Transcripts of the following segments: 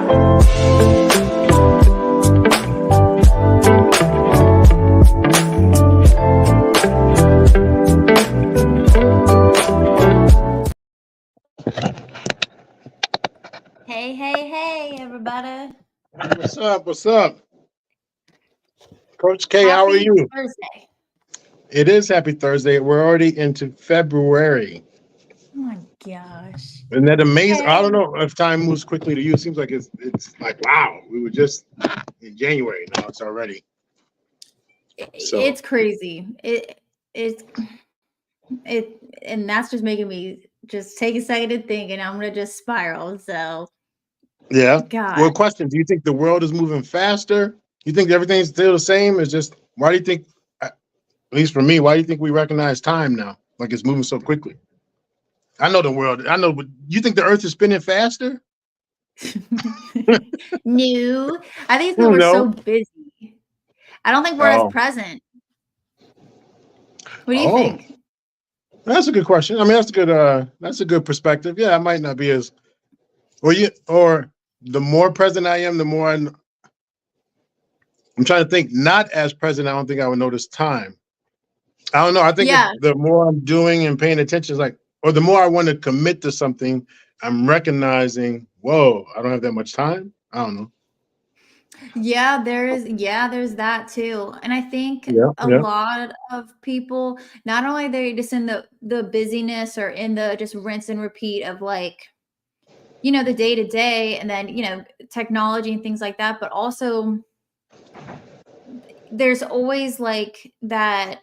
Hey, everybody. What's up? What's up? Coach K, how are Happy you? Thursday. It is Happy Thursday. We're already into February. Oh my gosh. Isn't that amazing? I Okay. don't know if time moves quickly to you. It seems like it's like, wow, we were just in January. Now it's already. So It's crazy. It and that's just making me just take a second to think, and I'm gonna just spiral. So yeah. God. Well, question, do you think the world is moving faster? You think everything's still the same? It's just, why do you think, at least for me, why do you think we recognize time now? Like it's moving so quickly. I know the world. I know, but you think the earth is spinning faster? New. I think it's because we're so No. busy. I don't think we're as Oh. present. What do you Oh. think? That's a good question. I mean, that's a good perspective. Yeah, I might not be as or the more present I am, the more I'm trying to think. Not as present, I don't think I would notice time. I don't know. I think Yeah. the more I'm doing and paying attention, is like, or the more I want to commit to something, I'm recognizing, whoa, I don't have that much time. I don't know. There's that too. And I think Yeah, a yeah, lot of people, not only they're just in the busyness or in the just rinse and repeat of like, the day to day and then, technology and things like that, but also there's always like that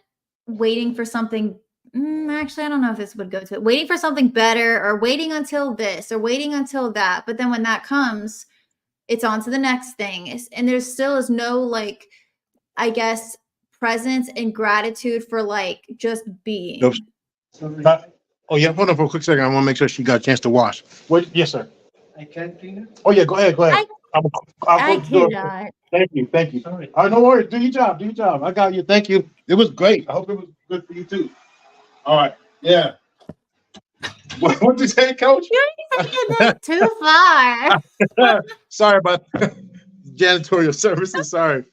waiting for something. Actually, I don't know if this would go to it. Waiting for something better or waiting until this or waiting until that. But then when that comes, it's on to the next thing. And there still is no like, I guess, presence and gratitude for like just Nope. being. Oh yeah, hold on for a quick second. I want to make sure she got a chance to wash. What? Yes, sir. I can clean it. Oh yeah, go ahead, go ahead. I I'll I close the door. cannot. Thank you. Sorry. All right, no worries. Do your job. Do your job. I got you. Thank you. It was great. I hope it was good for you too. All right. Yeah. What you say, Coach? You're taking this too far. Sorry about janitorial services. Sorry.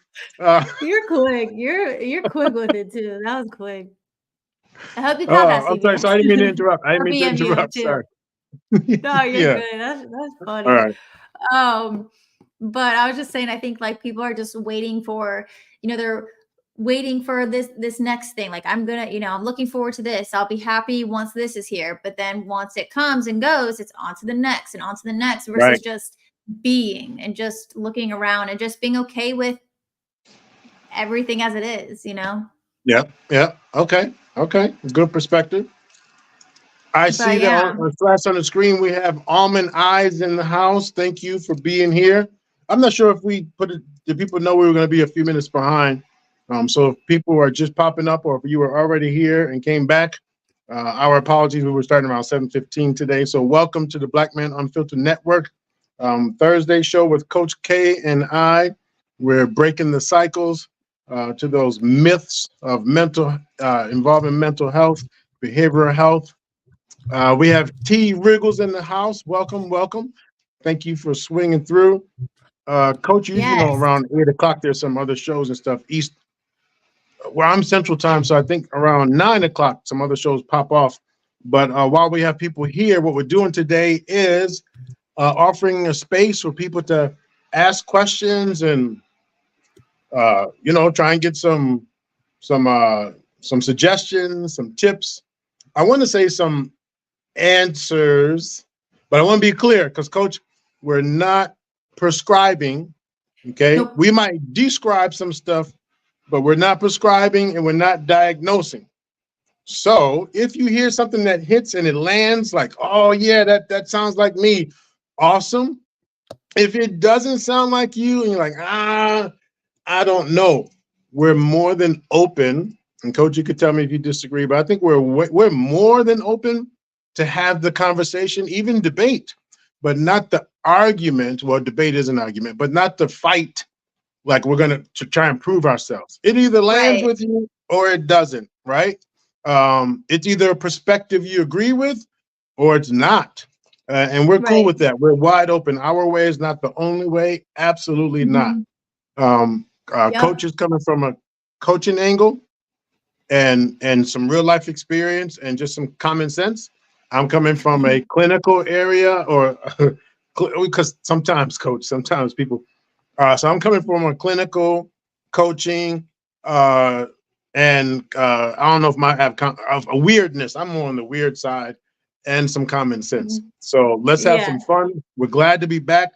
You're quick. You're quick with it too. That was quick. I hope you caught that, I'm sorry. CJ. Sorry, I didn't mean to interrupt. I Or didn't mean to BMU interrupt. too. Sorry. No, you're Yeah. good. That's All funny. right. But I was just saying, I think like people are just waiting for, they're waiting for this next thing. Like I'm gonna, I'm looking forward to this. I'll be happy once this is here. But then once it comes and goes, it's on to the next and on to the next versus Right. just being and just looking around and just being okay with everything as it is, Yeah. Yeah. Okay. Okay. Good perspective. I see But that yeah. on flash on the screen. We have Almond Eyes in the house. Thank you for being here. I'm not sure if we put it. Did people know we were going to be a few minutes behind? So if people are just popping up, or if you were already here and came back, our apologies. We were starting around 7:15 today. So welcome to the Black Man Unfiltered Network Thursday show with Coach K and I. We're breaking the cycles to those myths of involving mental health, behavioral health. We have T. Wriggles in the house. Welcome, welcome. Thank you for swinging through. Coach, Yes. around 8 o'clock, there's some other shows and stuff. East, where I'm Central Time, so I think around 9 o'clock, some other shows pop off. But while we have people here, what we're doing today is offering a space for people to ask questions and, try and get some suggestions, some tips. I want to say some answers, but I want to be clear because, Coach, we're not prescribing. Okay, Nope. we might describe some stuff, but we're not prescribing and we're not diagnosing. So if you hear something that hits and it lands like, oh yeah, that sounds like me, awesome. If it doesn't sound like you and you're like, I don't know, we're more than open. And Coach, you could tell me if you disagree, but I think we're more than open to have the conversation, even debate, but not the argument. Well, debate is an argument, but not the fight. Like we're gonna to try and prove ourselves. It either lands Right. with you or it doesn't. Right? It's either a perspective you agree with or it's not. And we're cool Right. with that. We're wide open. Our way is not the only way. Absolutely not. Mhm. Yep. Coaches coming from a coaching angle and some real life experience and just some common sense. I'm coming from a clinical area, or because sometimes coach, sometimes people. So I'm coming from a clinical coaching, and I don't know if I have of a weirdness. I'm more on the weird side and some common sense. Mhm. So let's have Yeah. some fun. We're glad to be back.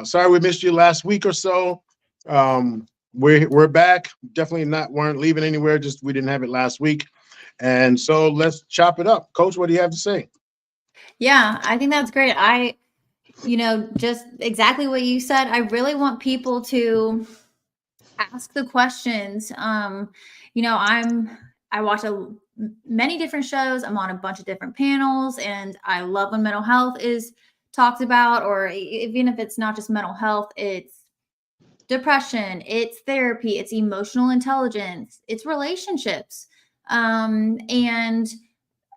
Sorry we missed you last week or so. We're back. Definitely weren't leaving anywhere. Just we didn't have it last week, and so let's chop it up. Coach, what do you have to say? Yeah, I think that's great. Just exactly what you said. I really want people to ask the questions. I watch many different shows. I'm on a bunch of different panels, and I love when mental health is talked about, or even if it's not just mental health, it's depression, it's therapy, it's emotional intelligence, it's relationships. And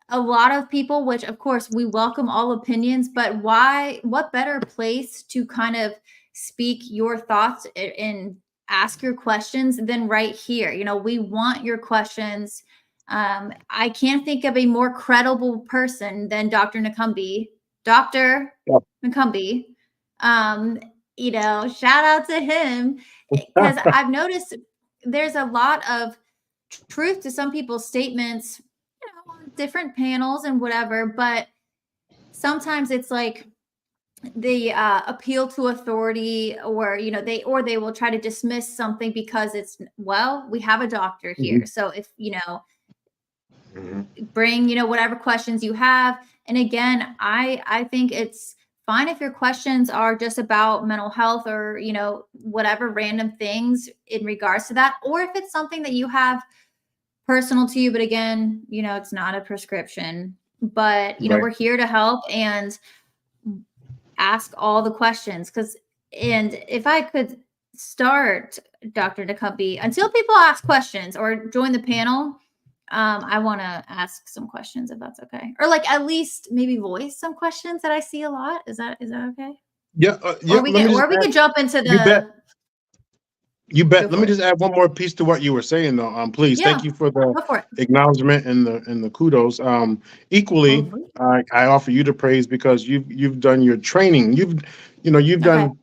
a lot of people, which of course we welcome all opinions, but what better place to kind of speak your thoughts and ask your questions than right here? We want your questions. I can't think of a more credible person than Dr. Nakumbi. Dr. Yeah. Nakumbi. Um, Shout out to him, because I've noticed there's a lot of truth to some people's statements, on different panels and whatever, but sometimes it's like the appeal to authority, or they will try to dismiss something because it's, well, we have a doctor here, Mhm. so if Mhm. bring whatever questions you have. And again, I think it's fine if your questions are just about mental health, or whatever random things in regards to that, or if it's something that you have personal to you, but again, it's not a prescription. But Right. we're here to help and ask all the questions. And if I could start, Dr. Nakumbi, until people ask questions or join the panel, I want to ask some questions, if that's okay, or like at least maybe voice some questions that I see a lot. Is that okay? Yeah. Yeah. Let me just Or we add, could jump into you bet. the You go bet. Let me for it. just add one more piece to what you were saying, though. Please, thank Yeah, you for the go for it. acknowledgement and the kudos. Equally, Oh, I offer you the praise because you've done your training. You've okay. done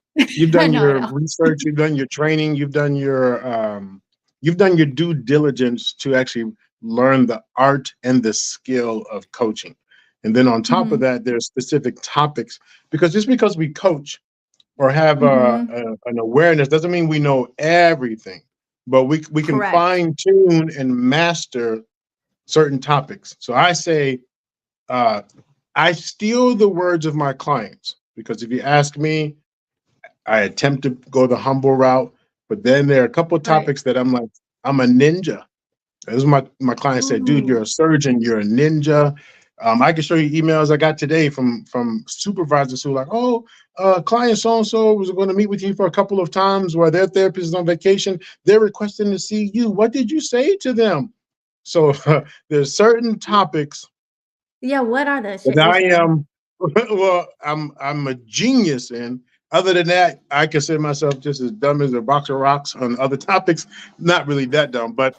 I your know. research. You've done your training. You've done your due diligence to actually learn the art and the skill of coaching. And then on top of Hmm. that, there's specific topics, because just because we coach or have Hmm. an awareness doesn't mean we know everything, but we can Correct. fine tune and master certain topics. So I say, uh, I steal the words of my clients, because if you ask me, I attempt to go the humble route, but then there are a couple of Right. topics that I'm like, I'm a ninja. This is my client said, dude, Ooh. you're a surgeon, you're a ninja. I can show you emails I got today from supervisors who are like, oh, client so and so was going to meet with you for a couple of times while their therapist is on vacation. They're requesting to see you. What did you say to them? So there's certain topics Yeah, what are those? that You're I sharing? am well, I'm a genius in. Other than that, I consider myself just as dumb as a box of rocks on other topics. Not really that dumb, but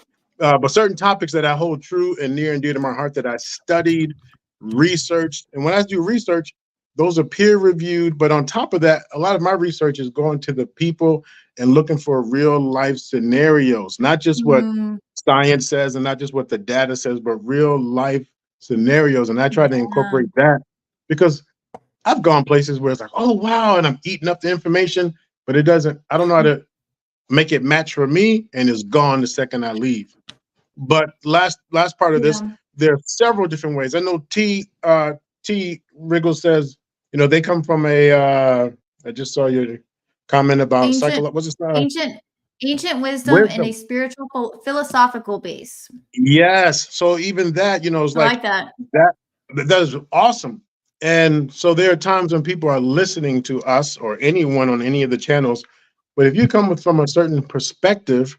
certain topics that I hold true and near and dear to my heart that I studied, researched, and when I do research, those are peer reviewed. But on top of that, a lot of my research is going to the people and looking for real life scenarios, not just what Mm, science says and not just what the data says, but real life scenarios. And I try to yeah. incorporate that because I've gone places where it's like, oh wow, and I'm eating up the information, but it doesn't, I don't know how to make it match for me, and it's gone the second I leave. But last part of this, Yeah. there are several different ways. I know T Wriggle says, they come from I just saw your comment about Ancient what's this ancient ancient wisdom and a wisdom. spiritual philosophical base. Yes. So even that, it's I like like that. that that is awesome. And so there are times when people are listening to us or anyone on any of the channels, but if you come from a certain perspective,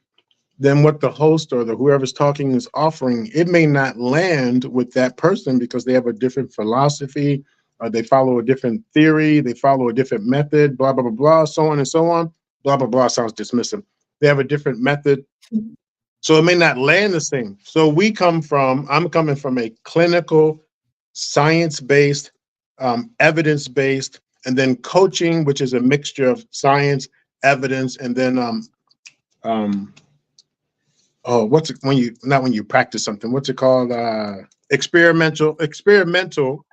then what the host or the whoever's talking is offering, it may not land with that person because they have a different philosophy, they follow a different theory, they follow a different method, blah, blah, blah, blah, so on and so on. Blah, blah, blah sounds dismissive. They have a different method. So it may not land the same. So I'm coming from a clinical, science-based, evidence-based, and then coaching, which is a mixture of science, evidence, and then what's it when you not when you practice something? What's it called? Experimental,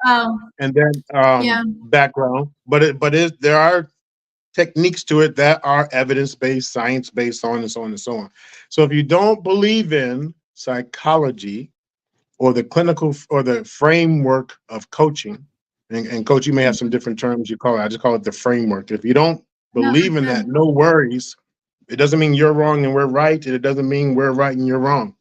Oh, and then yeah. background. But there are techniques to it that are evidence-based, science-based, so on and so on and so on. So if you don't believe in psychology or the clinical or the framework of coaching, and coaching may have some different terms you call it. I just call it the framework. If you don't No, believe in that's that, good. no worries. It doesn't mean you're wrong and we're right. And it doesn't mean we're right and you're wrong.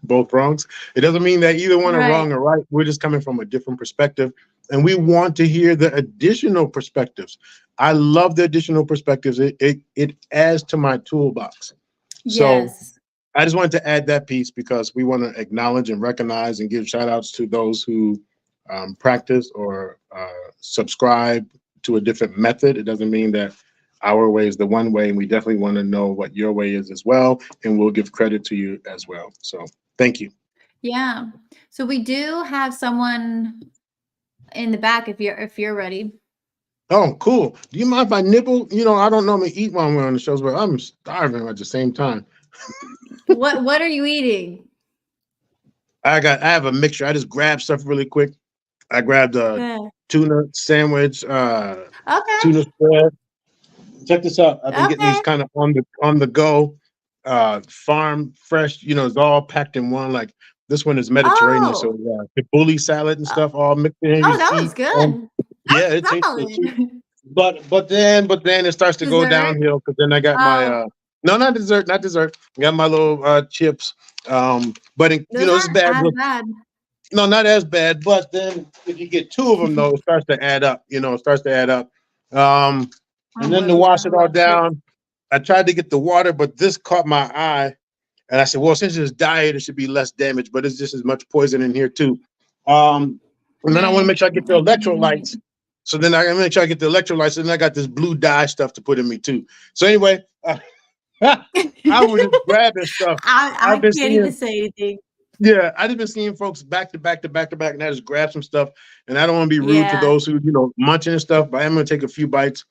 Both wrongs. It doesn't mean that either one are Right. wrong or right. We're just coming from a different perspective. And we want to hear the additional perspectives. I love the additional perspectives. It adds to my toolbox. So Yes. I just wanted to add that piece because we want to acknowledge and recognize and give shout outs to those who practice or subscribe to a different method. It doesn't mean that our way is the one way, and we definitely want to know what your way is as well, and we'll give credit to you as well. So thank you. Yeah. So we do have someone in the back if you're ready. Oh, cool. Do you mind if I nibble? You know, I don't normally eat while we're on the shows, but I'm starving at the same time. What are you eating? I have a mixture. I just grabbed stuff really quick. I grabbed a Yeah. tuna sandwich, Okay. tuna spread. Check this out. I've been getting these Okay. kind of on the go, farm fresh. You know, it's all packed in one. Like this one is Mediterranean, so tabbouleh salad and stuff all mixed in. Oh, that was good. Yeah, That's it tastes solid. good. But then it starts to go Dessert? downhill because then I got my no, not dessert. I got my little chips. But you know, it's bad. Bad. No, not as bad. But then if you get two of them, though, it starts to add up. You know, it starts to add up. And then to wash it all down, I tried to get the water, but this caught my eye. And I said, well, since it's diet, it should be less damage, but it's just as much poison in here too. And then I want to make sure I get the electrolytes. So then I gotta make sure I get the electrolytes, and then I got this blue dye stuff to put in me too. So anyway, I was just grabbing stuff. I can't even say anything. Yeah, I've just been seeing folks back to back, and I just grab some stuff. And I don't want to be rude to those who, munching and stuff, but I'm going to take a few bites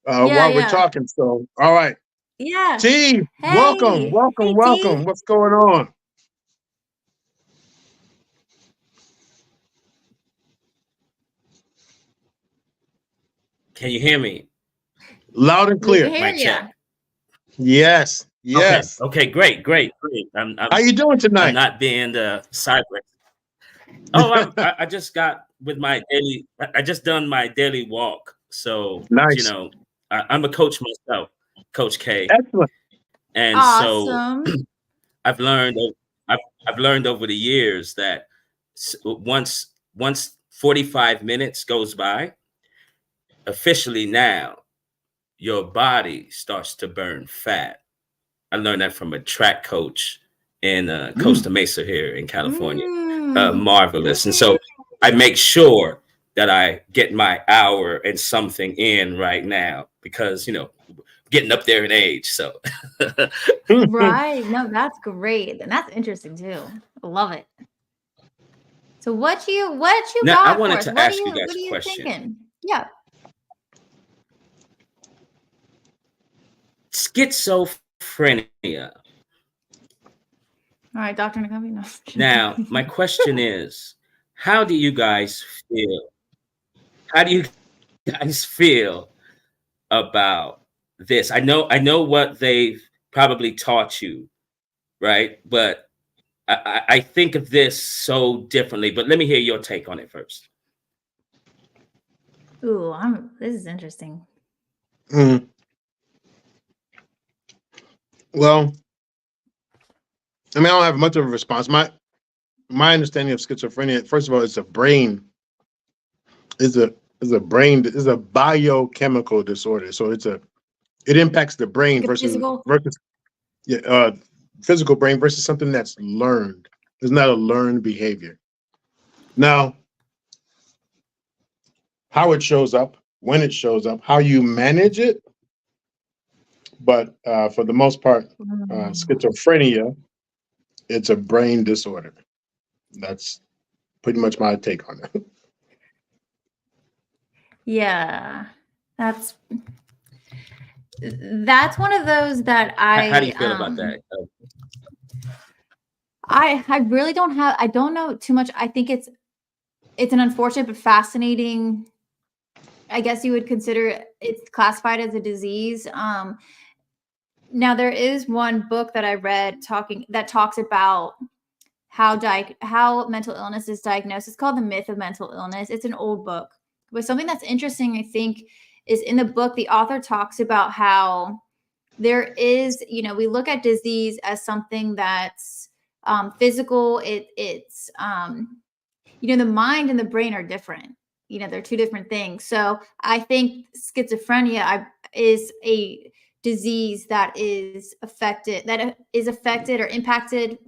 while we're talking. So, all right. Yeah. T, welcome. T. What's going on? Can you hear me? Loud and clear. Mic check. Yes. Okay. Great. How you doing tonight? I'm not being sideways. Oh, I just got with my daily. I just done my daily walk. So nice. I'm a coach myself, Coach K. Excellent. And awesome. So I've learned over the years that once 45 minutes goes by, officially now, your body starts to burn fat. I learned that from a track coach in Costa Mesa here in California. Marvelous. And so I make sure that I get my hour and something in right now because, getting up there in age. So. Right. No, that's great. And that's interesting too. I love it. So what you now, got I wanted for us? to ask you guys what are you a question. Thinking? Yeah. Schizophrenia. All right, Dr. Nakambi. No. Now, my question is, how do you guys feel? How do you guys feel about this? I know what they've probably taught you, right? But I think of this so differently. But let me hear your take on it first. Ooh, this is interesting. Well, I mean, I don't have much of a response. My understanding of schizophrenia, first of all, it's a brain. Is a biochemical disorder. So it impacts the brain like versus physical? Physical brain versus something that's learned. It's not a learned behavior. Now, how it shows up, when it shows up, how you manage it. But for the most part, schizophrenia, it's a brain disorder. That's pretty much my take on it. Yeah, that's one of those that How do you feel about that? I really I don't know too much. I think it's an unfortunate but fascinating, I guess you would consider it's classified as a disease. Now there is one book that I read that talks about how mental illness is diagnosed. It's called The Myth of Mental Illness. It's an old book. But something that's interesting, I think, is in the book, the author talks about how there is, we look at disease as something that's physical. It's the mind and the brain are different. They're two different things. So I think schizophrenia is a disease that is affected or impacted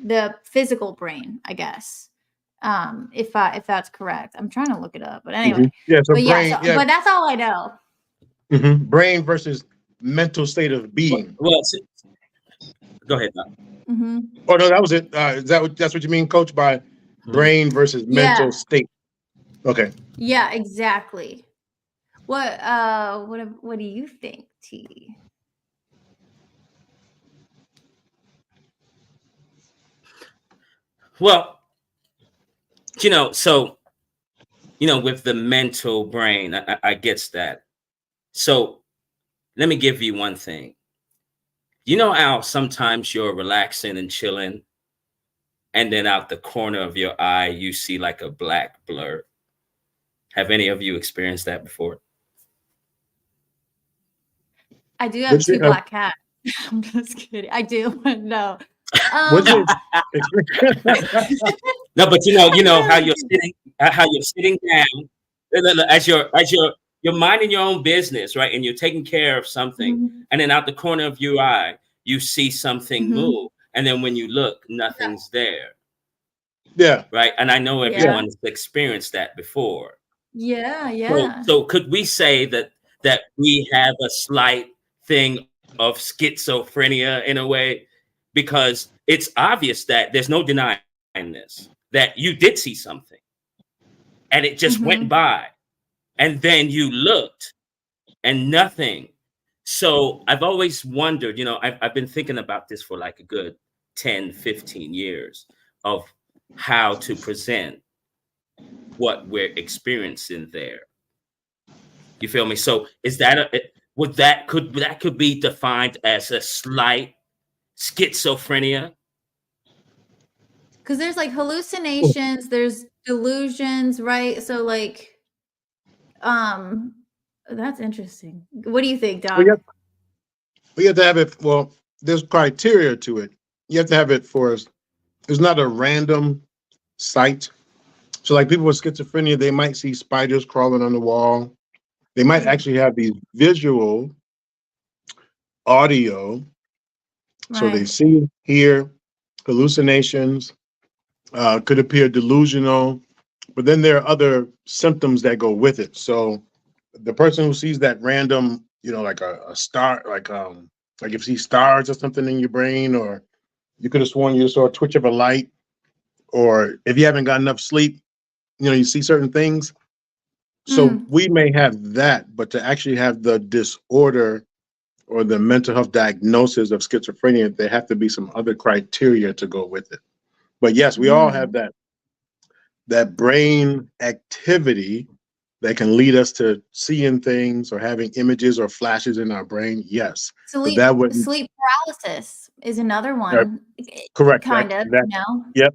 the physical brain, I guess. If that's correct. I'm trying to look it up, but anyway. Yeah, so but brain, but that's all I know. Brain versus mental state of being. Well, go ahead, Doc. Oh no, that was it. That's what you mean, Coach, by brain versus mental state? Okay. Yeah, exactly. What do you think, T? Well, with the mental brain, I get that. So let me give you one thing. You know how sometimes you're relaxing and chilling, and then out the corner of your eye, you see like a black blur? Have any of you experienced that before? I do have two black cats. I'm just kidding. I do, but no. No, but you know how you're sitting down as you're minding your own business, right? And you're taking care of something, and then out the corner of your eye, you see something move, and then when you look, nothing's there. Yeah. Right. And I know everyone's experienced that before. Yeah. So could we say that we have a slight thing of schizophrenia in a way? Because it's obvious that there's no denying this, that you did see something and it just went by, and then you looked and nothing. So I've always wondered, I've been thinking about this for like a good 10, 15 years of how to present what we're experiencing there. You feel me? So is that could be defined as a slight schizophrenia? Because there's like hallucinations, there's delusions, right? So like, that's interesting. What do you think, Doc? We have to have it. Well, there's criteria to it. You have to have it for us. It's not a random sight. So like people with schizophrenia, they might see spiders crawling on the wall. They might actually have these visual, audio. Right. So they see, hear, hallucinations, could appear delusional, but then there are other symptoms that go with it. So the person who sees that random, like a star, like if you see stars or something in your brain, or you could have sworn you saw a twitch of a light, or if you haven't got enough sleep, you see certain things. So we may have that, but to actually have the disorder or the mental health diagnosis of schizophrenia, there have to be some other criteria to go with it. But yes, we all have that brain activity that can lead us to seeing things or having images or flashes in our brain. Yes. Sleep paralysis is another one. Correct. Kind of. Yep.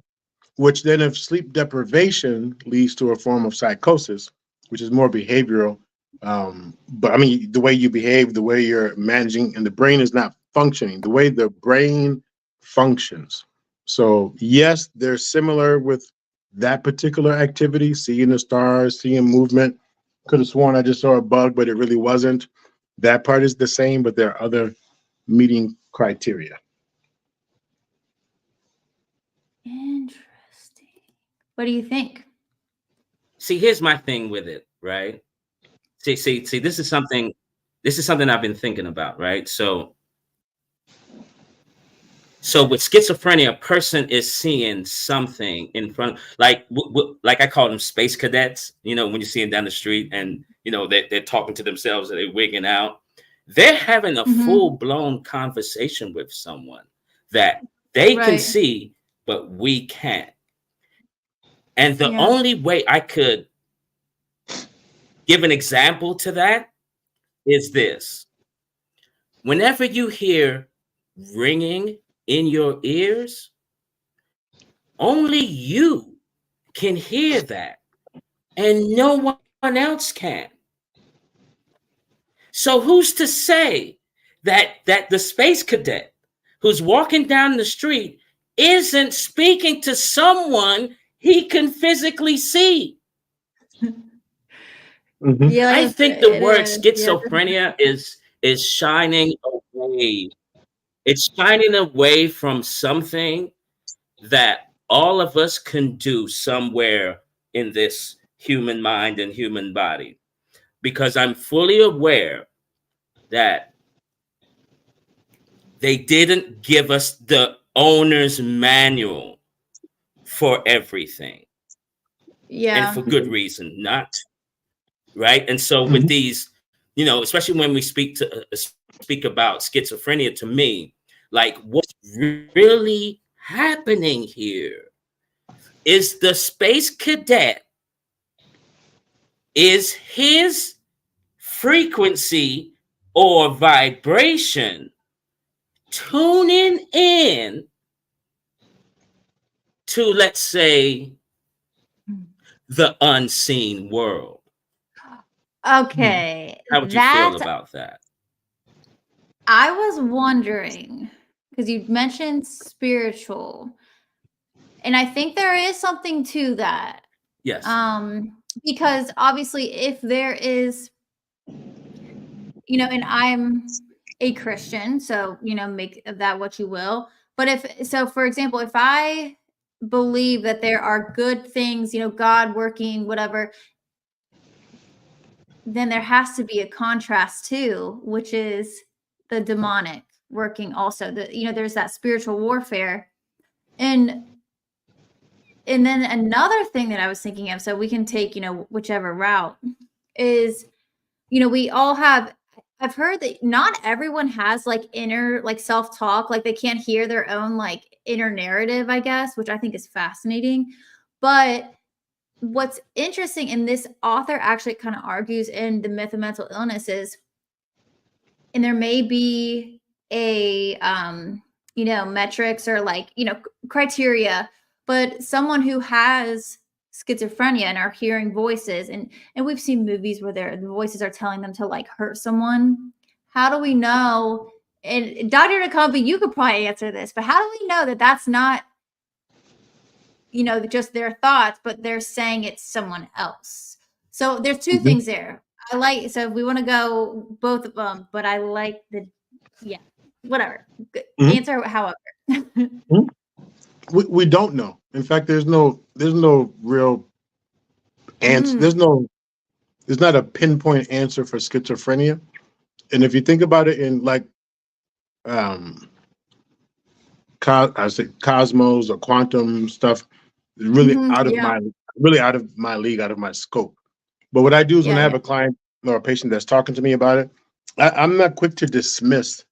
Which then, if sleep deprivation leads to a form of psychosis, which is more behavioral, but I mean, the way you behave, the way you're managing, and the brain is not functioning the way the brain functions. So yes, they're similar with that particular activity, seeing the stars, seeing movement. Could have sworn I just saw a bug, but it really wasn't. That part is the same, but there are other meeting criteria. Interesting. What do you think? See, here's my thing with it. right? See, this is something I've been thinking about, right? So with schizophrenia, a person is seeing something in front, like like I call them space cadets. You know, when you see them down the street, and you know they're talking to themselves and they're wigging out. They're having a full blown conversation with someone that they can Right. see, but we can't. And the Yeah. only way I could give an example to that is this: whenever you hear ringing in your ears, only you can hear that, and no one else can. So who's to say that the space cadet who's walking down the street isn't speaking to someone he can physically see? Yeah, I think the it word is. Yeah. schizophrenia is shining away. It's shining away from something that all of us can do somewhere in this human mind and human body. Because I'm fully aware that they didn't give us the owner's manual for everything. Yeah. And for good reason, not right. And so with these, you know, especially when we speak about schizophrenia, to me, like what's really happening here is the space cadet is his frequency or vibration tuning in to, let's say, the unseen world. Okay. How would you feel about that? I was wondering, because you mentioned spiritual, and I think there is something to that. Yes. Because obviously if there is, you know, and I'm a Christian, so, you know, make of that what you will. But for example, if I believe that there are good things, you know, God working, whatever, then there has to be a contrast too, which is the demonic working also. You know, there's that spiritual warfare. And then another thing that I was thinking of, so we can take, you know, whichever route, is, you know, we all have, I've heard that not everyone has like inner, like self-talk, like they can't hear their own like inner narrative, I guess, which I think is fascinating. But what's interesting, and this author actually kind of argues in The Myth of Mental Illness, is, and there may be a, you know, metrics or like, you know, criteria, but someone who has schizophrenia and are hearing voices, and we've seen movies where the voices are telling them to like hurt someone. How do we know? And Dr. Nakambi, you could probably answer this, but how do we know that that's not, you know, just their thoughts, but they're saying it's someone else? So there's two things there. I like, so if we want to go both of them, but I like whatever. Answer however. We don't know. In fact, there's no real answer. There's not a pinpoint answer for schizophrenia. And if you think about it in like I say cosmos or quantum stuff, is really out of my league, out of my scope. But what I do is when I have a client or a patient that's talking to me about it, I'm not quick to dismiss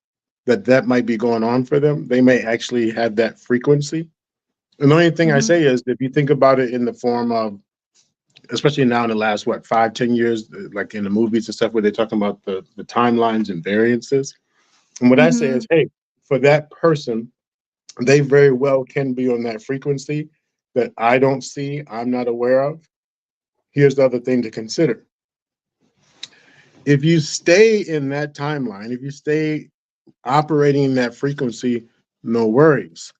that might be going on for them. They may actually have that frequency. And the only thing I say is, if you think about it in the form of, especially now in the last, 5-10 years, like in the movies and stuff where they're talking about the timelines and variances. And what I say is, hey, for that person, they very well can be on that frequency that I don't see, I'm not aware of. Here's the other thing to consider. If you stay in that timeline, if you stay operating in that frequency, no worries.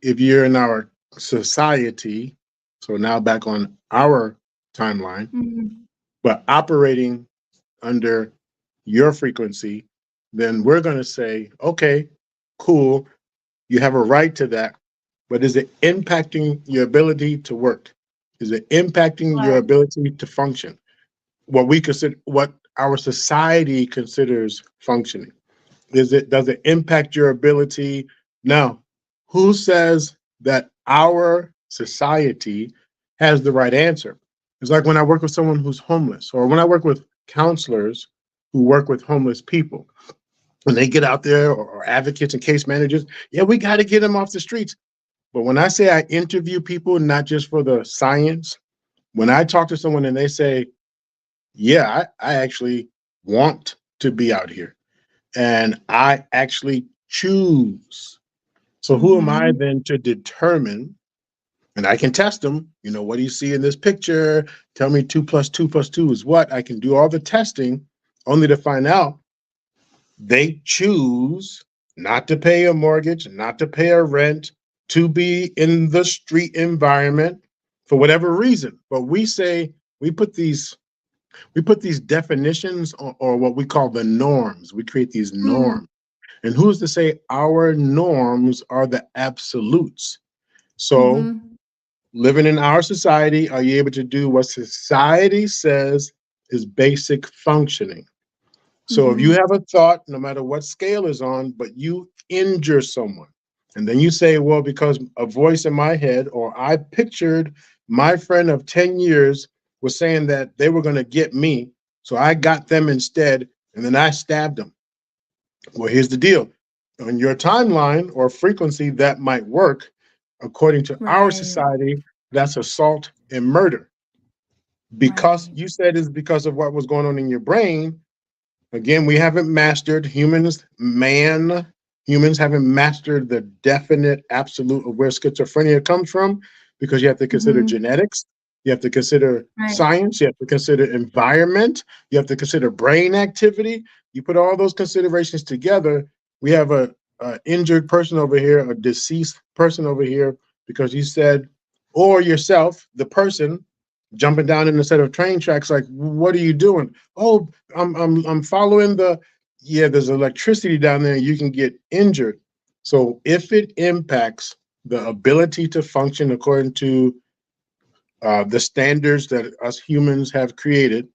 If you're in our society, so now back on our timeline, but operating under your frequency, then we're going to say, okay, cool, you have a right to that, but is it impacting your ability to work? Is it impacting your ability to function? what we consider, what our society considers functioning. Does it impact your ability? Now, who says that our society has the right answer? It's like when I work with someone who's homeless, or when I work with counselors who work with homeless people. When they get out there, or advocates and case managers, yeah, we got to get them off the streets. But when I say I interview people, not just for the science, when I talk to someone and they say, yeah, I actually want to be out here and I actually choose. So who am I then to determine? And I can test them, what do you see in this picture? Tell me 2 + 2 + 2 is what? I can do all the testing only to find out they choose not to pay a mortgage, not to pay a rent, to be in the street environment for whatever reason. But we say we put these definitions, or what we call the norms. We create these norms. And who's to say our norms are the absolutes? So living in our society, are you able to do what society says is basic functioning? So if you have a thought, no matter what scale is on, but you injure someone, and then you say, well, because a voice in my head, or I pictured my friend of 10 years was saying that they were going to get me, so I got them instead, and then I stabbed them. Well, here's the deal. On your timeline or frequency, that might work. According to our society, that's assault and murder. Because you said it's because of what was going on in your brain. Again, we haven't mastered humans haven't mastered the definite absolute of where schizophrenia comes from, because you have to consider genetics, you have to consider science, you have to consider environment, you have to consider brain activity. You put all those considerations together, we have a injured person over here, a deceased person over here, because you said, or yourself, the person, jumping down in a set of train tracks, like, what are you doing? Oh, I'm following there's electricity down there, you can get injured. So if it impacts the ability to function according to the standards that us humans have created,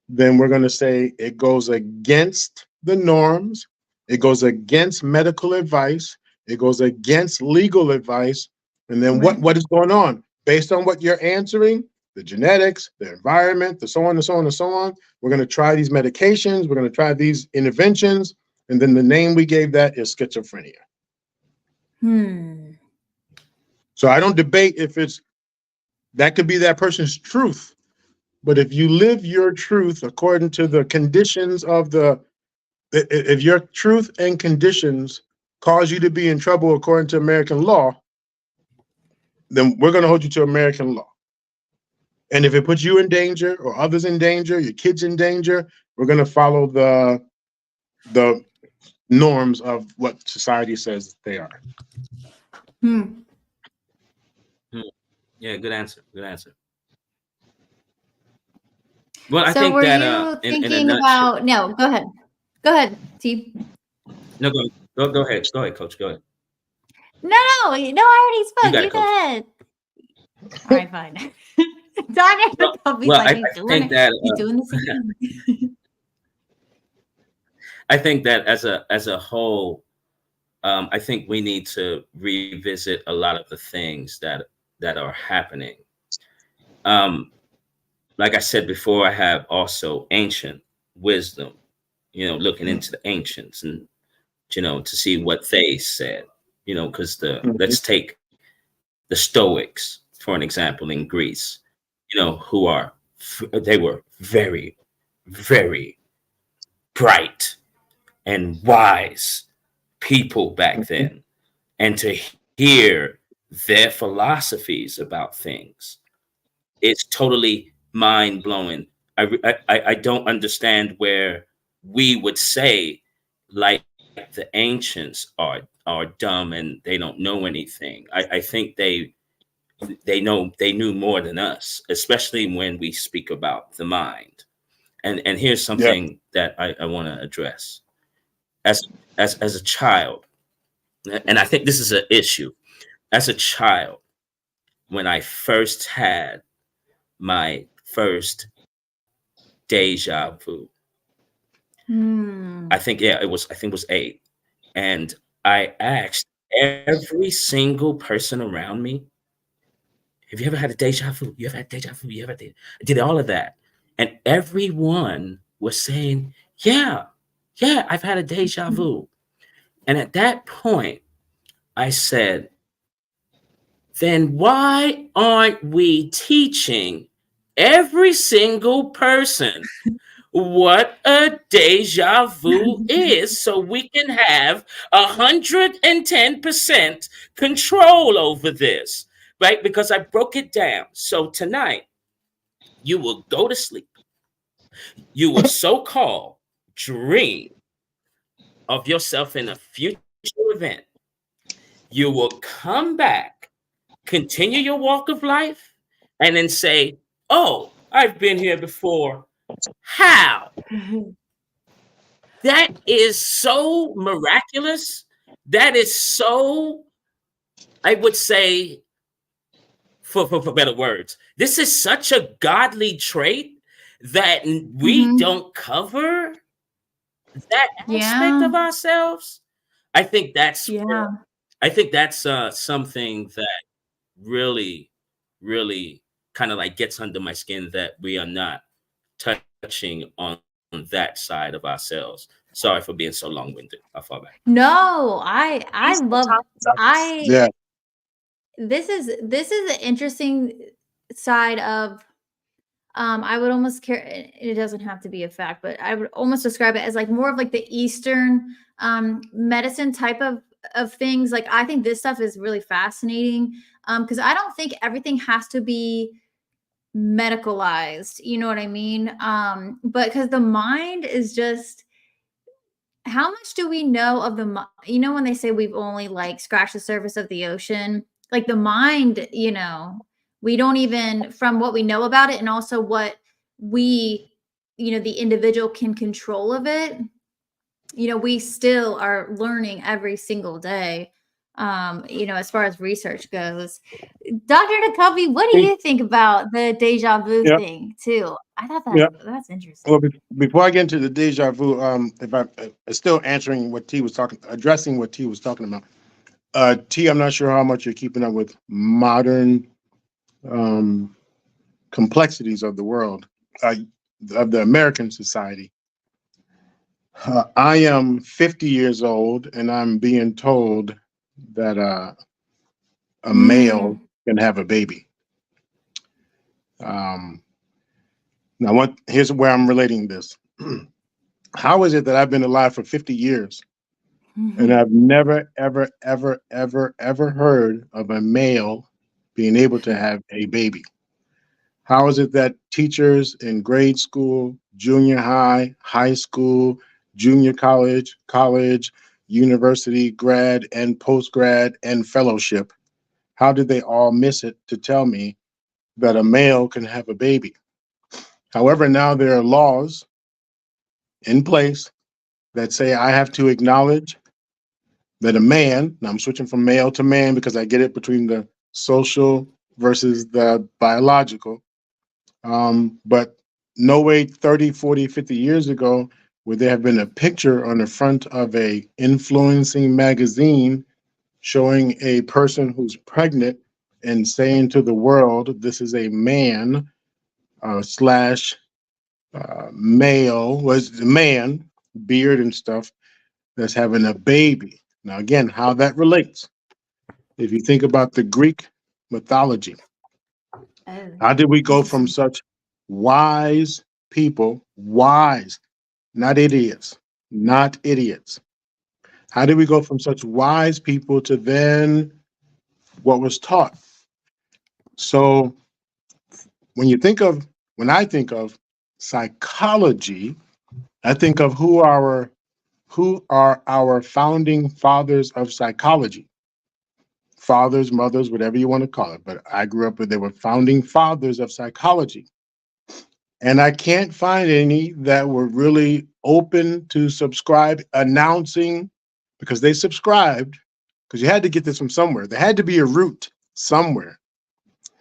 then we're going to say it goes against the norms, it goes against medical advice, it goes against legal advice. And then what is going on? Based on what you're answering, the genetics, the environment, the so on and so on and so on. We're going to try these medications. We're going to try these interventions. And then the name we gave that is schizophrenia. So I don't debate if that could be that person's truth. But if you live your truth according to the conditions of if your truth and conditions cause you to be in trouble according to American law, then we're going to hold you to American law. And if it puts you in danger or others in danger, your kids in danger, we're going to follow the norms of what society says they are. Yeah, good answer. Good answer. Well, I so think were that you in thinking a nutshell, about? No, go ahead, T. No, go ahead. Go ahead, Coach. Go ahead. No, I already spoke. You got You it, go Coach. ahead. All right, fine. Well, I think that he's doing this again. I think that as a whole, I think we need to revisit a lot of the things that are happening. Like I said before, I have also ancient wisdom, looking into the ancients and, to see what they said, because let's take the Stoics, for an example, in Greece, they were very, very bright and wise people back then. And to hear their philosophies about things, it's totally mind-blowing. I don't understand where we would say, like, the ancients are dumb and they don't know anything. I think they knew more than us, especially when we speak about the mind. And here's something that I want to address. As a child, and I think this is an issue. As a child, when I first had my first deja vu. Hmm. I think it was 8. And I asked every single person around me, have you ever had a deja vu? You ever had deja vu? You ever did? I did all of that. And everyone was saying, yeah, I've had a deja vu. And at that point, I said, then why aren't we teaching every single person what a deja vu is, so we can have 110% control over this, right? Because I broke it down. So tonight, you will go to sleep. You will so-called dream of yourself in a future event. You will come back, continue your walk of life, and then say, oh, I've been here before. How? That is so miraculous. That is so, I would say, for better words, this is such a godly trait that we don't cover that aspect of ourselves. I think that's something that really, really kind of like gets under my skin, that we are not touching on that side of ourselves. Sorry for being so long-winded. I'll fall back. No, I love Yeah. this is an interesting side of I would almost care, it doesn't have to be a fact, but I would almost describe it as like more of like the Eastern medicine type of things. Like I think this stuff is really fascinating because I don't think everything has to be medicalized, you know what I mean? But because the mind is just, how much do we know of the you know, when they say we've only like scratched the surface of the ocean, like the mind, you know, we don't even, from what we know about it and also what we, you know, the individual can control of it, you know, we still are learning every single day. You know, as far as research goes. Dr. Nakovi, what do you think about the deja vu thing too? I thought that's interesting. Well, before I get into the deja vu, if I still answering what T was addressing what T was talking about. T, I'm not sure how much you're keeping up with modern complexities of the world, of the American society. I am 50 years old, and I'm being told that a male can have a baby. Now, here's where I'm relating this. How is it that I've been alive for 50 years and I've never, ever, ever, ever, ever heard of a male being able to have a baby? How is it that teachers in grade school, junior high, high school, junior college, university, grad, and post-grad, and fellowship, how did they all miss it to tell me that a male can have a baby? However, now there are laws in place that say I have to acknowledge that a man, now I'm switching from male to man because I get it between the social versus the biological, but no way 30, 40, 50 years ago would there have been a picture on the front of a influencing magazine showing a person who's pregnant and saying to the world, this is a man slash male, was the man, beard and stuff, that's having a baby. Now, again, how that relates. If you think about the Greek mythology, how did we go from such wise people, wise, not idiots, how did we go from such wise people to then what was taught? So when I think of psychology, I think of who are our founding fathers of psychology. Fathers, mothers, whatever you want to call it. But I grew up where they were founding fathers of psychology. And I can't find any that were really open to subscribe, announcing, because they subscribed, because you had to get this from somewhere. There had to be a root somewhere.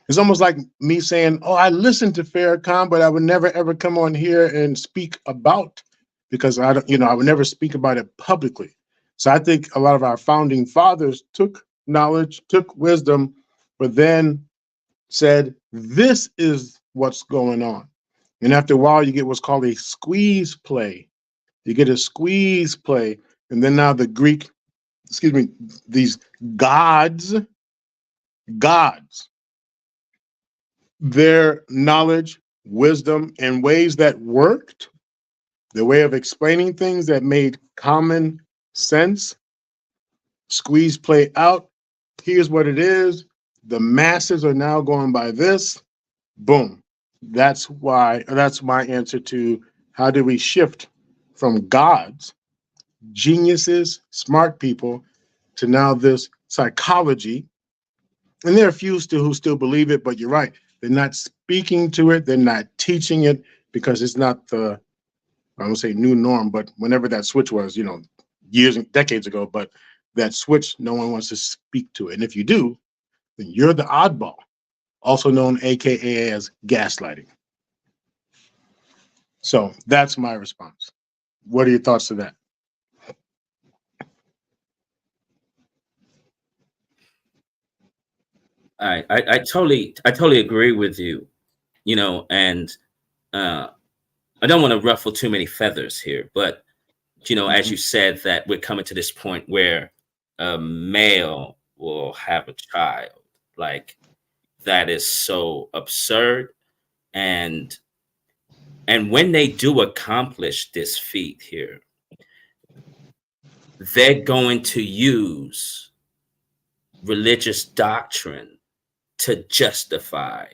It's almost like me saying, "Oh, I listened to Farrakhan, but I would never ever come on here and speak about because I don't, I would never speak about it publicly." So I think a lot of our founding fathers took knowledge, took wisdom, but then said, "This is what's going on." And after a while, you get what's called a squeeze play. You get a squeeze play, and then now the Greek, these gods, their knowledge, wisdom, and ways that worked, the way of explaining things that made common sense, squeeze play out. Here's what it is. The masses are now going by this. Boom. That's my answer to how do we shift from gods, geniuses, smart people, to now this psychology. And there are a few who still believe it, but you're right. They're not speaking to it. They're not teaching it because it's not the, I won't say new norm, but whenever that switch was, years and decades ago, but that switch, no one wants to speak to it. And if you do, then you're the oddball, also known AKA as gaslighting. So that's my response. What are your thoughts to that? I totally agree with you, and I don't want to ruffle too many feathers here, but as you said, that we're coming to this point where a male will have a child. Like, that is so absurd. And when they do accomplish this feat here, they're going to use religious doctrine to justify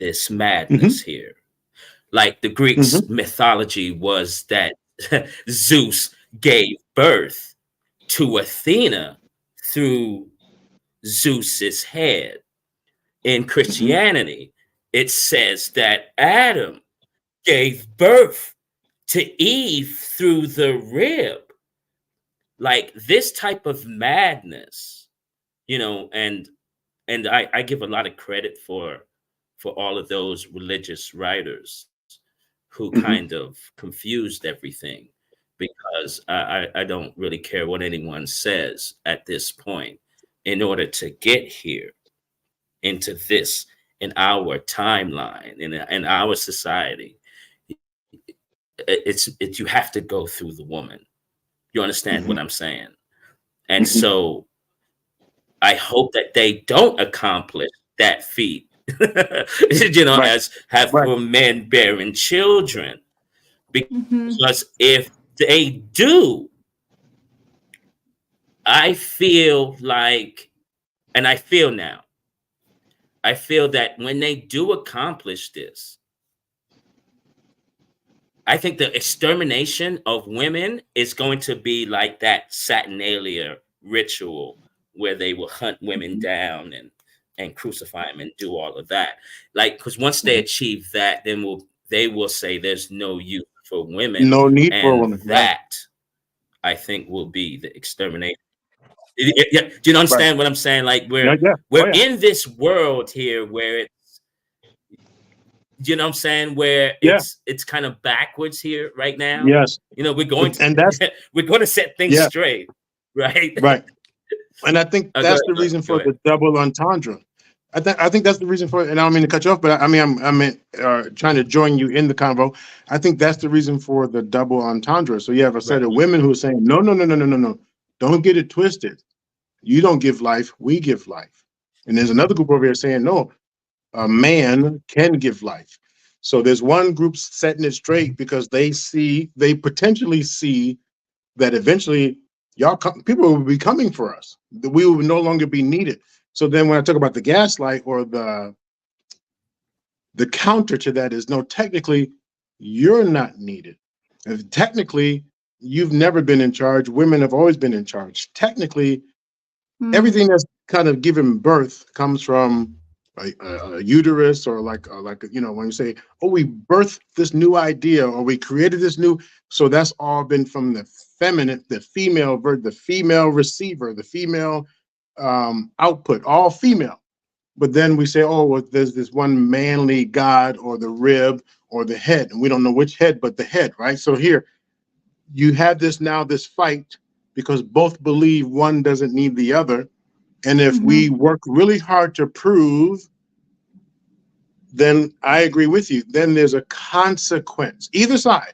this madness here. Like the Greeks' mythology was that Zeus gave birth to Athena through Zeus's head. In Christianity, it says that Adam gave birth to Eve through the rib. Like, this type of madness, and I give a lot of credit for all of those religious writers who kind of confused everything, because I don't really care what anyone says at this point. In order to get here into this, in our timeline, in our society, you have to go through the woman. You understand what I'm saying? And so I hope that they don't accomplish that feat, as have men bearing children. Because if they do, I feel like, and I feel that when they do accomplish this, I think the extermination of women is going to be like that Saturnalia ritual where they will hunt women down and crucify them and do all of that. Like, because once they achieve that, then they will say there's no use for women. No need for women. That, I think, will be the extermination. Do you understand what I'm saying? Like, we're in this world here where it's, what I'm saying, where it's kind of backwards here right now. Yes. We're going to we're going to set things straight, right? Right. And I think that's the reason for the double entendre. I think that's the reason for it. And I don't mean to cut you off, but I'm trying to join you in the convo. I think that's the reason for the double entendre. So you have a set of women who are saying, no, don't get it twisted. You don't give life, we give life. And there's another group over here saying, no, a man can give life. So there's one group setting it straight because they potentially see that eventually people will be coming for us. We will no longer be needed. So then when I talk about the gaslight, or the counter to that is, no, technically you're not needed. If technically you've never been in charge, women have always been in charge. Technically, everything that's kind of given birth comes from a uterus, or like when you say, oh, we birthed this new idea, or we created this new, so that's all been from the feminine, the female receiver, the female output, all female. but then we say, oh, well, there's this one manly God or the rib or the head, and we don't know which head, but the head, right? So here you have this fight because both believe one doesn't need the other. And if we work really hard to prove, then I agree with you. Then there's a consequence. Either side,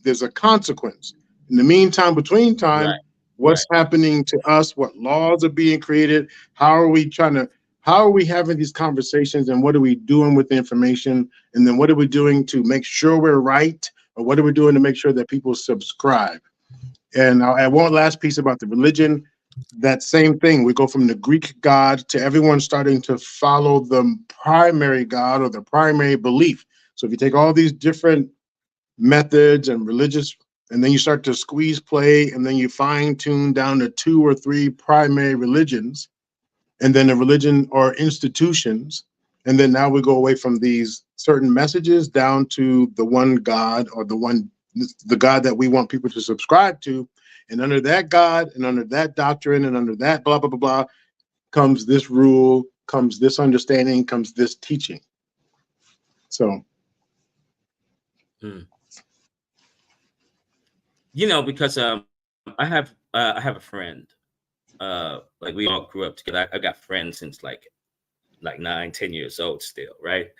there's a consequence. In the meantime, between time, Right. what's happening to us? What laws are being created? How are we having these conversations, and what are we doing with the information? And then what are we doing to make sure we're right? Or what are we doing to make sure that people subscribe? And I'll add one last piece about the religion. That same thing. We go from the Greek God to everyone starting to follow the primary God or the primary belief. So if you take all these different methods and religious, and then you start to squeeze play, and then you fine tune down to 2 or 3 primary religions, and then a religion or institutions. And then now we go away from these certain messages down to the one God, or the God that we want people to subscribe to. And under that God, and under that doctrine, and under that blah, blah, blah, blah, comes this rule, comes this understanding, comes this teaching. So. You know, because I have a friend, like we all grew up together. I got friends since like 9, 10 years old still, right?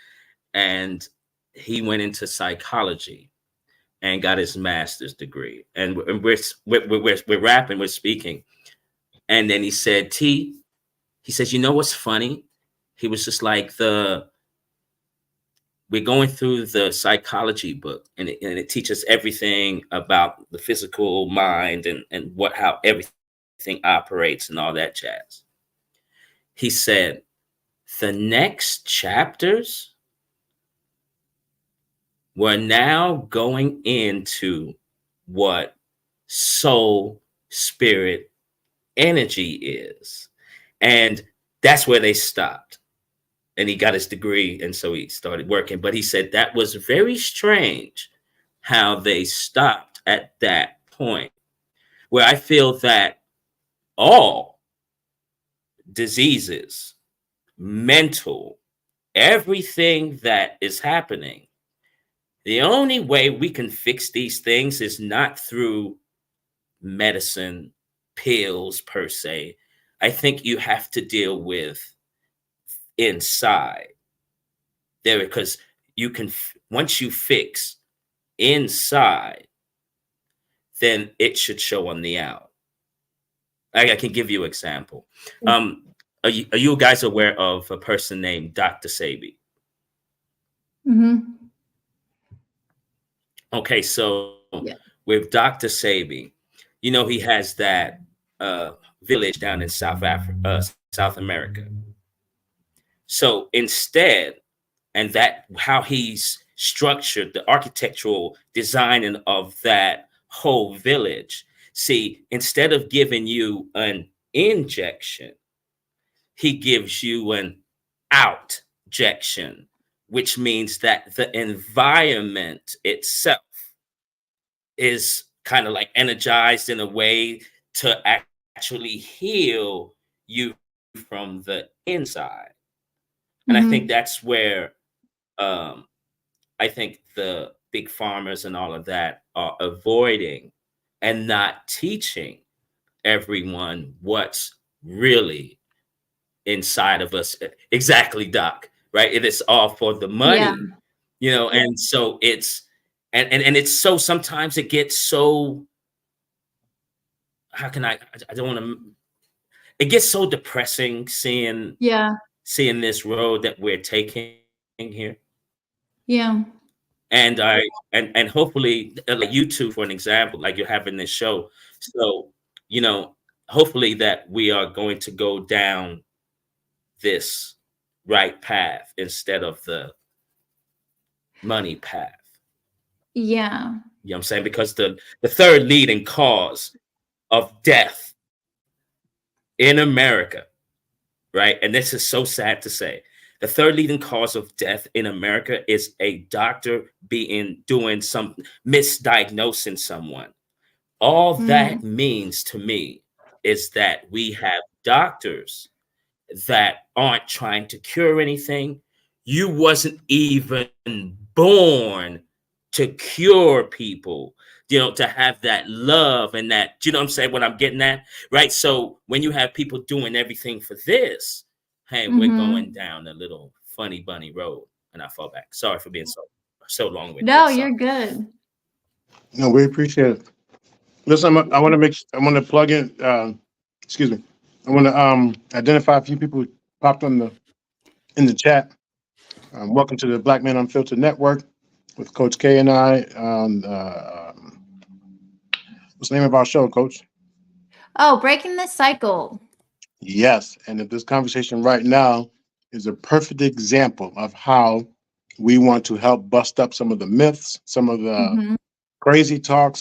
And he went into psychology and got his master's degree. And we're rapping, we're speaking. And then he said, he says, you know what's funny? He was just like, we're going through the psychology book, and it teaches everything about the physical mind and how everything operates and all that jazz. He said, the next chapters we're now going into what soul, spirit, energy is. And that's where they stopped. And he got his degree, and so he started working. But he said that was very strange how they stopped at that point, where I feel that all diseases, mental, everything that is happening, the only way we can fix these things is not through medicine, pills per se. I think you have to deal with inside there, because you can, once you fix inside, then it should show on the out. I can give you an example. Are you guys aware of a person named Dr. Sebi? Okay, so with Dr. Sebi, you know, he has that village down in South America. So instead, and that how he's structured the architectural design of that whole village. See, instead of giving you an injection, he gives you an outjection, which means that the environment itself is kind of like energized in a way to actually heal you from the inside. And I think that's where I think the big farmers and all of that are avoiding and not teaching everyone what's really inside of us. Exactly, Doc, right? It is all for the money, you know, and so it's, and it's so, sometimes it gets so, how can I don't want to, it gets so depressing seeing this road that we're taking here. And and hopefully, like you two, for an example, like you're having this show. So, you know, hopefully that we are going to go down this right path instead of the money path. You know what I'm saying? Because the third leading cause of death in America, right? And this is so sad to say, the third leading cause of death in America is a doctor doing some misdiagnosing someone. All that means to me is that we have doctors that aren't trying to cure anything. You wasn't even born to cure people, to have that love and that, you know what I'm saying, what I'm getting at, right? So when you have people doing everything for this, hey, we're going down a little funny bunny road. And I fall back. Sorry for being so long-winded. No, you're good. No, we appreciate it. Listen, I want to plug in, excuse me. I want to identify a few people who popped in the chat. Welcome to the Black Men Unfiltered Network with Coach K and I. What's the name of our show, Coach? Oh, Breaking the Cycle. Yes, and this conversation right now is a perfect example of how we want to help bust up some of the myths, some of the crazy talk,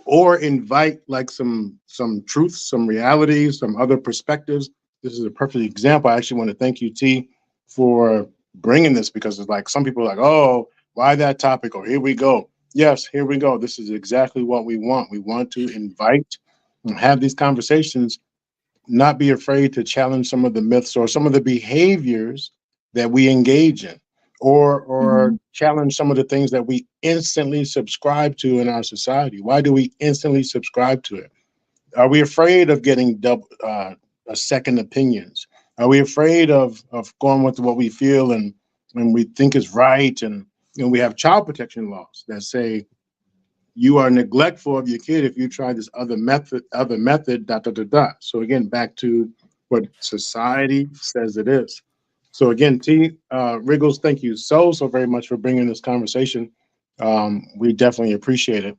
or invite like some truth, some reality, some other perspectives. This is a perfect example. I actually want to thank you, T, for bringing this, because it's like some people are like, oh, why that topic? Or here we go. Yes, here we go. This is exactly what we want. We want to invite and have these conversations, not be afraid to challenge some of the myths or some of the behaviors that we engage in, or challenge some of the things that we instantly subscribe to in our society. Why do we instantly subscribe to it? Are we afraid of getting second opinions? Are we afraid of going with what we feel and we think is right? And we have child protection laws that say you are neglectful of your kid if you try this other method, So again, back to what society says it is. So again, T. Riggles, thank you so very much for bringing this conversation. We definitely appreciate it.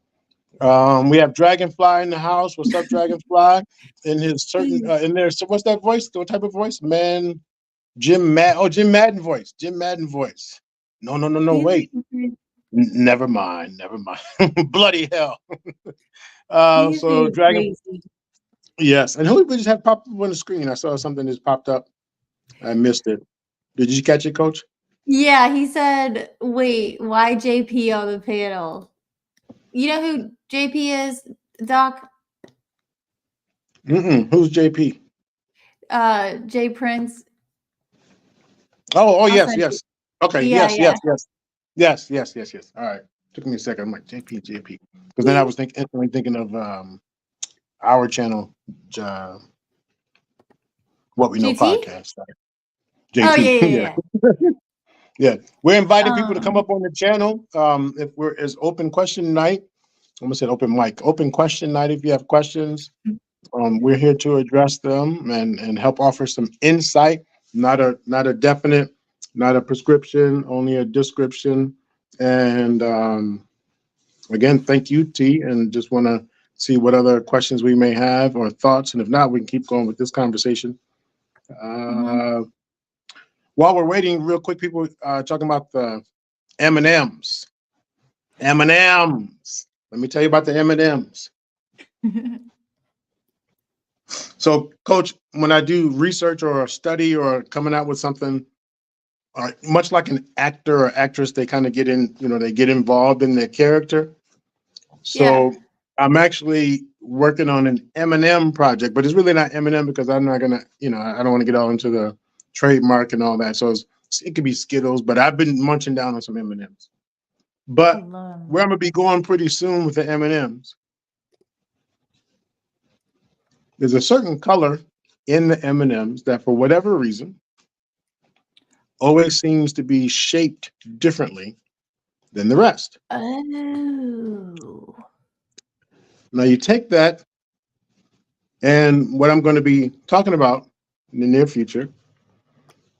We have Dragonfly in the house. What's up, Dragonfly? In his certain in there. So what's that voice? What type of voice? Man, Jim Madden voice. Jim Madden voice. No, wait. Never mind. Bloody hell. So Dragon. Crazy. Yes, and who we just had pop up on the screen? I saw something just popped up. I missed it. Did you catch it, Coach? Yeah, he said, wait, why JP on the panel? You know who JP is, Doc? Who's JP? Jay Prince. Oh, yes. Okay, Yeah, yes. All right. Took me a second. I'm like, JP. Because then I was instantly thinking of our channel, What We Know GT? podcast. Sorry. Oh, JT. yeah. Yeah. We're inviting people to come up on the channel. If it's open question night. I almost said open mic. Open question night if you have questions. We're here to address them and help offer some insight, not a definite, not a prescription, only a description. And again, thank you, T, and just want to see what other questions we may have or thoughts. And if not, we can keep going with this conversation. While we're waiting, real quick, people talking about the M&Ms. M&Ms. Let me tell you about the M&Ms. So, Coach, when I do research or a study or coming out with something, much like an actor or actress, they kind of get in, they get involved in their character. So I'm actually working on an M&M project, but it's really not M&M because I'm not going to, I don't want to get all into the trademark and all that. So it could be Skittles, but I've been munching down on some M&Ms. But where I'm going to be going pretty soon with the M&Ms, there's a certain color in the M&Ms that for whatever reason always seems to be shaped differently than the rest. Oh. Now you take that, and what I'm going to be talking about in the near future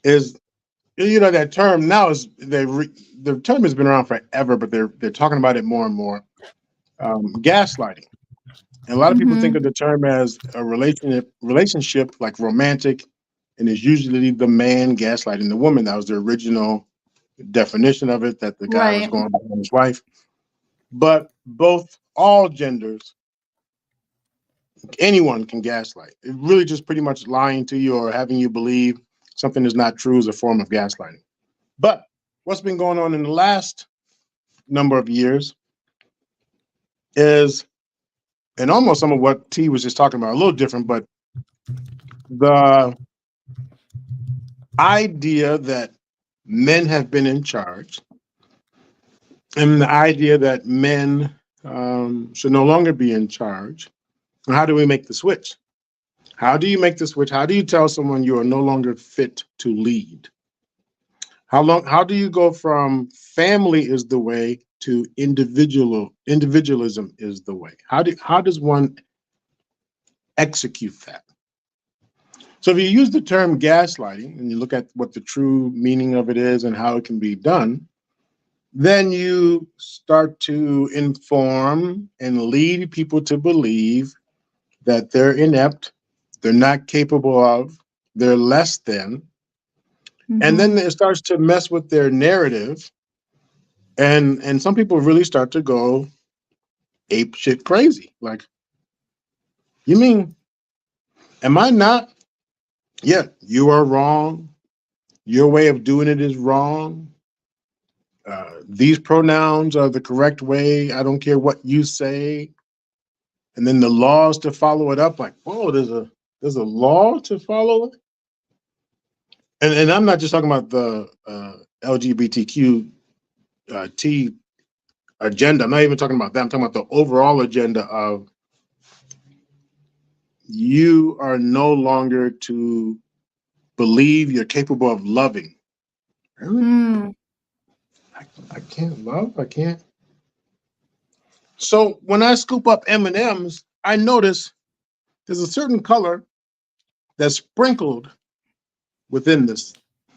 is, that term now is the term has been around forever, but they're talking about it more and more. Gaslighting. And a lot of people think of the term as a relationship like romantic, and it's usually the man gaslighting the woman. That was the original definition of it, that the guy was going behind his wife. But all genders, anyone can gaslight. It really just pretty much lying to you or having you believe something is not true is a form of gaslighting. But what's been going on in the last number of years is, and almost some of what T was just talking about, a little different, but the idea that men have been in charge and the idea that men should no longer be in charge. How do we make the switch? How do you make the switch? How do you tell someone you are no longer fit to lead? How do you go from family is the way to individualism is the way? How does one execute that? So if you use the term gaslighting and you look at what the true meaning of it is and how it can be done, then you start to inform and lead people to believe that they're inept, they're not capable of, they're less than. And then it starts to mess with their narrative. And some people really start to go ape shit crazy. Like, you mean, am I not? Yeah, you are wrong. Your way of doing it is wrong. These pronouns are the correct way. I don't care what you say. And then the laws to follow it up, like, whoa, there's a law to follow. And I'm not just talking about the LGBTQ T agenda. I'm not even talking about that. I'm talking about the overall agenda of you are no longer to believe you're capable of loving. Really? I can't love. I can't. So when I scoop up M&Ms, I notice there's a certain color that's sprinkled within this.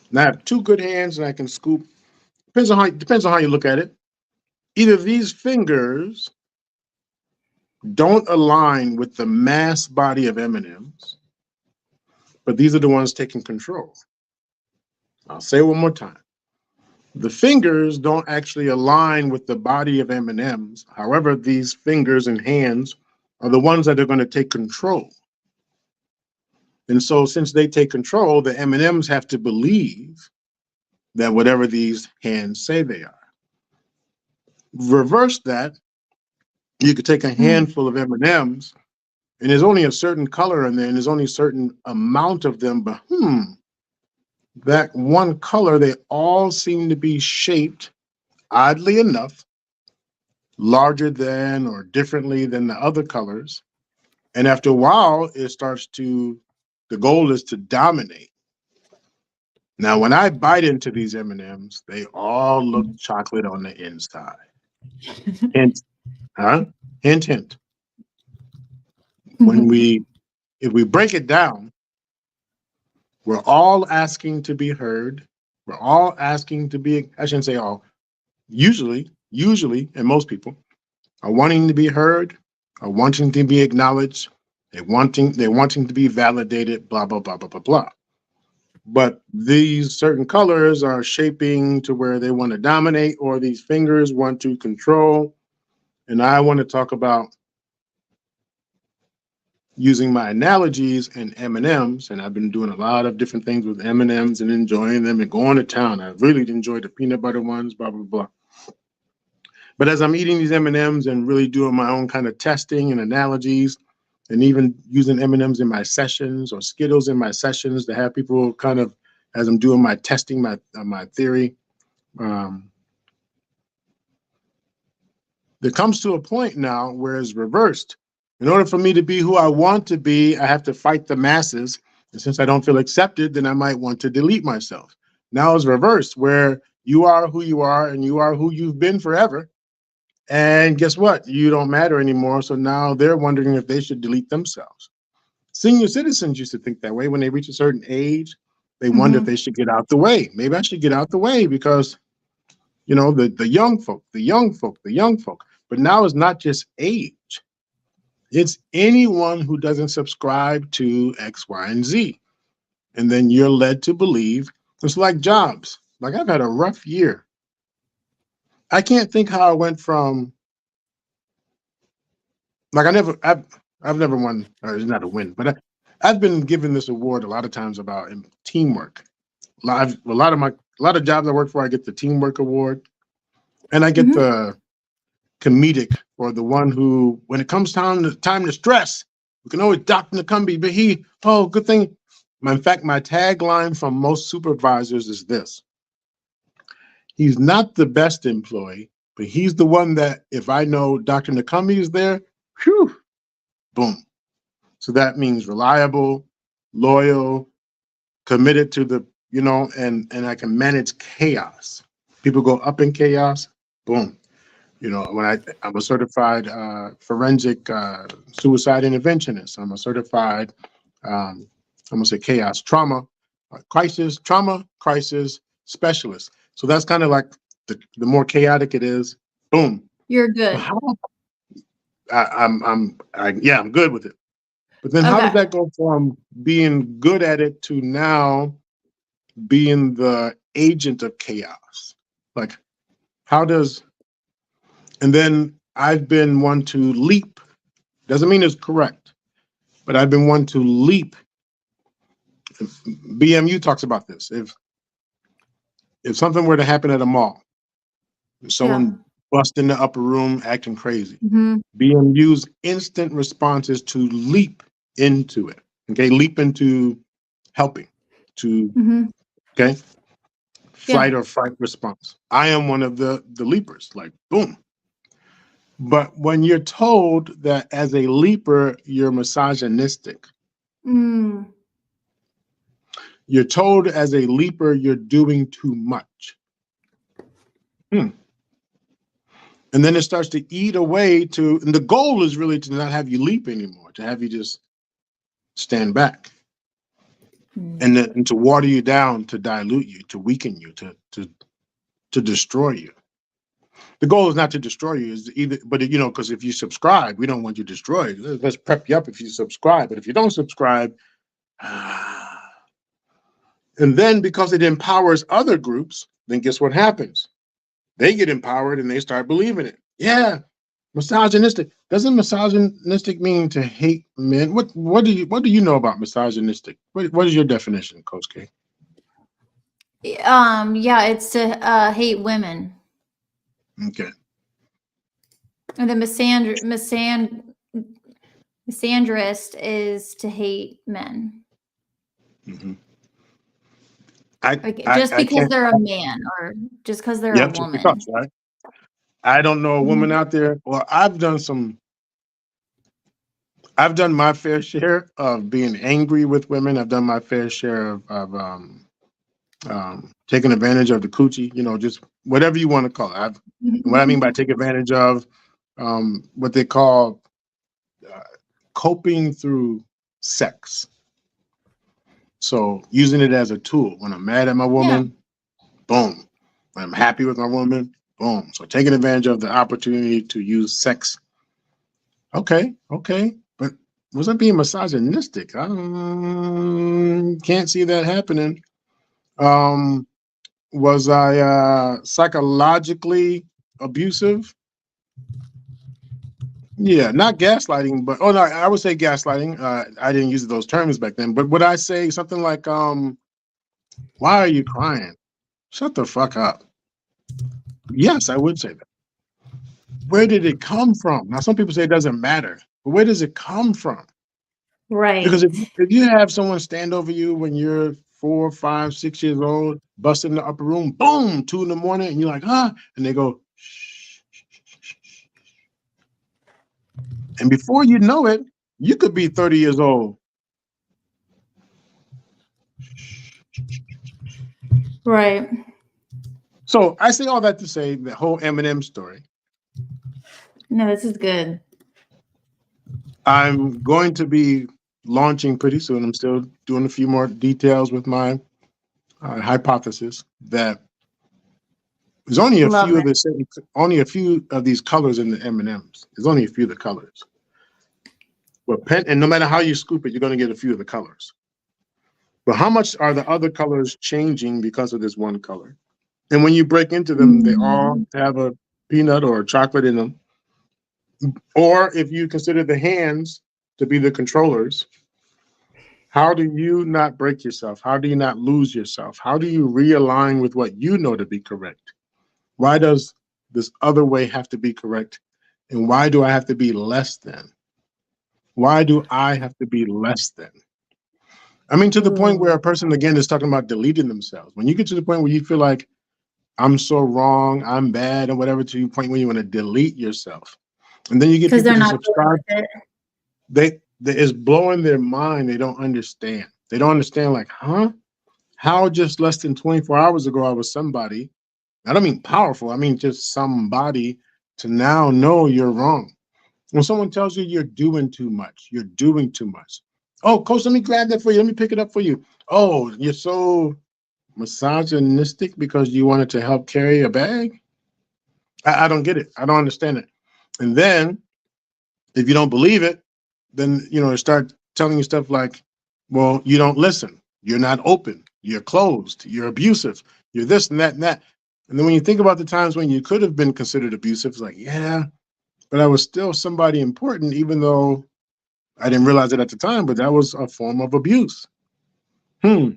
And I have two good hands and I can scoop. Depends on how you look at it. Either these fingers don't align with the mass body of M&Ms, but these are the ones taking control. I'll say it one more time. The fingers don't actually align with the body of M&Ms. However, these fingers and hands are the ones that are going to take control. And so since they take control, the M&Ms have to believe that whatever these hands say they are. Reverse that, you could take a handful of M&Ms and there's only a certain color in there and there's only a certain amount of them, but that one color, they all seem to be shaped, oddly enough, larger than or differently than the other colors. And after a while, the goal is to dominate. Now, when I bite into these M&Ms, they all look chocolate on the inside. Hint, hint, hint. If we break it down, we're all asking to be heard. We're all asking to be, I shouldn't say all, usually, and most people are wanting to be heard, are wanting to be acknowledged, they're wanting to be validated, blah, blah, blah, blah, blah, blah. But these certain colors are shaping to where they want to dominate, or these fingers want to control. And I want to talk about using my analogies and M&Ms, and I've been doing a lot of different things with M&Ms and enjoying them and going to town. I really enjoyed the peanut butter ones, blah, blah, blah. But as I'm eating these M&Ms and really doing my own kind of testing and analogies, and even using M&Ms in my sessions or Skittles in my sessions to have people kind of, as I'm doing my testing, my theory, there comes to a point now where it's reversed. In order for me to be who I want to be, I have to fight the masses. And since I don't feel accepted, then I might want to delete myself. Now it's reversed, where you are who you are and you are who you've been forever. And guess what? You don't matter anymore. So now they're wondering if they should delete themselves. Senior citizens used to think that way. When they reach a certain age, they wonder if they should get out the way. Maybe I should get out the way because, you know, the young folk. But now it's not just age. It's anyone who doesn't subscribe to X, Y, and Z. And then you're led to believe it's like jobs. Like, I've had a rough year. I can't think how I went from, like, I've never won, or it's not a win, but I've been given this award a lot of times about teamwork. A lot of jobs I work for, I get the teamwork award, and I get the comedic, or the one who, when it comes time to stress, we can always Dr. Nakumbi, but good thing In fact, my tagline from most supervisors is this: he's not the best employee, but he's the one that if I know Dr. Nakami is there, whew, boom. So that means reliable, loyal, committed to the, and I can manage chaos. People go up in chaos, boom. When I'm a certified forensic suicide interventionist. I'm a certified, I'm gonna say chaos trauma crisis specialist. So that's kind of like the more chaotic it is, boom. You're good. I'm good with it. But then how does that go from being good at it to now being the agent of chaos? Like, and then I've been one to leap. Doesn't mean it's correct, but I've been one to leap. BMU talks about this. If something were to happen at a mall, someone bust in the upper room acting crazy, BMU's instant response is to leap into it. Okay, leap into helping, flight or fight response. I am one of the leapers, like boom. But when you're told that as a leaper, you're misogynistic, you're told as a leaper, you're doing too much. And then it starts to eat away and the goal is really to not have you leap anymore, to have you just stand back. And to water you down, to dilute you, to weaken you, to destroy you. The goal is not to destroy you, because if you subscribe, we don't want you destroyed. Let's prep you up if you subscribe. But if you don't subscribe, and then because it empowers other groups, then guess what happens? They get empowered and they start believing it. Yeah, misogynistic. Doesn't misogynistic mean to hate men? What do you know about misogynistic? What is your definition, Coach K? It's to hate women. Okay. And the misandrist is to hate men. Because they're a man, or just because they're a woman. Right? I don't know a woman out there. Well, I've done my fair share of being angry with women. I've done my fair share of taking advantage of the coochie, just whatever you want to call it. What I mean by take advantage of, what they call coping through sex. So using it as a tool. When I'm mad at my woman, boom. When I'm happy with my woman, boom. So taking advantage of the opportunity to use sex. Okay. But was I being misogynistic? I can't see that happening. Was I psychologically abusive? Yeah, not gaslighting, but no, I would say gaslighting. I didn't use those terms back then, but would I say something like, why are you crying? Shut the fuck up. Yes, I would say that. Where did it come from? Now, some people say it doesn't matter, but where does it come from? Right. Because if you have someone stand over you when you're 4, 5, 6 years old, bust in the upper room, boom, 2 in the morning, and you're like, and they go, shh. And before you know it, you could be 30 years old. Right. So I say all that to say the whole Eminem story. No, this is good. I'm going to be launching pretty soon. I'm still doing a few more details with my hypothesis that there's only a few of these colors in the M&Ms. There's only a few of the colors. And no matter how you scoop it, you're going to get a few of the colors. But how much are the other colors changing because of this one color? And when you break into them, they all have a peanut or a chocolate in them. Or if you consider the hands to be the controllers, how do you not break yourself? How do you not lose yourself? How do you realign with what you know to be correct? Why does this other way have to be correct? And why do I have to be less than? Why do I have to be less than? I mean, to the point where Ooh. a person again is talking about deleting themselves. When you get to the point where you feel like I'm so wrong, I'm bad, or whatever, to the point where you want to delete yourself, and then you get Because people they're to not dealing subscribe. with it. They it's blowing their mind. They don't understand. They don't understand. Like, huh? How just less than 24 hours ago I was somebody. I don't mean powerful. I mean just somebody to now know you're wrong. When someone tells you you're doing too much, you're doing too much. Oh, coach, let me grab that for you. Let me pick it up for you. Oh, you're so misogynistic because you wanted to help carry a bag. I don't get it. I don't understand it. And then if you don't believe it, then they start telling you stuff like, well, you don't listen, you're not open, you're closed, you're abusive, you're this and that and that. And then when you think about the times when you could have been considered abusive, it's like, yeah, but I was still somebody important, even though I didn't realize it at the time, but that was a form of abuse. If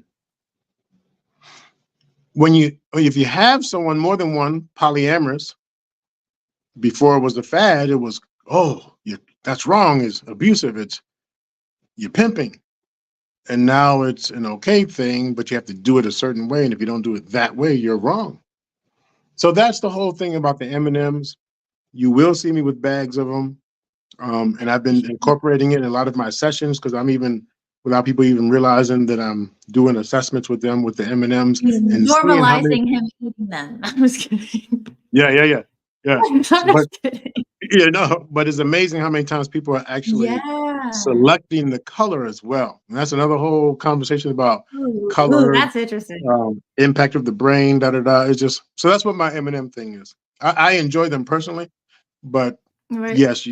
you have someone, more than one, polyamorous, before it was the fad, it was, oh, that's wrong, it's abusive, you're pimping. And now it's an okay thing, but you have to do it a certain way. And if you don't do it that way, you're wrong. So that's the whole thing about the M&Ms. You will see me with bags of them. And I've been incorporating it in a lot of my sessions because I'm even, without people even realizing that I'm doing assessments with them with the M&Ms He's and seeing how many. normalizing him eating them. I was kidding. Yeah. I'm But just kidding. but it's amazing how many times people are actually Yeah. selecting the color as well. And that's another whole conversation about Ooh, color, that's interesting. impact of the brain, da da da. It's just so that's what my M&M thing is. I enjoy them personally, but Right. yes,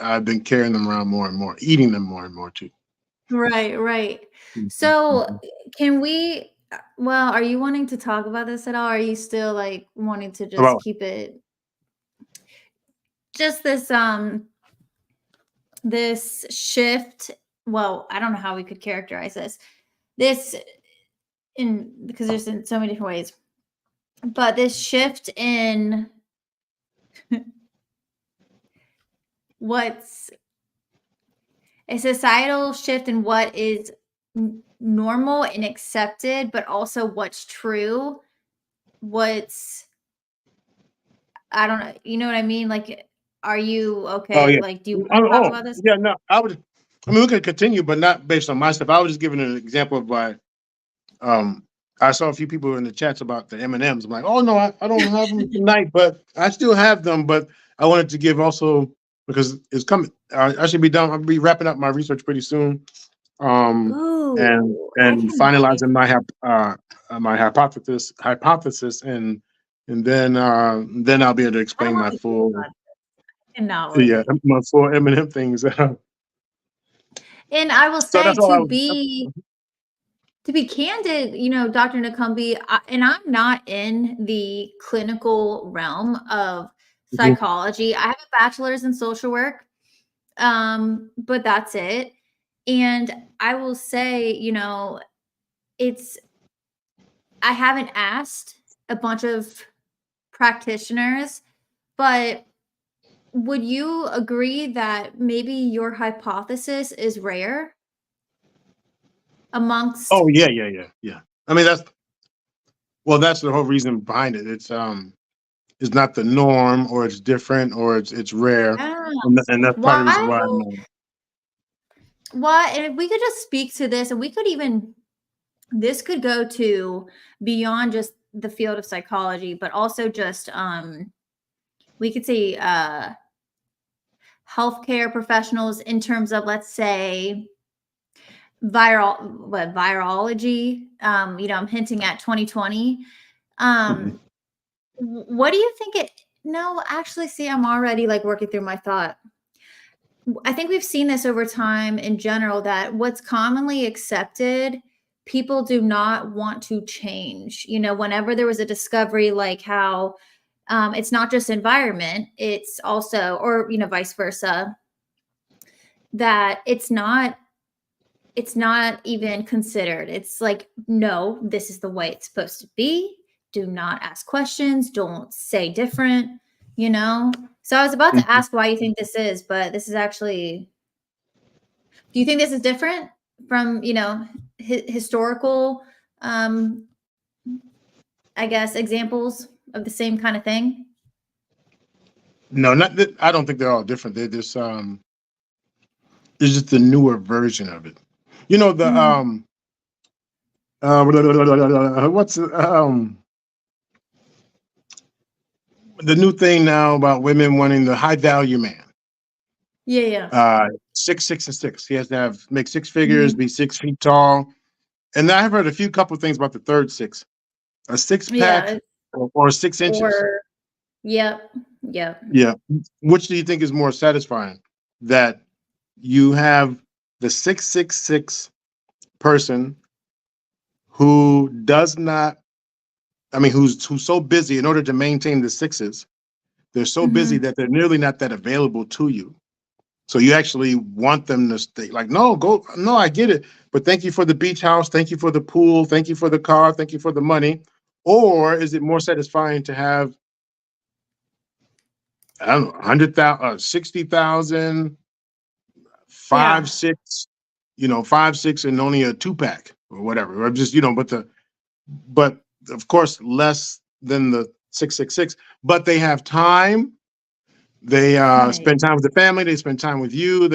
I've been carrying them around more and more, eating them more and more too. Right. So can we well, are you wanting to talk about this at all? Or are you still like wanting to just About keep it just this shift? Well, I don't know how we could characterize this. This because there's in so many different ways. But this shift in what's a societal shift in what is normal and accepted, but also what's true, what's I don't know, you know what I mean? Like, are you oh okay? yeah, Like, do you want to talk about this? yeah, no, I mean we could continue, but not based on my stuff. I was just giving an example of why. I saw a few people in the chats about the M&Ms. I'm like, oh no, I don't have them tonight, but I still have them. But I wanted to give also because it's coming. I should be done. I'll be wrapping up my research pretty soon, and Ooh, I cannot wait. finalizing my hypothesis, and then I'll be able to I explain want my to hear full about it. Cannot yeah wait. my full M&M things. So And I will say that's all I was. to be candid, Dr. Nakumbi, and I'm not in the clinical realm of Mhm. psychology. I have a bachelor's in social work, but that's it. And I will say, it's, I haven't asked a bunch of practitioners, but would you agree that maybe your hypothesis is rare amongst Oh yeah. I mean that's the whole reason behind it. It's not the norm, or it's different, or it's rare, yeah. and that's part of the reason Why? why I'm on. Why? And if we could just speak to this, and we could even this could go to beyond just the field of psychology, but also just we could say healthcare professionals in terms of, let's say, virology. I'm hinting at 2020. Mhm. What do you think it? No, actually, see, I'm already like working through my thought. I think we've seen this over time in general that what's commonly accepted, people do not want to change. Whenever there was a discovery like how it's not just environment, it's also, or vice versa, that it's not even considered. It's like, no, this is the way it's supposed to be. Do not ask questions. Don't say different, you know? So I was about to Mhm. ask why you think this is, but this is actually, do you think this is different from, you know, historical, I guess, examples of the same kind of thing? No, not that. I don't think they're all different. They're just it's just the newer version of it. You know, the Mhm. what's the new thing now about women wanting the high value man? Yeah, yeah. 6, 6, and 6. He has to make 6 figures, Mhm. be 6 feet tall. And I've heard a couple things about the third 6, a 6 pack Yeah, or 6 inches. or yep, yep. Yeah. Which do you think is more satisfying? That you have the 666 person who does not, I mean, who's so busy in order to maintain the sixes, they're so busy Mhm. that they're nearly not that available to you. So you actually want them to stay like, no, go, no, I get it. But thank you for the beach house. Thank you for the pool. Thank you for the car. Thank you for the money. Or is it more satisfying to have, I don't know, 100,000, 60,000, Yeah. 5, 6, 5, 6, and only a 2 pack or whatever, or just, but of course, less than the 666, but they have time. They Right. spend time with the family. They spend time with you.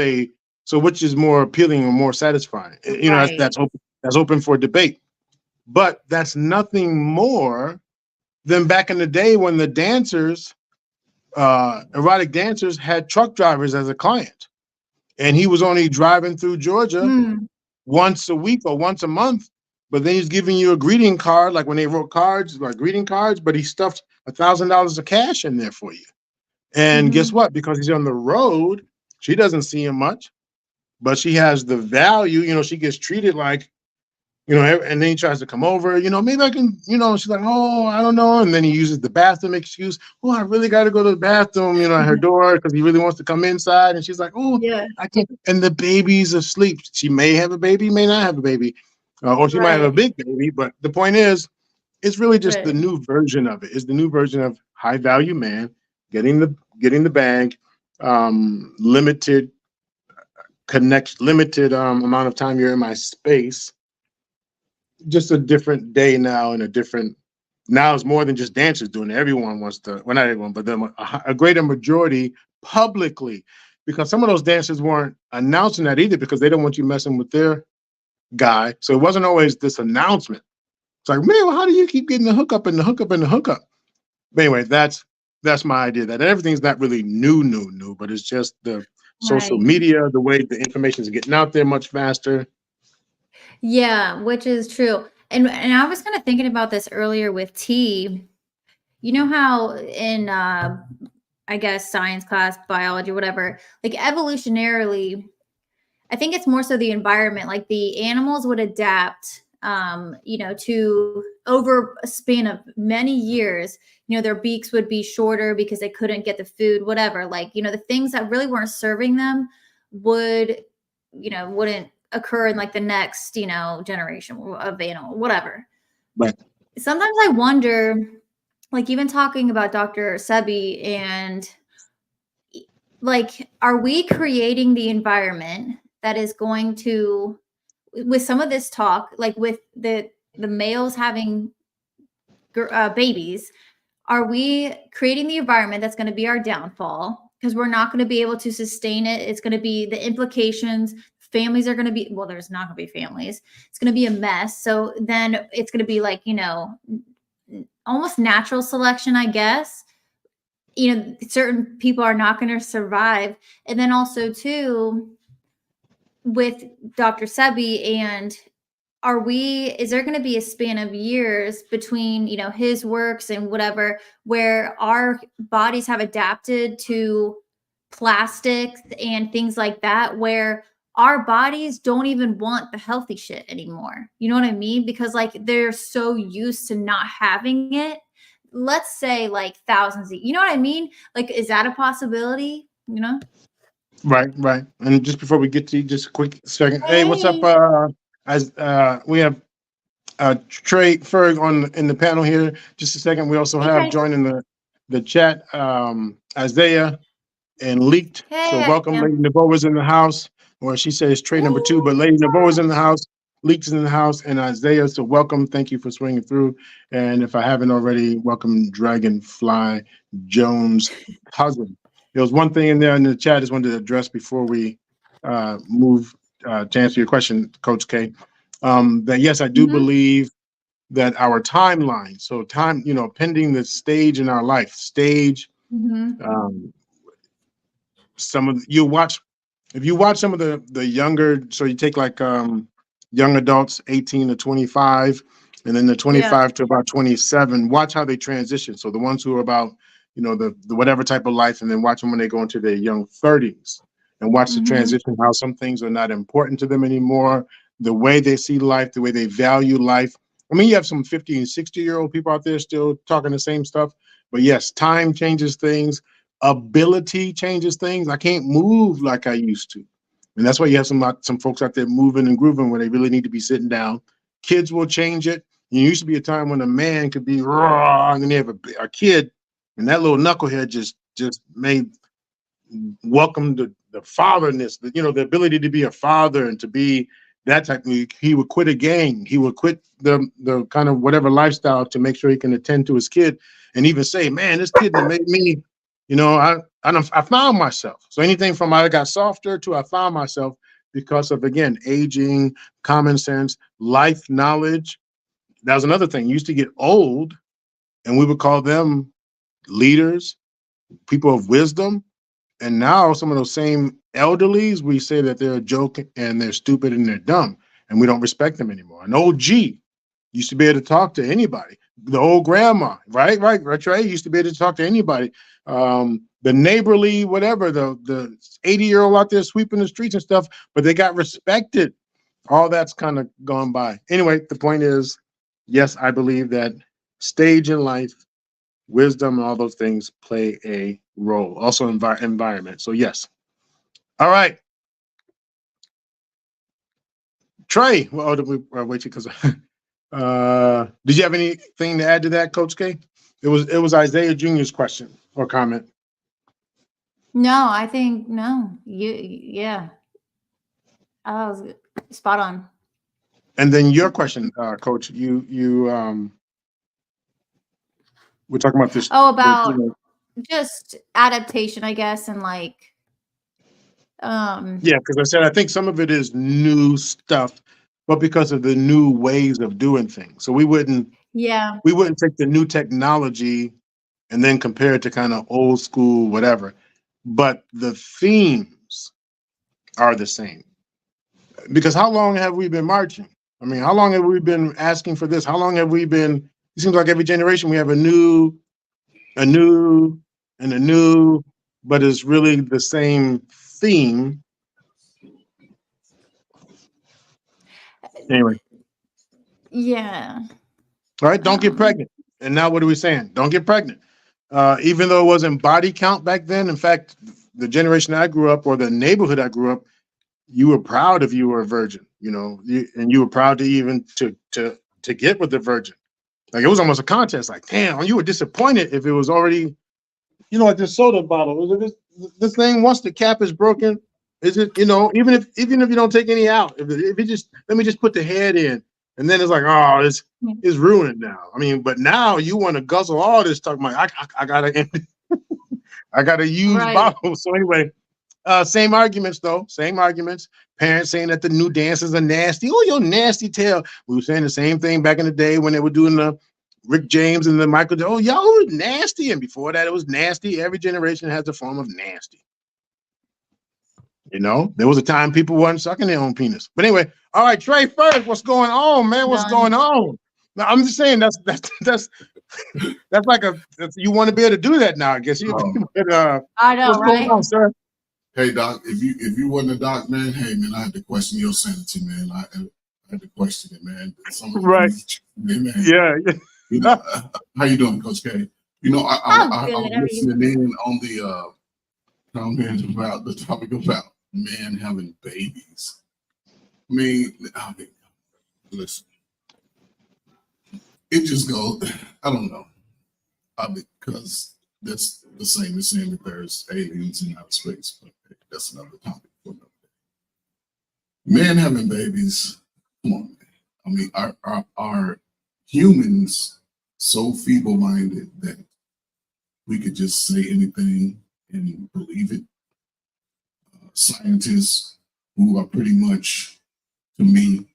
So which is more appealing or more satisfying? That's Right. that's open for debate. But that's nothing more than back in the day when the dancers, erotic dancers, had truck drivers as a client, and he was only driving through Georgia Hmm. once a week or once a month. But then he's giving you a greeting card, like when they wrote cards, like greeting cards. But he stuffed $1,000 of cash in there for you. And guess Mhm. what? Because he's on the road, she doesn't see him much, but she has the value. She gets treated like, and then he tries to come over, maybe I can, she's like, oh, I don't know. And then he uses the bathroom excuse. Oh, I really got to go to the bathroom, at her door because he really wants to come inside. And she's like, oh, Yeah. I can't. And the baby's asleep. She may have a baby, may not have a baby, or she might have a Right. big baby. But the point is, it's really just the Right. new version of it. It's the new version of high value man getting the bag, limited limited amount of time you're in my space. Just a different day now, and now it's more than just dancers doing it. Everyone wants to, well, not everyone, but a greater majority publicly, because some of those dancers weren't announcing that either because they don't want you messing with their guy. So it wasn't always this announcement. It's like, man, well, how do you keep getting the hookup and the hookup and the hookup? But anyway, that's my idea, that everything's not really new, but it's just the social Right. media, the way the information is getting out there much faster. Yeah, which is true. And I was kind of thinking about this earlier with tea. You know how in I guess science class, biology, whatever, like evolutionarily, I think it's more so the environment. Like the animals would adapt, to over a span of many years. Their beaks would be shorter because they couldn't get the food, whatever. Like, the things that really weren't serving them would, wouldn't occur in like the next, generation of animal, whatever. Right. Sometimes I wonder, like even talking about Dr. Sebi and like, are we creating the environment that is going to, with some of this talk, like with the males having babies, are we creating the environment that's going to be our downfall because we're not going to be able to sustain it? It's going to be the implications. Families are going to be, well, there's not going to be families. It's going to be a mess. So then it's going to be like, almost natural selection, I guess. Certain people are not going to survive. And then also too, with Dr. Sebi, and is there going to be a span of years between, his works and whatever, where our bodies have adapted to plastics and things like that, where our bodies don't even want the healthy shit anymore? You know what I mean? Because like they're so used to not having it. Let's say like thousands you know what I mean? Like, is that a possibility? Right. And just before we get to you, just a quick second. Hey, what's up? Hey. As we have Trey Ferg in the panel here. Just a second. We also Hey, have Trey. joining the chat, Isaiah and Leaked. So Hey, welcome, yeah. Lady Nebo is in the house. or she says trade number 2. But Lady Navo is in the house, Leaks is in the house, and Isaiah. So welcome. Thank you for swinging through. And if I haven't already, welcome Dragonfly Jones' cousin. There was one thing in there in the chat I just wanted to address before we move to answer your question, Coach K. That yes, I do believe that our timeline, so time, pending the stage in our life, some of you watch, if you watch some of the younger, so you take like young adults 18 to 25, and then the 25 to about 27, watch how they transition. So the ones who are about the whatever type of life, and then watch them when they go into their young 30s, and watch the transition, how some things are not important to them anymore, the way they see life, the way they value life. I mean, you have some 50 and 60-year-old people out there still talking the same stuff, but yes, time changes things. Ability changes things. I can't move like I used to. And that's why you have some folks out there moving and grooving when they really need to be sitting down. Kids will change it. There used to be a time when a man could be raw, and then you have a kid, and that little knucklehead just made welcome the fatherness, the ability to be a father and to be that type. He would quit a gang. He would quit the kind of whatever lifestyle to make sure he can attend to his kid, and even say, man, this kid that made me, I found myself. So anything from I got softer to I found myself because of, again, aging, common sense, life knowledge. That was another thing. You used to get old, and we would call them leaders, people of wisdom. And now some of those same elderlies, we say that they're a joke and they're stupid and they're dumb, and we don't respect them anymore. An OG used to be able to talk to anybody. The old grandma, right, Trey, used to be able to talk to anybody. The neighborly, whatever, the 80-year-old out there sweeping the streets and stuff, but they got respected. All that's kind of gone by. Anyway, the point is, yes, I believe that stage in life, wisdom, and all those things play a role. Also, environment. So yes. All right. Trey, well, did we wait because did you have anything to add to that, Coach K? It was Isaiah Jr.'s question or comment. No, I think no. Yeah. That was spot on. And then your question, Coach, you we're talking about this. Oh, about just adaptation, I guess, and like yeah, because I said I think some of it is new stuff, but because of the new ways of doing things. So we wouldn't take the new technology and then compare it to kind of old school, whatever. But the themes are the same. Because how long have we been marching? I mean, how long have we been asking for this? How long have we been? It seems like every generation we have a new, but it's really the same theme. Anyway. Yeah. All right, don't get pregnant. And now what are we saying? Don't get pregnant. Even though it wasn't body count back then. In fact, the generation I grew up, or the neighborhood I grew up, you were proud if you were a virgin, and you were proud to even to get with the virgin. Like it was almost a contest. Like, damn, you were disappointed if it was already, like this soda bottle. This thing, once the cap is broken, is it, even if you don't take any out, if it just, let me just put the head in, and then it's like, oh, it's ruined now. I mean, but now you want to guzzle all this talking about I gotta use bottles. So anyway. Same arguments, though. Same arguments. Parents saying that the new dances are nasty. Oh, your nasty tail. We were saying the same thing back in the day when they were doing the Rick James and the Michael. Oh, y'all were nasty. And before that, it was nasty. Every generation has a form of nasty. There was a time people weren't sucking their own penis. But anyway, all right, Trey first. What's going on, man? What's going on? Now, I'm just saying that's like you want to be able to do that now, I guess. I know, what's going on, sir? Hey Doc, if you wasn't a doc, man, hey man, I had to question your sanity, man. I had to question it, man. Right. Man. Yeah. How you doing, Coach K? I was listening in on the comment about the topic about men having babies. I mean, listen, it just goes. I don't know, because that's the same as saying that there's aliens in outer space, but that's another topic for another day. Men having babies, come on, man. I mean, are humans so feeble-minded that we could just say anything and believe it? Scientists who are pretty much, to me,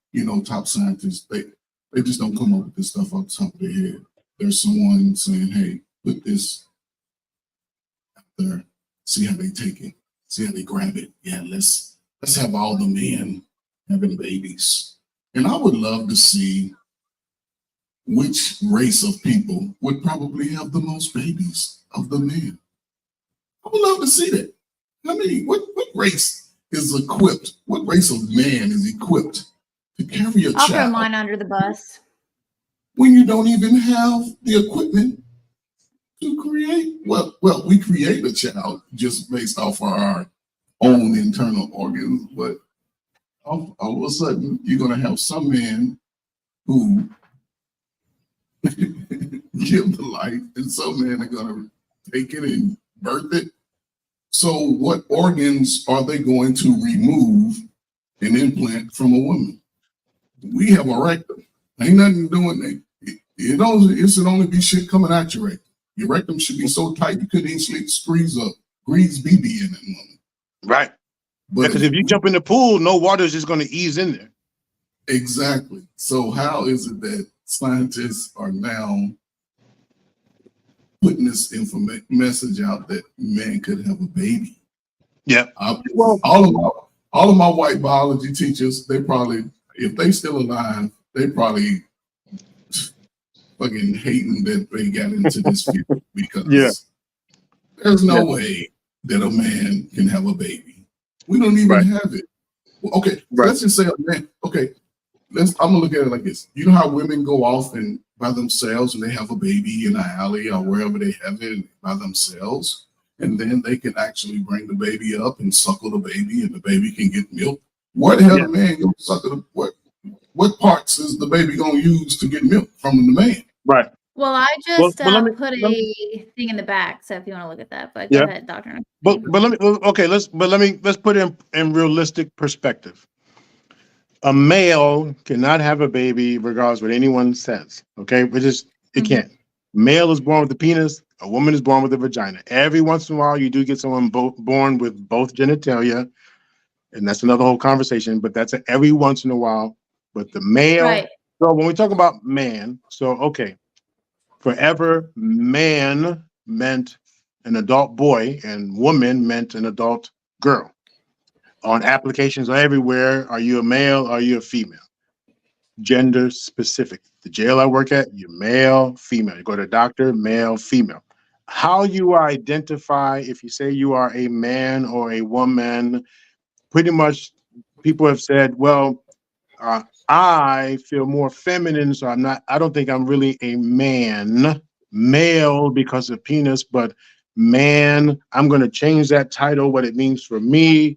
top scientists, they just don't come up with this stuff off the top of their head. There's someone saying, hey, put this out there, see how they take it, see how they grab it. Yeah, let's have all the men having babies. And I would love to see which race of people would probably have the most babies of the men. I would love to see that. I mean, what race is equipped? What race of man is equipped to carry a I'll throw child mine under the bus. when you don't even have the equipment to create? Well, we create a child just based off our own internal organs, but all of a sudden you're going to have some men who give the life, and some men are going to take it and birth it. So what organs are they going to remove and implant from a woman? We have a rectum. Ain't nothing doing it. It should only be shit coming out your rectum. Your rectum should be so tight you couldn't easily squeeze BB in that woman. Right. But Because if you jump in the pool, no water is just going to ease in there. Exactly. So how is it that scientists are now putting this message out that men could have a baby? Yeah. All of my white biology teachers, they probably, if they still alive, they probably fucking hating that they got into this field because there's no way that a man can have a baby. We don't even have it. Well, okay, let's just say a man. Okay, I'm gonna look at it like this. You know how women go off and by themselves and they have a baby in an alley or wherever they have it by themselves, and then they can actually bring the baby up and suckle the baby, and the baby can get milk. What the hell the man gonna suckle? What parts is the baby gonna use to get milk from the man? Right. Well, I just put let me thing in the back, so if you want to look at that, but go ahead, Doctor. But let's put it in realistic perspective. A male cannot have a baby regardless of what anyone says. Okay, it can't. Male is born with the penis. A woman is born with a vagina. Every once in a while, you do get someone born with both genitalia, and that's another whole conversation. But that's every once in a while. But the male. Right. So when we talk about man, forever, man meant an adult boy and woman meant an adult girl. On applications everywhere, are you a male? Are you a female? Gender specific. The jail I work at, you're male, female. You go to a doctor, male, female. How you identify, if you say you are a man or a woman, pretty much people have said, well, I feel more feminine, so I don't think I'm really a male because of penis, but man, I'm going to change that title, what it means for me.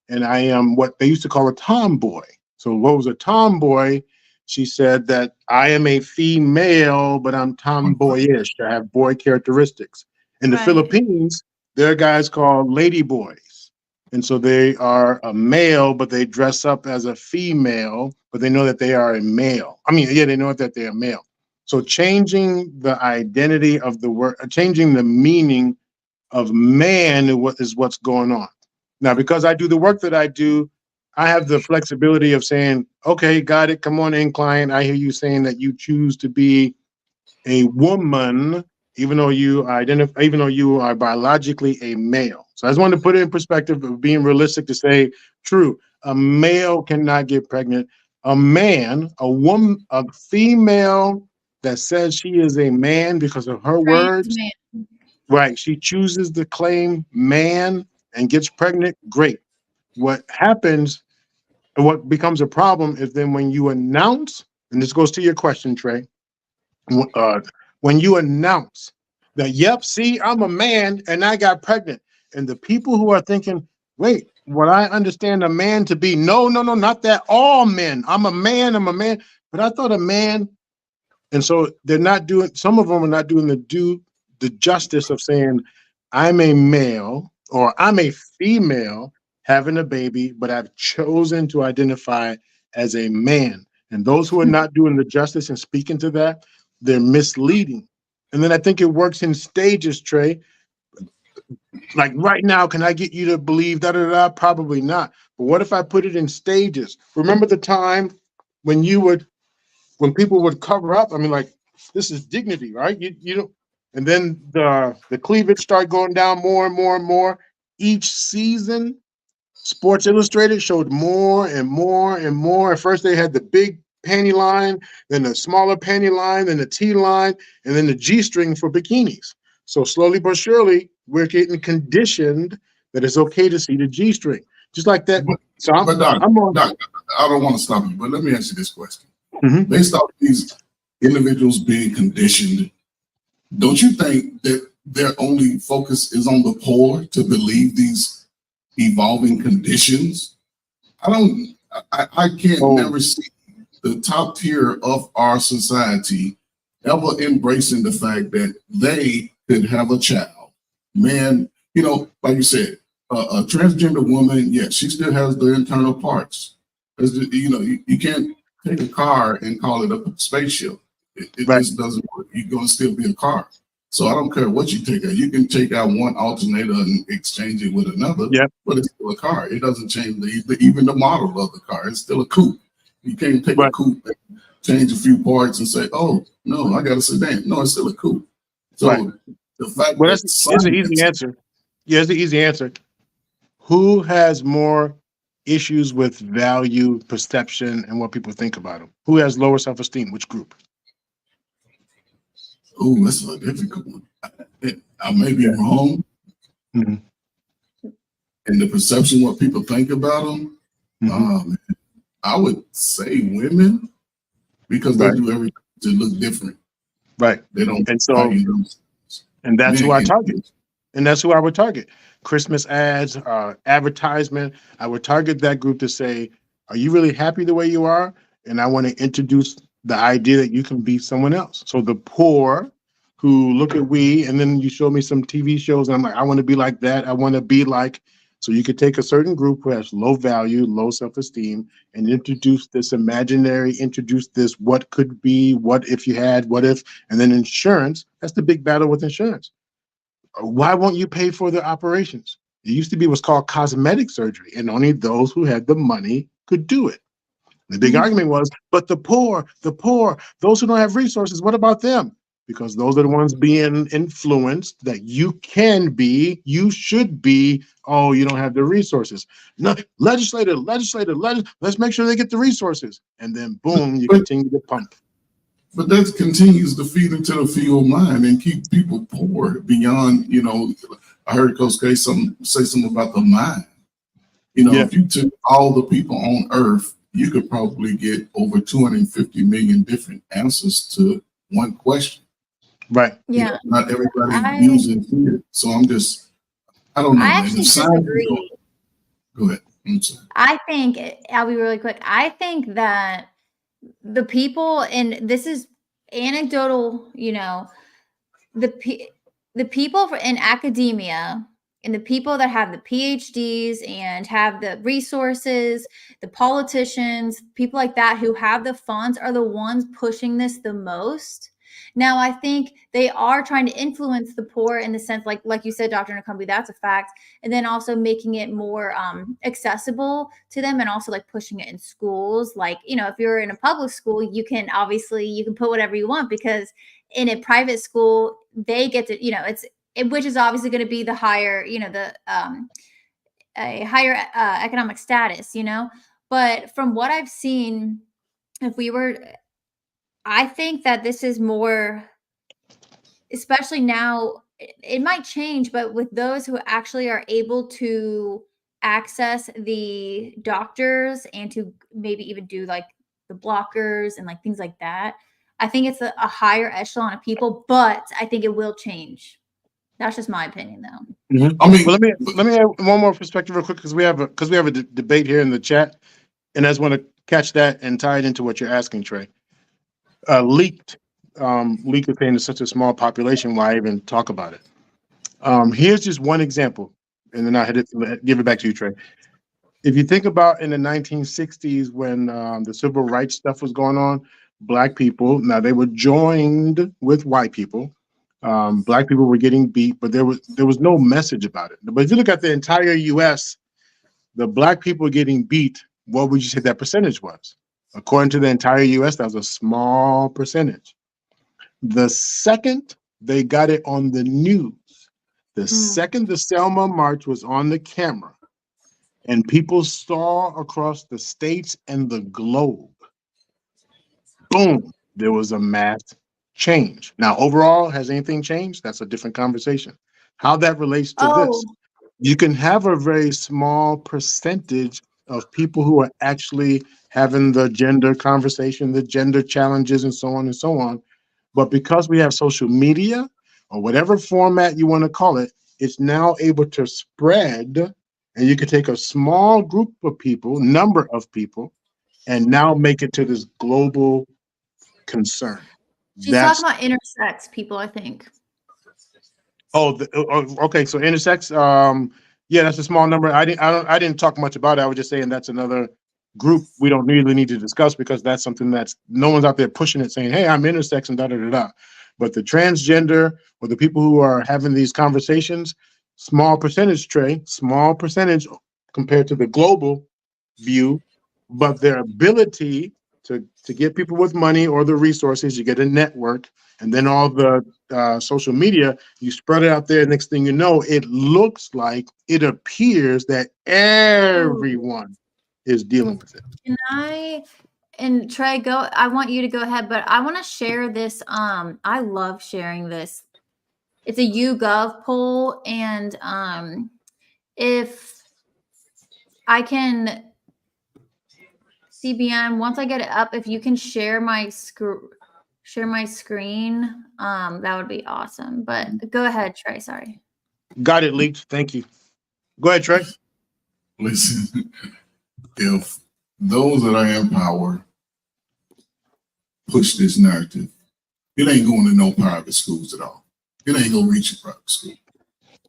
And I am what they used to call a tomboy. So what was a tomboy? She said that I am a female, but I'm tomboyish. I have boy characteristics. In the Philippines, there are guys called lady boys. And so they are a male, but they dress up as a female, but they know that they are a male. They know that they are male. So changing the identity of the word, changing the meaning of man is what's going on. Now, because I do the work that I do, I have the flexibility of saying, okay, got it. Come on in, client. I hear you saying that you choose to be a woman, even though you are biologically a male. So I just wanted to put it in perspective of being realistic to say, true, a male cannot get pregnant. A man, a woman, a female that says she is a man because of her words, right? She chooses to claim man and gets pregnant, great. What happens, and what becomes a problem is then when you announce, and this goes to your question, Trey, when you announce that, yep, see, I'm a man and I got pregnant, and the people who are thinking, wait, what I understand a man to be, no, not that all men, I'm a man, but I thought a man, and so some of them are not doing the justice of saying, I'm a male, or I'm a female, having a baby, but I've chosen to identify as a man. And those who are not doing the justice and speaking to that, they're misleading. And then I think it works in stages, Trey. Like right now, can I get you to believe da da da? Probably not. But what if I put it in stages? Remember the time when when people would cover up? I mean, like, this is dignity, right? You know, and then the cleavage start going down more and more and more. Each season, Sports Illustrated showed more and more and more. At first, they had the big panty line, then the smaller panty line, then the T line, and then the G-string for bikinis. So slowly but surely, we're getting conditioned that it's okay to see the G-string, just like that. So Doc, Doc, I don't want to stop you, but let me ask you this question. Mhm. Based off these individuals being conditioned, don't you think that their only focus is on the poor to believe these evolving conditions? I can't never see the top tier of our society ever embracing the fact that they could have a child. Man, you know, like you said, a transgender woman, yes, she still has the internal parts. You know, you can't take a car and call it a spaceship. It Right. just doesn't work. You're going to still be a car. So I don't care what you take out. You can take out one alternator and exchange it with another, but it's still a car. It doesn't change even the model of the car. It's still a coupe. You can't take a coupe and change a few parts and say, oh, no, I got a sedan. No, it's still a coupe. So the fact here's the easy answer. Yeah, here's the easy answer. Who has more issues with value, perception, and what people think about them? Who has lower self-esteem? Which group? Oh, that's a difficult one. I may be wrong. Mm-hmm. And the perception, what people think about them, I would say women, because they do everything to look different. Right. They don't. And so, and that's who I target. And that's who I would target. Christmas ads, advertisement. I would target that group to say, are you really happy the way you are? And I want to introduce the idea that you can be someone else. So the poor who look at we, and then you show me some TV shows, and I'm like, I want to be like that. I want to be like, so you could take a certain group who has low value, low self-esteem, and introduce this introduce this what could be, what if you had, what if, and then insurance. That's the big battle with insurance. Why won't you pay for the operations? It used to be what's called cosmetic surgery, and only those who had the money could do it. The big argument was, but the poor, those who don't have resources, what about them? Because those are the ones being influenced that you can be, you should be, oh, you don't have the resources. No, legislator, let's make sure they get the resources. And then boom, you continue to pump. But that continues to feed into the field mind and keep people poor beyond, you know, I heard Coach K say something about the mind. You know, if you took all the people on earth, you could probably get over 250 million different answers to one question. Right. Yeah. You know, not everybody using it. So I don't know. I actually disagree. Go ahead. I'm sorry. I think, I'll be really quick. I think that the people, and this is anecdotal, you know, the people in academia and the people that have the PhDs and have the resources, the politicians, people like that who have the funds are the ones pushing this the most. Now, I think they are trying to influence the poor in the sense, like you said, Dr. Nakambi, that's a fact. And then also making it more accessible to them, and also like pushing it in schools. Like, you know, if you're in a public school, you can put whatever you want, because in a private school, they get to, you know, which is obviously going to be the higher, you know, a higher economic status, you know. But from what I've seen, I think that this is more, especially now, it might change, but with those who actually are able to access the doctors and to maybe even do like the blockers and like things like that, I think it's a higher echelon of people, but I think it will change. That's just my opinion, though. Mm-hmm. I mean, well, let me add one more perspective real quick, because we have a debate here in the chat, and I just want to catch that and tie it into what you're asking, Trey. Leaked pain is such a small population. Why even talk about it? Here's just one example, and then I'll give it back to you, Trey. if you think about in the 1960s when the civil rights stuff was going on, black people, now they were joined with white people. Black people were getting beat, but there was no message about it. But if you look at the entire U.S., the black people getting beat, what would you say that percentage was? According to the entire U.S., that was a small percentage. The second they got it on the news, the second the Selma March was on the camera, and people saw across the states and the globe, boom, there was a mass change. Now, overall, has anything changed? That's a different conversation. How that relates to this, you can have a very small percentage of people who are actually having the gender conversation, the gender challenges, and so on and so on. But because we have social media, or whatever format you want to call it, it's now able to spread, and you can take a small group of people, number of people, and now make it to this global concern. She's talking about intersex people, I think. Okay. So intersex, yeah, that's a small number. I didn't talk much about it. I was just saying that's another group we don't really need to discuss because that's something that's no one's out there pushing it saying, hey, I'm intersex and da da da da. But the transgender or the people who are having these conversations, small percentage, Trey, small percentage compared to the global view, but their ability to get people with money or the resources, you get a network, and then all the social media, you spread it out there. Next thing you know, it looks like, it appears that everyone is dealing with it. Can I, and Trey, go, I want you to go ahead, but I want to share this. I love sharing this. It's a YouGov poll, and if I can, CBN, once I get it up, if you can share my screen, that would be awesome. But go ahead, Trey. Sorry. Got it leaked. Thank you. Go ahead, Trey. Listen, if those that are in power push this narrative, it ain't going to no private schools at all. It ain't going to reach a private school.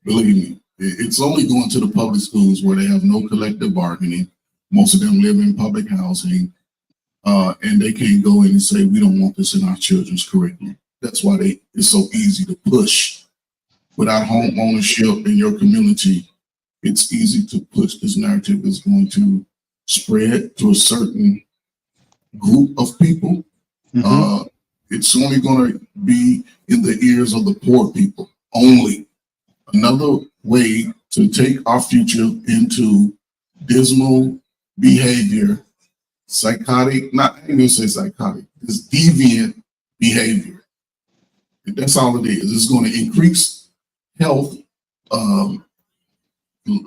Believe me, it's only going to the public schools where they have no collective bargaining. Most of them live in public housing, and they can't go in and say, we don't want this in our children's curriculum. That's why it's so easy to push. Without home ownership in your community, it's easy to push. This narrative is going to spread to a certain group of people. Mm-hmm. It's only going to be in the ears of the poor people only. Another way to take our future into dismal behavior, psychotic, not even gonna say psychotic, it's deviant behavior. That's all it is. It's going to increase health,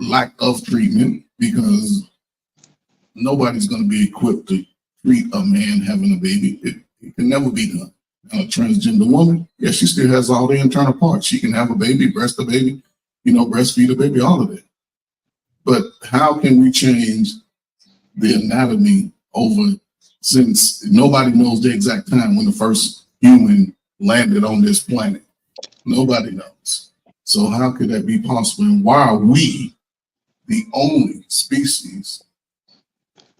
lack of treatment, because nobody's going to be equipped to treat a man having a baby. It can never be done. Now, a transgender woman, yeah, she still has all the internal parts. She can have a baby, breast a baby, breastfeed a baby, all of it. But how can we change the anatomy since nobody knows the exact time when the first human landed on this planet? Nobody knows. So how could that be possible? And why are we the only species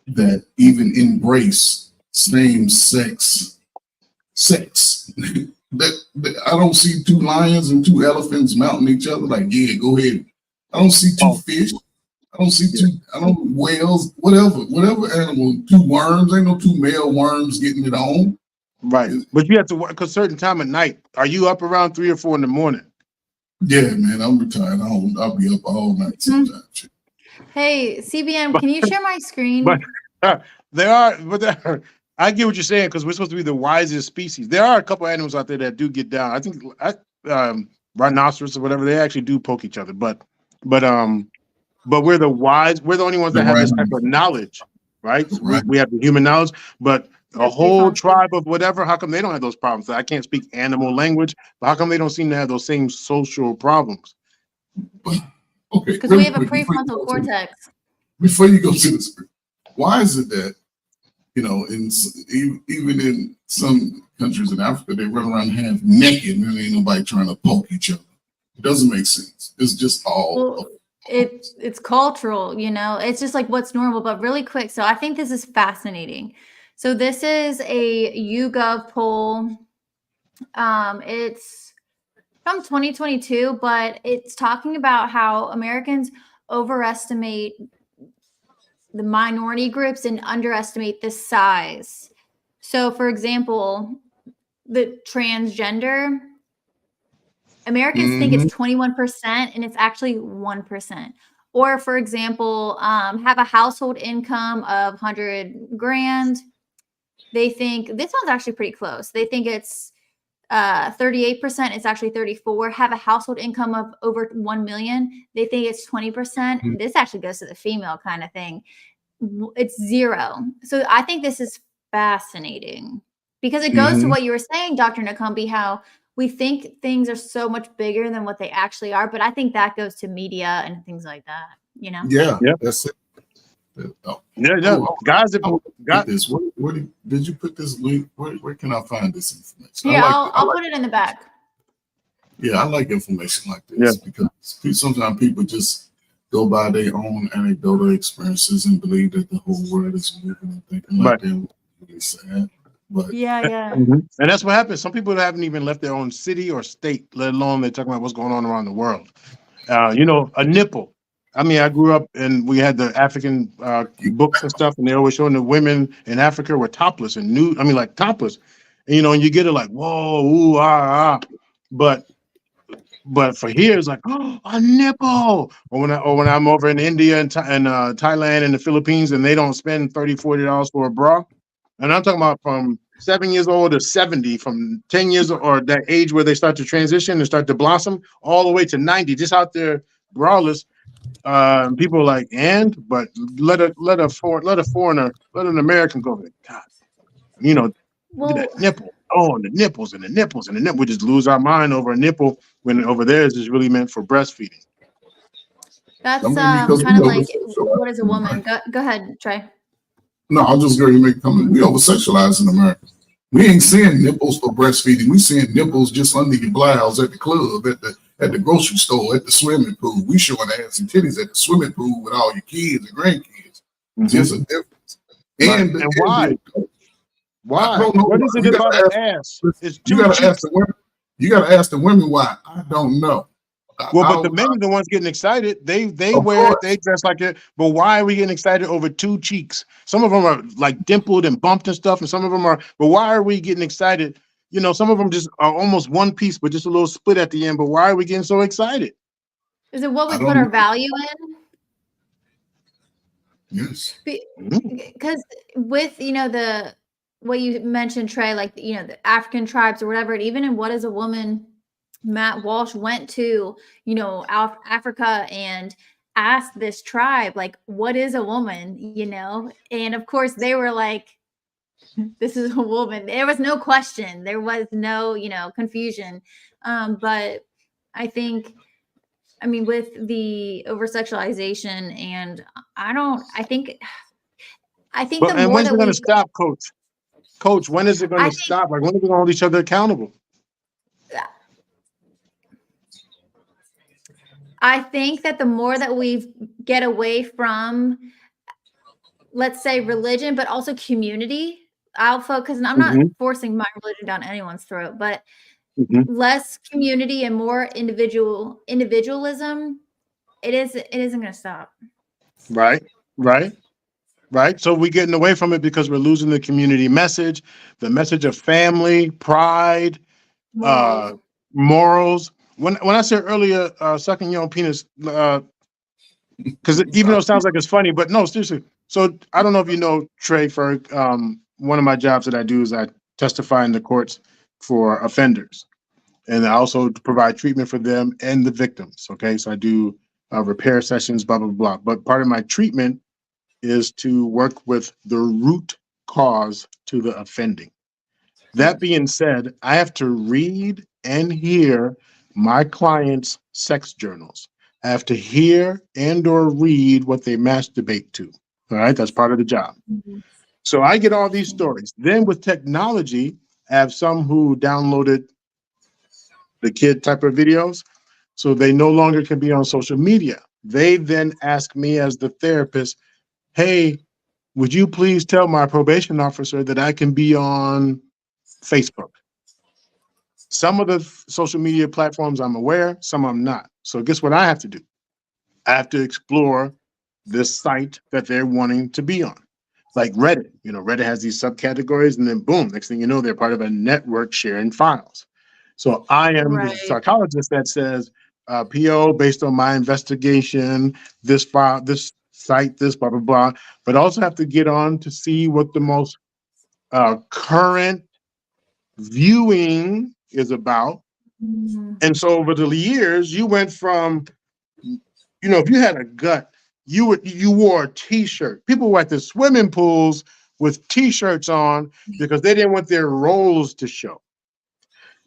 that even embrace same-sex sex? that I don't see two lions and two elephants mounting each other like, yeah, go ahead. I don't see two fish. I don't see whales, whatever animal, two worms. Ain't no two male worms getting it on. Right. But you have to work a certain time of night. Are you up around 3 or 4 in the morning? Yeah, man, I'm retired. I'll be up all night sometimes. Hey, CBN, can you share my screen? But I get what you're saying, because we're supposed to be the wisest species. There are a couple animals out there that do get down. I think rhinoceros or whatever, they actually do poke each other. But we're the wise. We're the only ones that have this type of knowledge, right? We have the human knowledge, but a whole tribe of whatever, how come they don't have those problems? I can't speak animal language, but how come they don't seem to have those same social problems? Okay. Because we have a prefrontal cortex. Before you go to the screen, why is it that, even in some countries in Africa, they run around half naked and ain't nobody trying to poke each other? It doesn't make sense. It's just all it's cultural, you know, it's just like what's normal. But really quick, so I think this is fascinating. So this is a YouGov poll. It's from 2022, but it's talking about how Americans overestimate the minority groups and underestimate the size. So for example, the transgender, Americans think it's 21% and it's actually 1%. Or for example, have a household income of 100 grand. They think this one's actually pretty close. They think it's 38%. It's actually 34. Have a household income of over 1 million. They think it's 20%. This actually goes to the female kind of thing. It's 0. So I think this is fascinating because it goes to what you were saying, Dr. Nakambi, how we think things are so much bigger than what they actually are. But I think that goes to media and things like that, you know? Yeah, that's it. Guys, this. Where did you put this link? Where can I find this information? Yeah, I'll put it in the back. Yeah, I like information like this because sometimes people just go by their own anecdotal experiences and believe that the whole world is moving and thinking like they're really sad. But and that's what happens. Some people haven't even left their own city or state, let alone they're talking about what's going on around the world. You know, a nipple. I mean, I grew up and we had the African books and stuff, and they always showing the women in Africa were topless and nude. I mean, like topless, and, you know, and you get it like, whoa, ooh, ah, ah. But for here, it's like, oh, a nipple. Or when I'm over in India and Thailand and the Philippines, and they don't spend $30, $40 for a bra. And I'm talking about from 7 years old to 70, from 10 years or that age where they start to transition and start to blossom, all the way to 90, just out there braless. People are like, but let a foreigner, let an American go, God, you know, look at that nipple. Oh, and the nipples and the nipples and the nipple. We just lose our mind over a nipple when over there is really meant for breastfeeding. That's kind of like, what is a woman? Go ahead, Trey. No, I'm just going to make a comment. We over-sexualize in America. We ain't seeing nipples for breastfeeding. We seeing nipples just under your blouse at the club, at the grocery store, at the swimming pool. We showing ass and titties at the swimming pool with all your kids and grandkids. There's a difference. And why? Why? What is it about the ass? You gotta ask the women. You gotta ask the women why. I don't know. Well, but the men are the ones getting excited. They wear it, they dress like it. But why are we getting excited over 2 cheeks? Some of them are like dimpled and bumped and stuff, and some of them are. But why are we getting excited? You know, some of them just are almost one piece, but just a little split at the end. But why are we getting so excited? Is it what we put our value in? Yes. Because with, you know, what you mentioned, Trey, like, you know, the African tribes or whatever, and even in What is a Woman, Matt Walsh went to, you know, Africa and asked this tribe, like, what is a woman, you know? And of course they were like, this is a woman. There was no question. There was no, you know, confusion. But I think, I mean, with the over-sexualization, and I think well, the more when's it going to stop, Coach? Coach, when is it going to stop? Like, when are we going to hold each other accountable? I think that the more that we get away from, let's say, religion, but also community, I'll focus, and I'm not forcing my religion down anyone's throat, but less community and more individualism, it isn't going to stop. Right. So we're getting away from it because we're losing the community message, the message of family, pride, morals. When I said earlier, sucking your own penis, because even though it sounds like it's funny, but no, seriously. So I don't know if you know, Trey Ferg, one of my jobs that I do is I testify in the courts for offenders, and I also provide treatment for them and the victims. Okay, so I do repair sessions, blah, blah, blah. But part of my treatment is to work with the root cause to the offending. That being said, I have to read and hear my clients' sex journals. I have to hear and or read what they masturbate to. All right, that's part of the job. So I get all these stories. Then with technology, I have some who downloaded the kid type of videos, so they no longer can be on social media. They then ask me as the therapist, hey, would you please tell my probation officer that I can be on Facebook? Some of the social media platforms I'm aware, some I'm not. So guess what I have to do? I have to explore this site that they're wanting to be on. Like Reddit, Reddit has these subcategories, and then boom, next thing you know, they're part of a network sharing files. So I am the Right. psychologist that says, PO, based on my investigation, this file, this site, this blah, blah, blah, but also have to get on to see what the most current viewing is about. Mhm. And so over the years, you went from, if you had a gut, you wore a t-shirt. People were at the swimming pools with t-shirts on because they didn't want their rolls to show.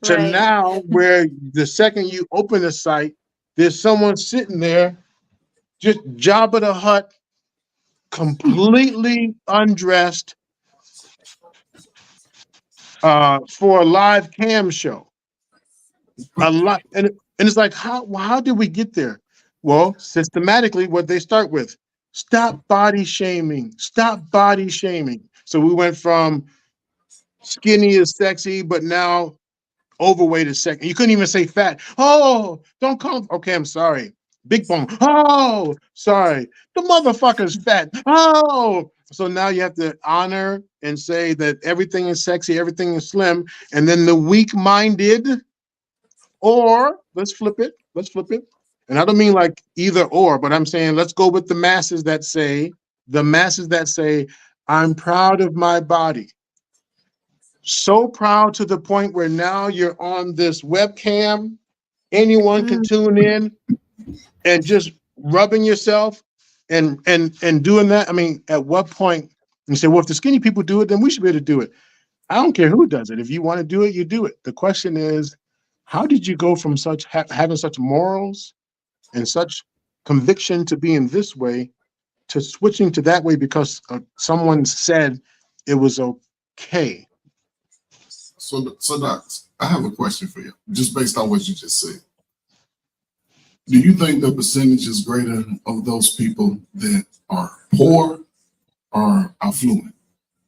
To Right. now, where the second you open the site, there's someone sitting there, just Jabba the Hutt, completely undressed, for a live cam show. A lot, and it's like, how did we get there? Well, systematically, what they start with: stop body shaming, stop body shaming. So we went from skinny is sexy, but now overweight is sexy. You couldn't even say fat. Oh, don't call. Okay, I'm sorry. Big bone. Oh, sorry. The motherfucker's fat. Oh, so now you have to honor and say that everything is sexy, everything is slim, and then the weak-minded. Or let's flip it. And I don't mean like either or, but I'm saying let's go with the masses that say, I'm proud of my body. So proud to the point where now you're on this webcam, anyone can tune in and just rubbing yourself and doing that. I mean, at what point you say, well, if the skinny people do it, then we should be able to do it. I don't care who does it. If you want to do it, you do it. The question is, how did you go from such having such morals and such conviction to being this way to switching to that way because someone said it was okay? So Doc, I have a question for you, just based on what you just said. Do you think the percentage is greater of those people that are poor or affluent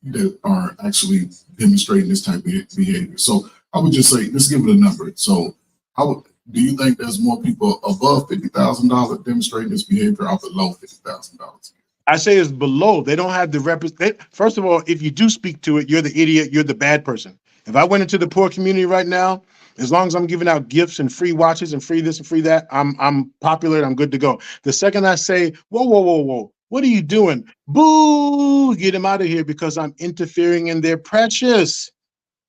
that are actually demonstrating this type of behavior? So I would just say, let's give it a number. So do you think there's more people above $50,000 demonstrating this behavior or below $50,000? I say it's below. They don't have the First of all, if you do speak to it, you're the idiot, you're the bad person. If I went into the poor community right now, as long as I'm giving out gifts and free watches and free this and free that, I'm popular and I'm good to go. The second I say, whoa, what are you doing? Boo, get him out of here because I'm interfering in their precious.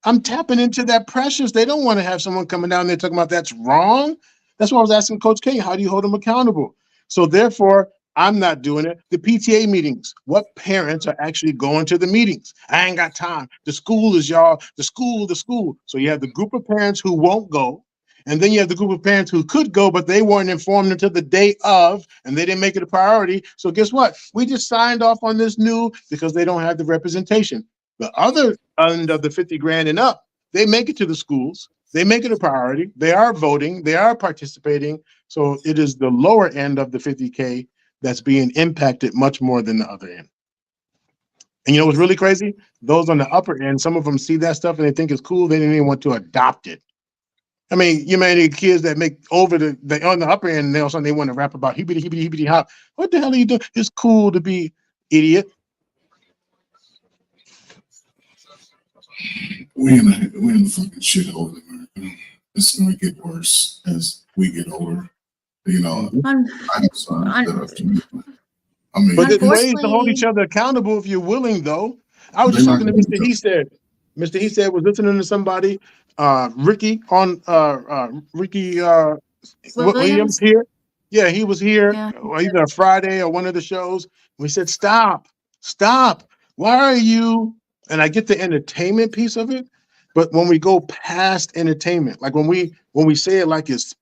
I'm tapping into that precious. They don't want to have someone coming down there talking about that's wrong. That's why I was asking Coach K, how do you hold them accountable? So therefore, I'm not doing it. The PTA meetings, what parents are actually going to the meetings? I ain't got time. The school is y'all, the school. So you have the group of parents who won't go. And then you have the group of parents who could go, but they weren't informed until the day of, and they didn't make it a priority. So guess what? We just signed off on this new because they don't have the representation. The other end of the 50 grand and up, they make it to the schools. They make it a priority. They are voting. They are participating. So it is the lower end of the 50K that's being impacted much more than the other end. And you know what's really crazy? Those on the upper end, some of them see that stuff and they think it's cool. They didn't even want to adopt it. I mean, you may need kids that make over on the upper end, and all of a sudden they want to rap about hibbity hop. What the hell are you doing? It's cool to be idiot. We're in a fucking shithole, America. It's gonna get worse as we get older. You know, I have sons that are commitment. I mean, but there's ways to hold each other accountable if you're willing, though. I was just talking to Mr. He said. Mr. He said was listening to somebody, Ricky on Ricky Williams here. Yeah, he was here either Friday or one of the shows. We said, stop. Why are you? And I get the entertainment piece of it, but when we go past entertainment, like when we say it like it's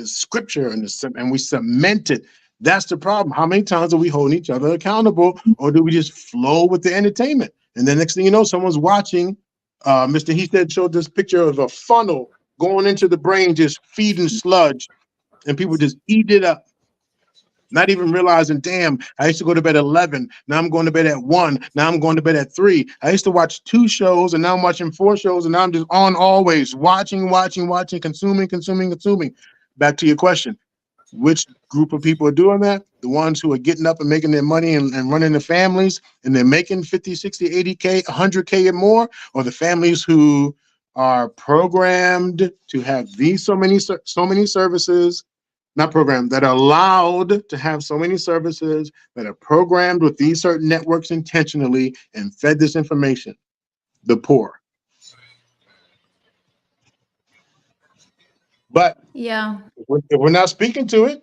scripture and we cement it, that's the problem. How many times are we holding each other accountable, or do we just flow with the entertainment? And then next thing you know, someone's watching. Mr. Heath showed this picture of a funnel going into the brain, just feeding sludge, and people just eat it up. not even realizing, damn, I used to go to bed at 11. Now I'm going to bed at 1. Now I'm going to bed at 3. I used to watch 2 shows, and now I'm watching 4 shows, and now I'm just on always, watching, consuming. Back to your question. Which group of people are doing that? The ones who are getting up and making their money and running their families, and they're making 50, 60, 80K, 100K and more, or the families who are programmed to have these so many services, not programmed, that are allowed to have so many services, that are programmed with these certain networks intentionally and fed this information? The poor. But Yeah. if we're not speaking to it,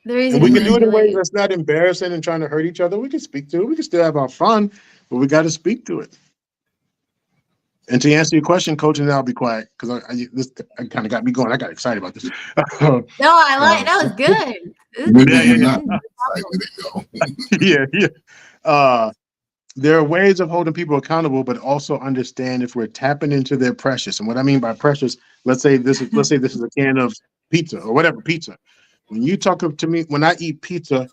There is and we can do it in ways way. that's not embarrassing and trying to hurt each other, we can speak to it. We can still have our fun, but we got to speak to it. And to answer your question, Coach, and I'll be quiet because this kind of got me going. I got excited about this. No, I like that was good. There are ways of holding people accountable, but also understand if we're tapping into their precious. And what I mean by precious, let's say this is a can of pizza or whatever pizza. When you talk to me, when I eat pizza,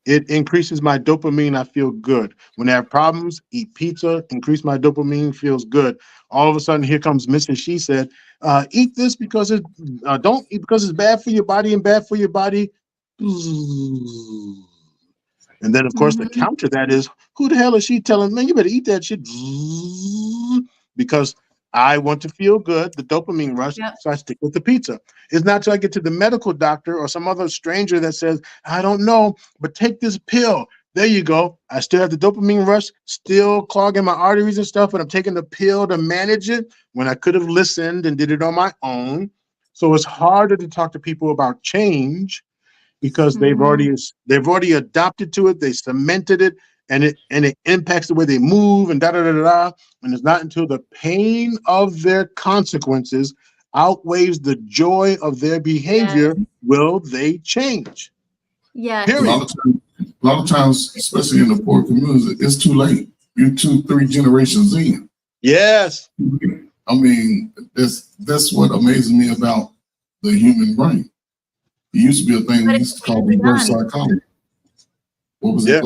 it increases my dopamine. I feel good. When I have problems, eat pizza, increase my dopamine, feels good. All of a sudden, here comes Mrs. She said, eat this because don't eat because it's bad for your body and bad for your body. And then, of course, the counter to that is, who the hell is she telling, man, you better eat that shit because I want to feel good, the dopamine rush, so I stick with the pizza. It's not till I get to the medical doctor or some other stranger that says, I don't know, but take this pill. There you go. I still have the dopamine rush, still clogging my arteries and stuff, but I'm taking the pill to manage it when I could have listened and did it on my own. So it's harder to talk to people about change because they've already adopted to it, they cemented it, and it impacts the way they move and da-da-da-da-da. And it's not until the pain of their consequences outweighs the joy of their behavior will they change. Yeah. A lot of times, especially in the poor communities, it's too late. You're 2-3 generations in. Yes. I mean, that's what amazes me about the human brain. It used to be a thing we used to call reverse psychology. What was it?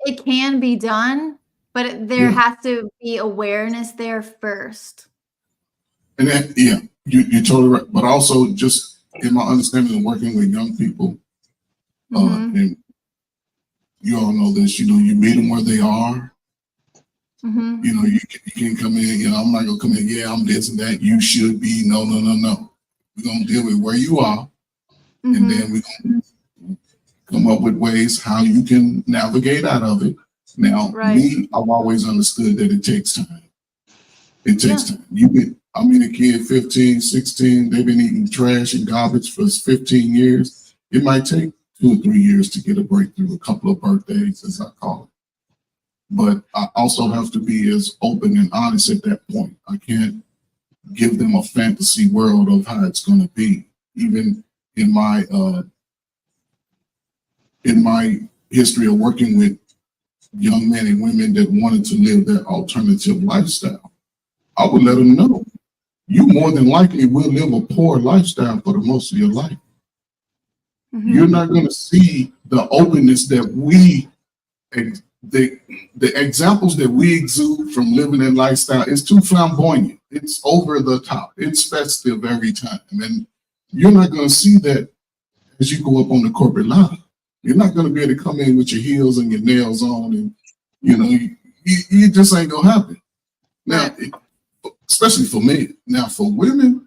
It can be done, but there has to be awareness there first. And then, you're totally right. But also, just in my understanding of working with young people, and you all know this, you meet them where they are. You can't come in, I'm not going to come in, I'm this and that. You should be, no. We're going to deal with where you are. And then we're going to come up with ways how you can navigate out of it. Now, me, I've always understood that it takes time. It takes time. I mean, a kid, 15, 16, they've been eating trash and garbage for 15 years. It might take 2 or 3 years to get a breakthrough, a couple of birthdays, as I call it. But I also have to be as open and honest at that point. I can't give them a fantasy world of how it's going to be. Even in my history of working with young men and women that wanted to live their alternative lifestyle, I would let them know, you more than likely will live a poor lifestyle for the most of your life. You're not going to see the openness that the examples that we exude from living that lifestyle is too flamboyant. It's over the top. It's festive every time. And you're not going to see that as you go up on the corporate ladder. You're not going to be able to come in with your heels and your nails on and, you just ain't going to happen. Now, especially for men. Now, for women,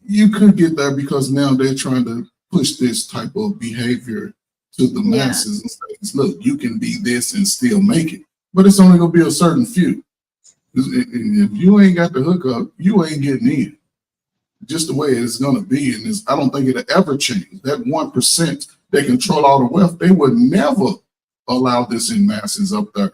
you could get there because now they're trying to push this type of behavior to the masses and say, look, you can be this and still make it. But it's only going to be a certain few. If you ain't got the hookup, you ain't getting in. Just the way it's going to be. And I don't think it'll ever change. That 1% that control all the wealth, they would never allow this in masses up there.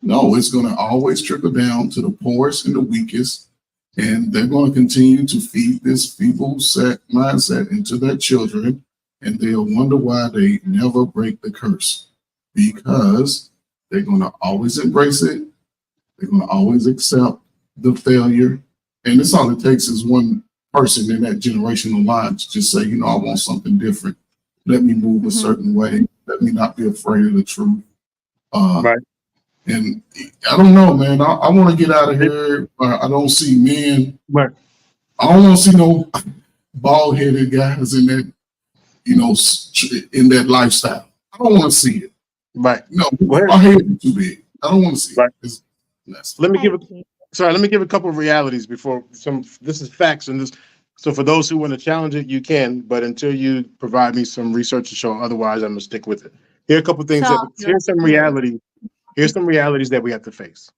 No, it's going to always trickle down to the poorest and the weakest. And they're going to continue to feed this feeble mindset into their children. And they'll wonder why they never break the curse. Because they're going to always embrace it. They're going to always accept the failure. And that's all it takes is one person in that generational line to just say, I want something different. Let me move a Mhm. certain way. Let me not be afraid of the truth. Right. And I don't know, man. I want to get out of here. I don't see men. Right. I don't want to see no bald headed guys in that, in that lifestyle. I don't want to see it. Right. No, Well, my head is too big. I don't want to see right. it. It's nasty. Let me give Thank you. let me give a couple of realities before this is facts and this. So for those who want to challenge it, you can, but until you provide me some research to show otherwise, I'm gonna stick with it. Here are a couple of things So here's some reality. Here's some realities that we have to face.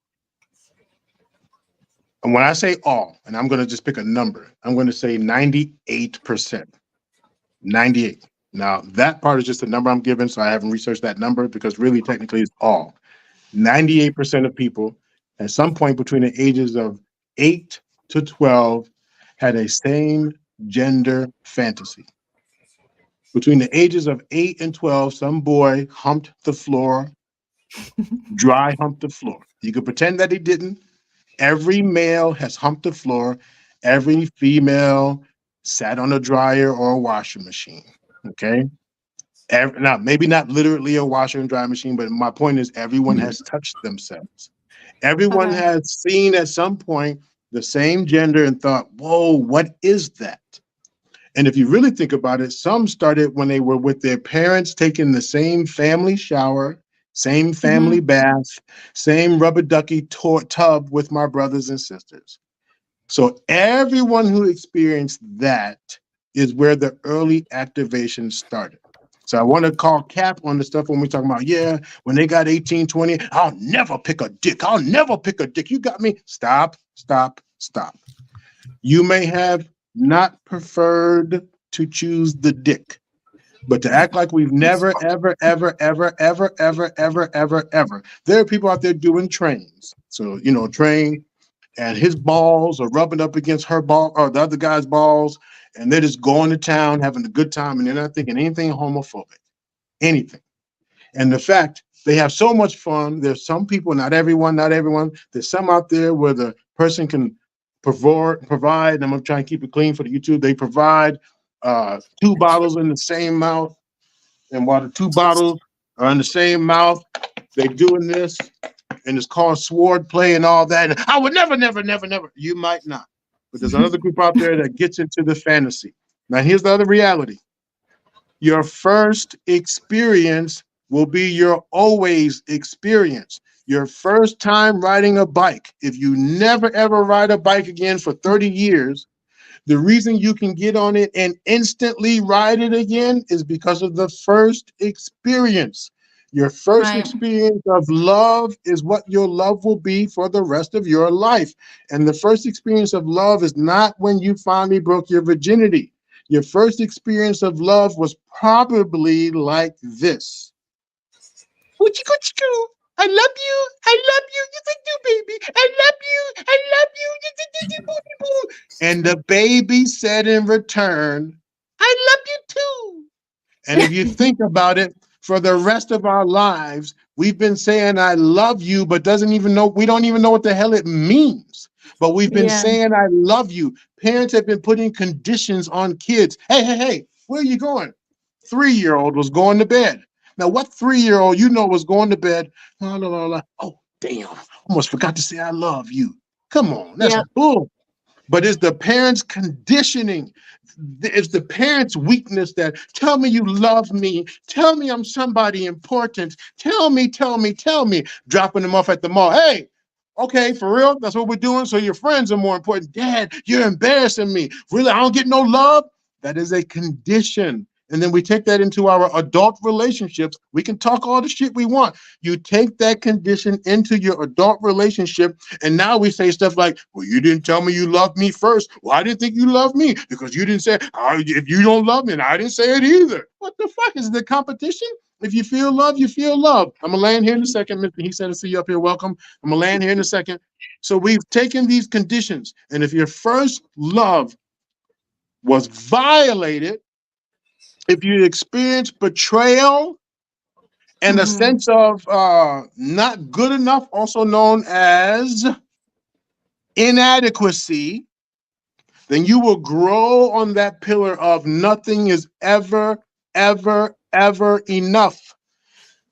And when I say all, and I'm gonna just pick a number, I'm gonna say 98%. 98. Now that part is just a number I'm giving, so I haven't researched that number because really technically it's all. 98% of people at some point between the ages of 8 to 12 had a same gender fantasy. Between the ages of 8 and 12, some boy humped the floor, dry humped the floor. You could pretend that he didn't. Every male has humped the floor. Every female sat on a dryer or a washing machine. Okay. Now, maybe not literally a washer and dryer machine, but my point is everyone has touched themselves. Everyone Okay. has seen at some point the same gender and thought, whoa, what is that? And if you really think about it, some started when they were with their parents taking the same family shower, same family bath, same rubber ducky tub with my brothers and sisters. So everyone who experienced that is where the early activation started. So I want to call cap on the stuff when we talking about, yeah, when they got 18, 20, I'll never pick a dick. I'll never pick a dick. You got me? Stop, stop, stop. You may have not preferred to choose the dick, but to act like we've never, ever, ever, ever, ever, ever, ever, ever, ever. There are people out there doing trains. So, train and his balls are rubbing up against her ball or the other guy's balls, and they're just going to town, having a good time, and they're not thinking anything homophobic, anything. And the fact they have so much fun. There's some people, not everyone. There's some out there where the person can provide, and I'm gonna try and keep it clean for the YouTube. They provide 2 bottles in the same mouth, and while the 2 bottles are in the same mouth, they're doing this, and it's called sword play and all that. And I would never, never, never, never. You might not, but there's another group out there that gets into the fantasy. Now, here's the other reality. Your first experience will be your always experience. Your first time riding a bike, if you never ever ride a bike again for 30 years, the reason you can get on it and instantly ride it again is because of the first experience. Your first Right. experience of love is what your love will be for the rest of your life. And the first experience of love is not when you finally broke your virginity. Your first experience of love was probably like this. Oochie-coochie-coo. I love you. I love you. You think you, baby. I love you. I love you. And the baby said in return, I love you too. And if you think about it, for the rest of our lives, we've been saying I love you, but we don't even know what the hell it means. But we've been Yeah. saying I love you. Parents have been putting conditions on kids. Hey, where are you going? 3-year-old was going to bed. Now, what 3-year-old was going to bed? Oh, damn. Almost forgot to say I love you. Come on, that's Yep. bull. But it's the parents' conditioning. It's the parents' weakness that tell me you love me. Tell me I'm somebody important. Tell me. Dropping them off at the mall. Hey, okay, for real? That's what we're doing? So your friends are more important. Dad, you're embarrassing me. Really, I don't get no love? That is a condition. And then we take that into our adult relationships. We can talk all the shit we want. You take that condition into your adult relationship, and now we say stuff like, well, you didn't tell me you loved me first. Well, I didn't think you loved me because you didn't say, if you don't love me, and I didn't say it either. What the fuck? Is the competition? If you feel love, you feel love. I'm going to land here in a second. Mr. He said to see you up here. Welcome. I'm going to land here in a second. So we've taken these conditions, and if your first love was violated, if you experience betrayal and a sense of not good enough, also known as inadequacy, then you will grow on that pillar of nothing is ever, ever, ever enough.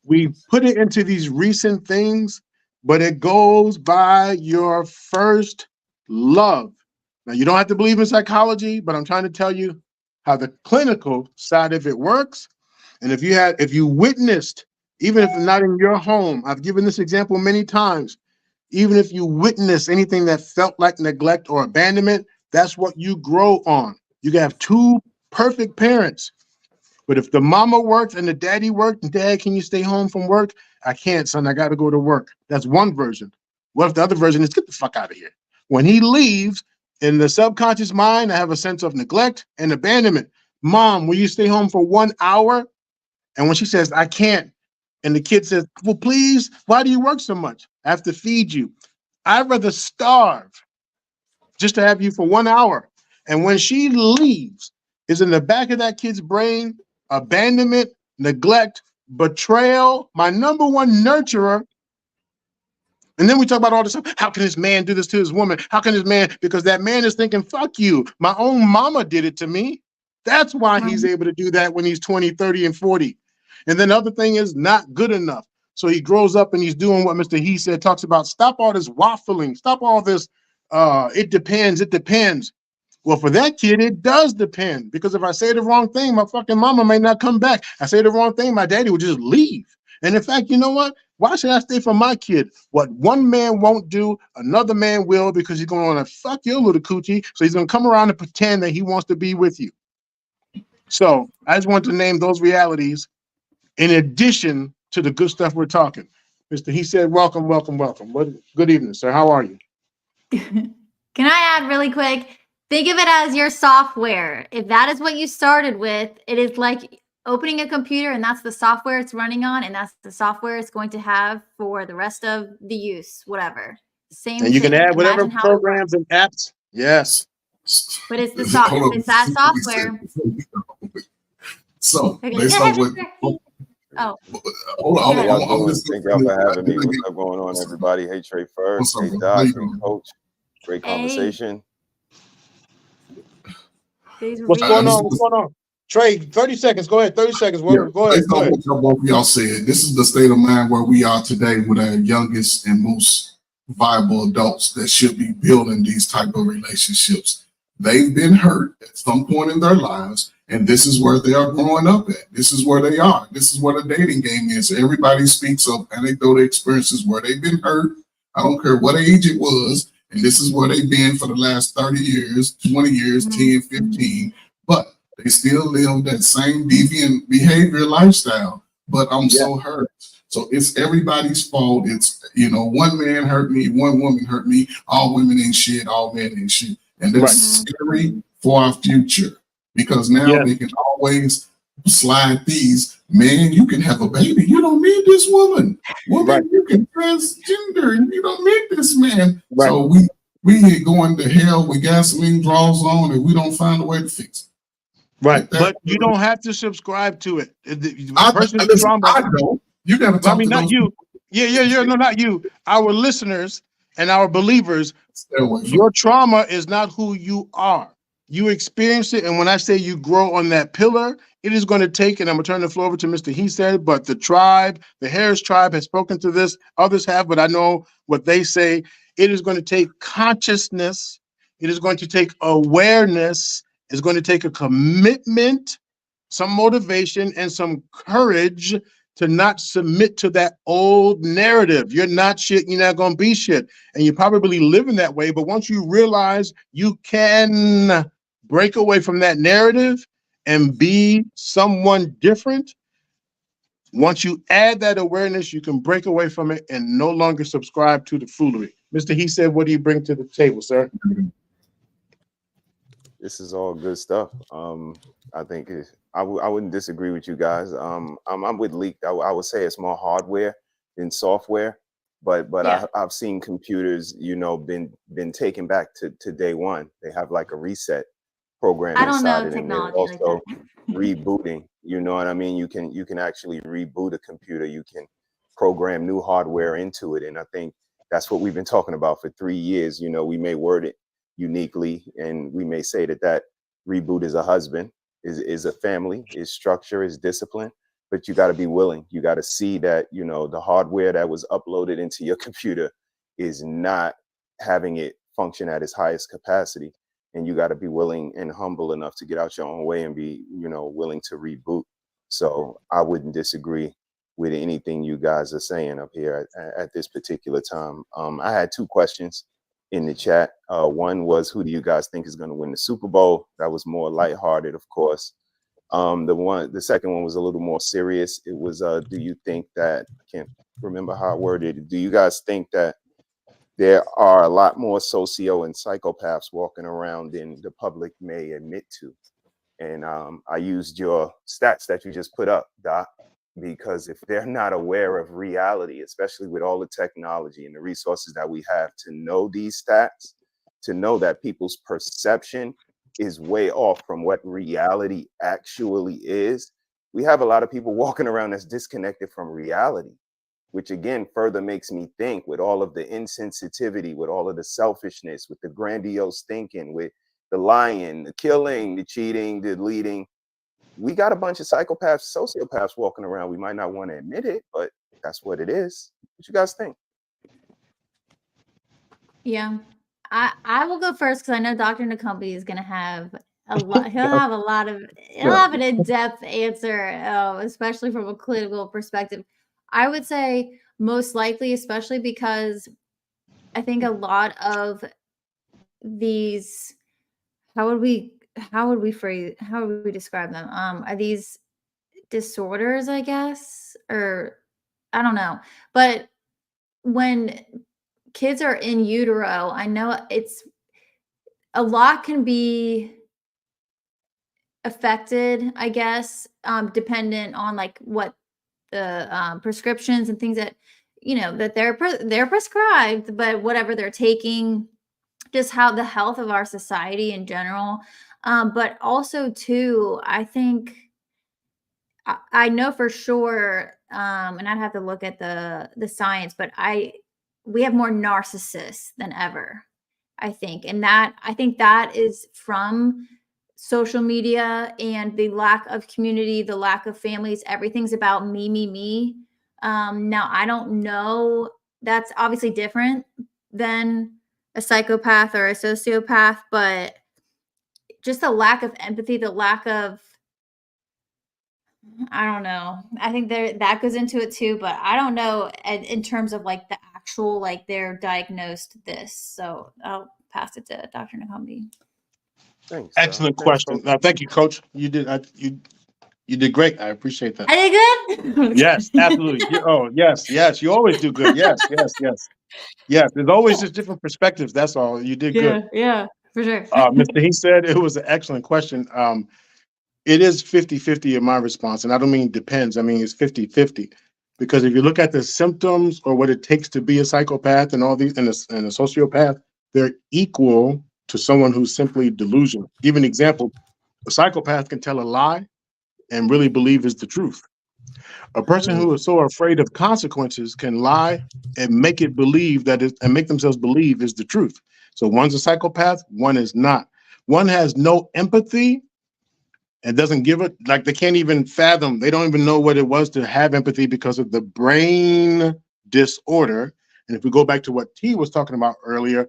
We put it into these recent things, but it goes by your first love. Now, you don't have to believe in psychology, but I'm trying to tell you how the clinical side of it works. And if you witnessed, even if not in your home, I've given this example many times, even if you witness anything that felt like neglect or abandonment, that's what you grow on. You can have two perfect parents, but if the mama worked and the daddy worked, and Dad, can you stay home from work? I can't, son, I got to go to work. That's one version. What if the other version is get the fuck out of here? When he leaves, in the subconscious mind, I have a sense of neglect and abandonment. Mom, will you stay home for 1 hour? And when she says, I can't, and the kid says, well, please, why do you work so much? I have to feed you. I'd rather starve just to have you for 1 hour. And when she leaves, is in the back of that kid's brain, abandonment, neglect, betrayal, my number one nurturer. And then we talk about all this stuff. How can this man do this to his woman? How can this man? Because that man is thinking, fuck you. My own mama did it to me. That's why he's able to do that when he's 20, 30, and 40. And then the other thing is not good enough. So he grows up and he's doing what Mr. He said, talks about, stop all this waffling, stop all this, it depends, it depends. Well, for that kid, it does depend, because if I say the wrong thing, my fucking mama may not come back. I say the wrong thing, my daddy will just leave. And in fact, you know what? Why should I stay for my kid? What one man won't do, another man will, because he's going to want to fuck your little coochie. So he's going to come around and pretend that he wants to be with you. So I just want to name those realities in addition to the good stuff we're talking. Mr. He said, welcome, welcome, welcome. Good evening, sir. How are you? Can I add really quick? Think of it as your software. If that is what you started with, it is like opening a computer and that's the software it's running on, and that's the software it's going to have for the rest of the use, whatever. Same. And you thing. can add whatever Imagine programs and apps. Yes. But it's the it's that software. So Okay, based go on ahead, what Mr. Oh, hold on, How y'all I'm doing? listening. Thank y'all for having me. What's up going on, everybody? Hey, Trey first. What's up, Hey, bro? How Doc. you Hey, doing? Coach. Great conversation. What's going on? What's going on? Trey, 30 seconds. Go ahead. 30 seconds. Go ahead. Based on what both of y'all said, this is the state of mind where we are today with our youngest and most viable adults that should be building these type of relationships. They've been hurt at some point in their lives, and this is where they are growing up at. This is where they are. This is where the dating game is. Everybody speaks of anecdotal experiences where they've been hurt. I don't care what age it was, and this is where they've been for the last 30 years, 20 years, 10, 15, but they still live that same deviant behavior lifestyle. But I'm so hurt. So it's everybody's fault. It's, one man hurt me, one woman hurt me, all women ain't shit, all men ain't shit. And that's scary for our future, because now they can always slide these, man, you can have a baby. You don't need this woman. Woman, you can transgender and you don't need this man. Right. So we going to hell with gasoline draws on and we don't find a way to fix it. Right. But you don't have to subscribe to it. I don't. You got to talk to not you. Yeah. No, not you. Our listeners and our believers, your trauma is not who you are. You experience it. And when I say you grow on that pillar, it is going to take, and I'm going to turn the floor over to Mr. He said, but the tribe, the Harris tribe has spoken to this. Others have, but I know what they say. It is going to take consciousness. It is going to take awareness. It's going to take a commitment, some motivation, and some courage to not submit to that old narrative. You're not shit, you're not going to be shit. And you're probably living that way. But once you realize you can break away from that narrative and be someone different, once you add that awareness, you can break away from it and no longer subscribe to the foolery. Mr. He said, what do you bring to the table, sir? This is all good stuff. I think I wouldn't disagree with you guys. I'm with Leak. I would say it's more hardware than software, but yeah. I've seen computers, been taken back to day one. They have like a reset program. I don't know technology. And also like rebooting. You know what I mean? You can actually reboot a computer. You can program new hardware into it, and I think that's what we've been talking about for 3 years. We may word it uniquely, and we may say that reboot is a husband, is a family, is structure, is discipline. But you got to be willing. You got to see that, you know, the hardware that was uploaded into your computer is not having it function at its highest capacity. And you got to be willing and humble enough to get out your own way and be, you know, willing to reboot. So I wouldn't disagree with anything you guys are saying up here at this particular time. I had 2 questions in the chat. One was, who do you guys think is going to win the Super Bowl? That was more lighthearted, of course. The second one was a little more serious. It was, do you think that, I can't remember how I worded it. Do you guys think that there are a lot more socio and psychopaths walking around than the public may admit to? And I used your stats that you just put up, Doc, because if they're not aware of reality, especially with all the technology and the resources that we have to know these stats, to know that people's perception is way off from what reality actually is, we have a lot of people walking around that's disconnected from reality, which again further makes me think, with all of the insensitivity, with all of the selfishness, with the grandiose thinking, with the lying, the killing, the cheating, the leading, we got a bunch of psychopaths, sociopaths walking around. We might not want to admit it, but that's what it is. What you guys think? Yeah, I will go first because I know Dr. Nakumbi is going to have a lot. He'll have a lot of. He'll have an in-depth answer, especially from a clinical perspective. I would say most likely, especially because I think a lot of these. How would we describe them? Are these disorders, I guess, or I don't know. But when kids are in utero, I know it's a lot can be affected, I guess, dependent on like what the prescriptions and things that, you know, that they're prescribed, but whatever they're taking, just how the health of our society in general. But also too, I think I know for sure, and I'd have to look at the science, but we have more narcissists than ever, I think. And I think that is from social media and the lack of community, the lack of families. Everything's about me, me, me. Now, I don't know. That's obviously different than a psychopath or a sociopath, but just the lack of empathy, the lack of, I don't know. I think that goes into it too, but I don't know in terms of like the actual, like they're diagnosed this. So I'll pass it to Dr. Nakumbi. Thanks. Excellent question. Thank you, Coach. You did great. I appreciate that. I did good. Yes, absolutely. Yes. You always do good. Yes. There's always just different perspectives. That's all. You did good. Yeah, for sure. Mr. He said it was an excellent question. It is 50-50 in my response, and I don't mean depends. I mean it's 50-50, because if you look at the symptoms or what it takes to be a psychopath and all these and a sociopath, they're equal to someone who's simply delusional. Give an example: a psychopath can tell a lie and really believe is the truth. A person who is so afraid of consequences can lie and make it believe and make themselves believe is the truth. So one's a psychopath, one is not. One has no empathy and doesn't give it, like they can't even fathom. They don't even know what it was to have empathy because of the brain disorder. And if we go back to what T was talking about earlier,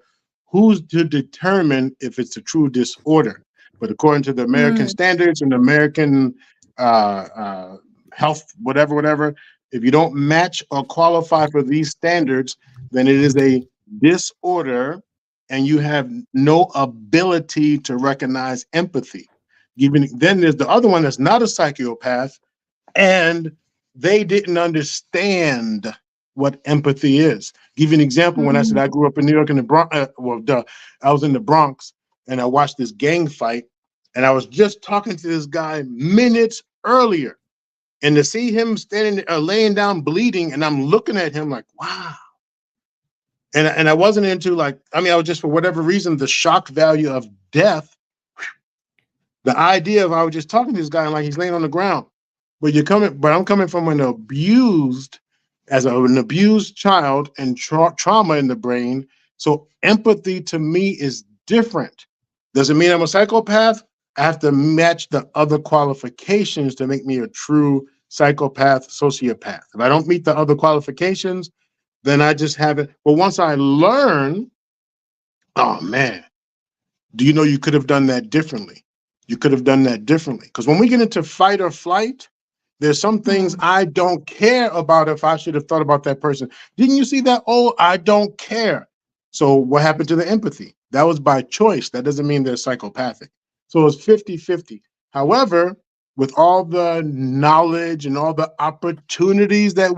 who's to determine if it's a true disorder? But according to the American standards and the American health, whatever, if you don't match or qualify for these standards, then it is a disorder and you have no ability to recognize empathy. Then there's the other one that's not a psychopath and they didn't understand what empathy is. Give you an example. When I said I grew up in New York in the Bronx, I was in the Bronx and I watched this gang fight, and I was just talking to this guy minutes earlier, and to see him standing laying down bleeding, and I'm looking at him like, wow. And I wasn't into I was just, for whatever reason, the shock value of death. The idea of, I was just talking to this guy like he's laying on the ground, but I'm coming from an abused child and trauma in the brain. So empathy to me is different. Does it mean I'm a psychopath? I have to match the other qualifications to make me a true psychopath, sociopath. If I don't meet the other qualifications, then I just haven't. But once I learn, oh man, do you know you could have done that differently? You could have done that differently. Because when we get into fight or flight, there's some things I don't care about if I should have thought about that person. Didn't you see that? Oh, I don't care. So what happened to the empathy? That was by choice. That doesn't mean they're psychopathic. So it's 50-50. However, with all the knowledge and all the opportunities that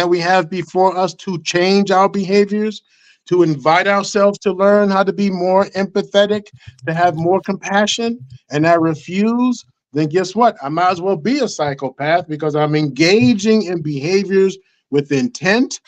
we have before us to change our behaviors, to invite ourselves to learn how to be more empathetic, to have more compassion, and I refuse, then guess what? I might as well be a psychopath because I'm engaging in behaviors with intent.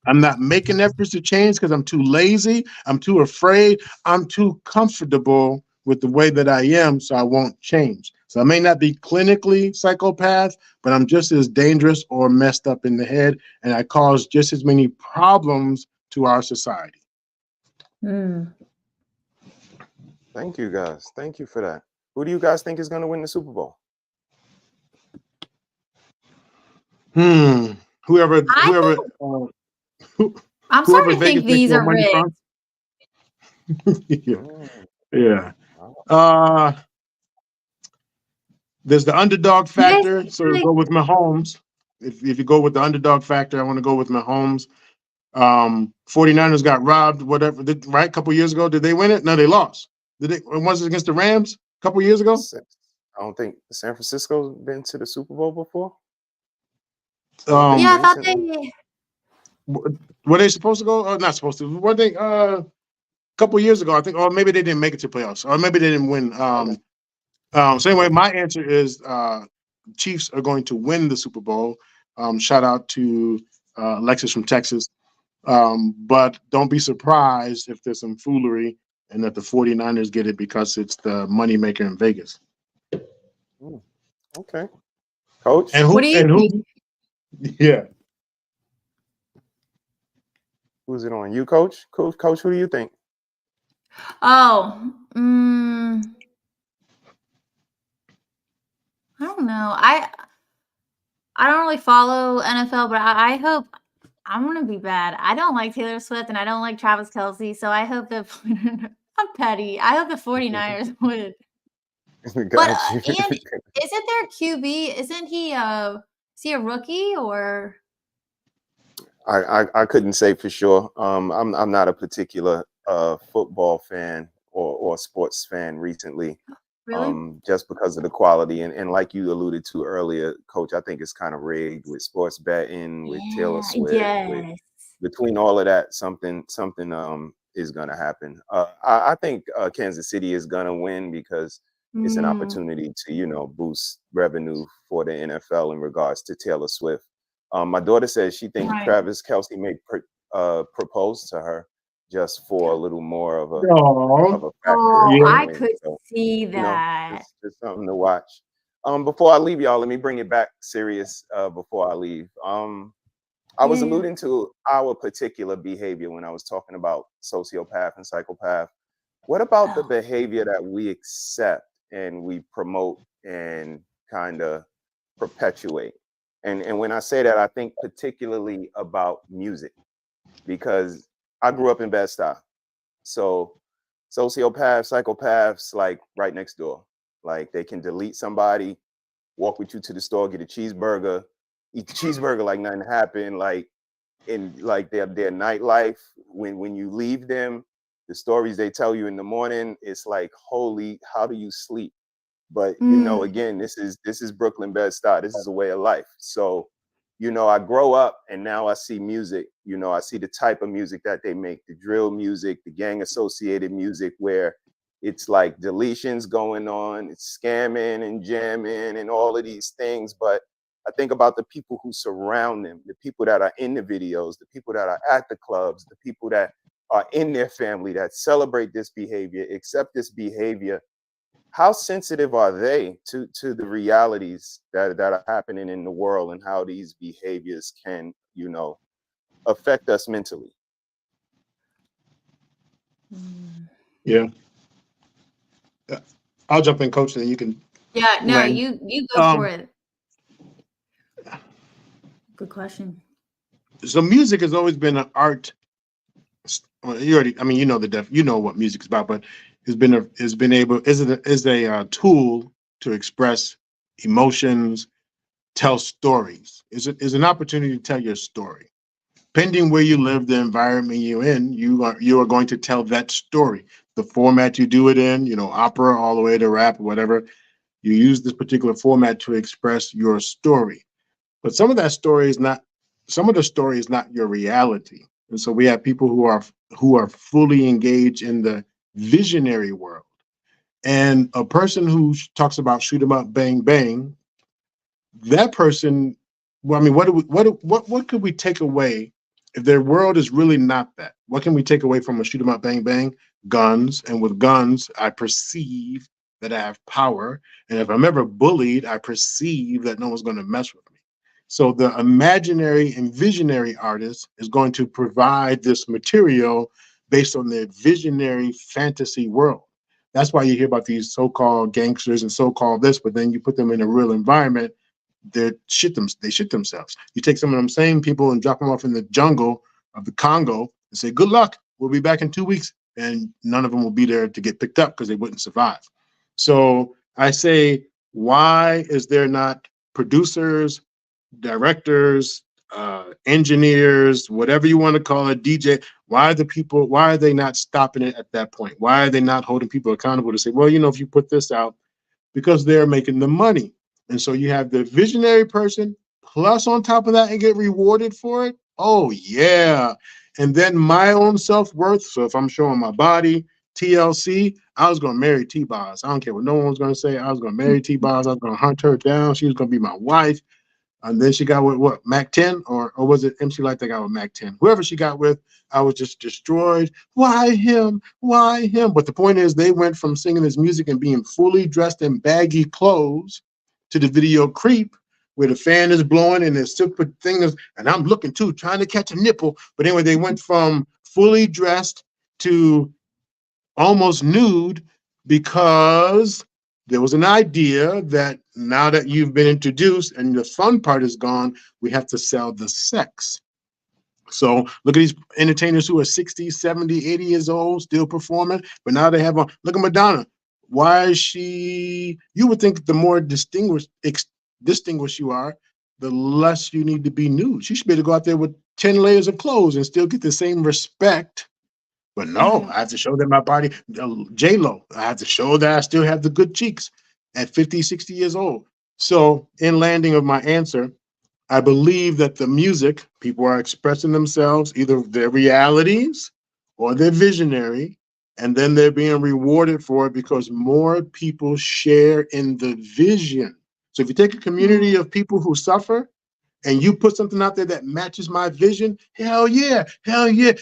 I'm not making efforts to change because I'm too lazy. I'm too afraid. I'm too comfortable with the way that I am, so I won't change. So I may not be clinically psychopath, but I'm just as dangerous or messed up in the head, and I cause just as many problems to our society. Thank you, guys. Thank you for that. Who do you guys think is going to win the Super Bowl? Whoever I'm starting to think these are rigged. Yeah. There's the underdog factor. So go with Mahomes. If you go with the underdog factor, I want to go with Mahomes. 49ers got robbed, whatever, right? A couple years ago. Did they win it? No, they lost. Did it? Was it against the Rams a couple years ago? I don't think San Francisco's been to the Super Bowl before. Yeah, I thought they were they supposed to go? Not supposed to. Were they? A couple years ago, I think. Or maybe they didn't make it to playoffs. Or maybe they didn't win. So anyway, my answer is Chiefs are going to win the Super Bowl. Shout out to Alexis from Texas. But don't be surprised if there's some foolery and that the 49ers get it because it's the moneymaker in Vegas. Okay. Coach? And who? What do you think? Yeah. Who's it on? You, Coach? Coach, who do you think? Oh, I don't know. I don't really follow NFL, but I hope I'm gonna be bad. I don't like Taylor Swift and I don't like Travis Kelce, so I hope the I'm petty. I hope the 49ers win. But and isn't their QB? Isn't he? Is he a rookie or? I couldn't say for sure. I'm not a particular football fan or sports fan recently. Really? Just because of the quality and like you alluded to earlier, Coach, I think it's kind of rigged with sports betting, with Taylor Swift. Yes. Between all of that, something is gonna happen. I think Kansas City is gonna win because it's an opportunity to boost revenue for the NFL in regards to Taylor Swift. My daughter says she thinks Travis Kelce may propose to her just for a little more of a factor. I could see that. It's something to watch. Before I leave y'all, let me bring it back serious before I leave. I was alluding to our particular behavior when I was talking about sociopath and psychopath. What about the behavior that we accept and we promote and kind of perpetuate? And when I say that, I think particularly about music, because I grew up in Bed-Stuy. So sociopaths, psychopaths, like right next door. Like they can delete somebody, walk with you to the store, get a cheeseburger, eat the cheeseburger like nothing happened. Like in like their nightlife, when you leave them, the stories they tell you in the morning, it's like, holy, how do you sleep? But again, this is Brooklyn Bed-Stuy. This is a way of life. So, I grow up and now I see music. I see the type of music that they make, the drill music, the gang associated music, where it's like deletions going on, it's scamming and jamming and all of these things. But I think about the people who surround them, the people that are in the videos, the people that are at the clubs, the people that are in their family that celebrate this behavior, accept this behavior. How sensitive are they to the realities that are happening in the world and how these behaviors can, affect us mentally? Yeah. I'll jump in, Coach, and then you can. Yeah, no, When, you go for it. Good question. So music has always been an art. You already, I mean, you know you know what music is about, but is a tool to express emotions, tell stories. Is an opportunity to tell your story. Depending where you live, the environment you're in, you are going to tell that story. The format you do it in, you know, opera all the way to rap, whatever. You use this particular format to express your story. But some of the story is not your reality. And so we have people who are fully engaged in the visionary world. And a person who talks about shoot 'em up, bang, bang, that person, well, I mean, what could we take away if their world is really not that? What can we take away from a shoot 'em up, bang, bang? Guns. And with guns, I perceive that I have power. And if I'm ever bullied, I perceive that no one's going to mess with me. So the imaginary and visionary artist is going to provide this material based on their visionary fantasy world. That's why you hear about these so-called gangsters and so-called this, but then you put them in a real environment, they shit themselves. You take some of them same people and drop them off in the jungle of the Congo and say, good luck, we'll be back in 2 weeks. And none of them will be there to get picked up because they wouldn't survive. So I say, why is there not producers, directors, engineers, whatever you want to call it, DJ? Why are they not stopping it at that point? Why are they not holding people accountable to say, well, you know, if you put this out, because they're making the money. And so you have the visionary person plus on top of that and get rewarded for it. Oh yeah. And then my own self-worth. So if I'm showing my body, TLC, I was going to marry T-Boz. I don't care what no one's going to say. I was going to marry T-Boz. I was going to hunt her down. She was going to be my wife. And then she got with what, Mac 10 or was it MC Light that got with Mac 10? Whoever she got with, I was just destroyed. Why him? Why him? But the point is, they went from singing this music and being fully dressed in baggy clothes to the video Creep, where the fan is blowing and the super thing is, and I'm looking too, trying to catch a nipple. But anyway, they went from fully dressed to almost nude because there was an idea that now that you've been introduced and the fun part is gone, we have to sell the sex. So look at these entertainers who are 60, 70, 80 years old, still performing, but now they have a, look at Madonna. Why is she, you would think the more distinguished you are, the less you need to be nude. She should be able to go out there with 10 layers of clothes and still get the same respect. But no, I have to show that my body, J-Lo, I have to show that I still have the good cheeks at 50, 60 years old. So in landing of my answer, I believe that the music, people are expressing themselves, either their realities or their visionary, and then they're being rewarded for it because more people share in the vision. So if you take a community of people who suffer, and you put something out there that matches my vision, hell yeah,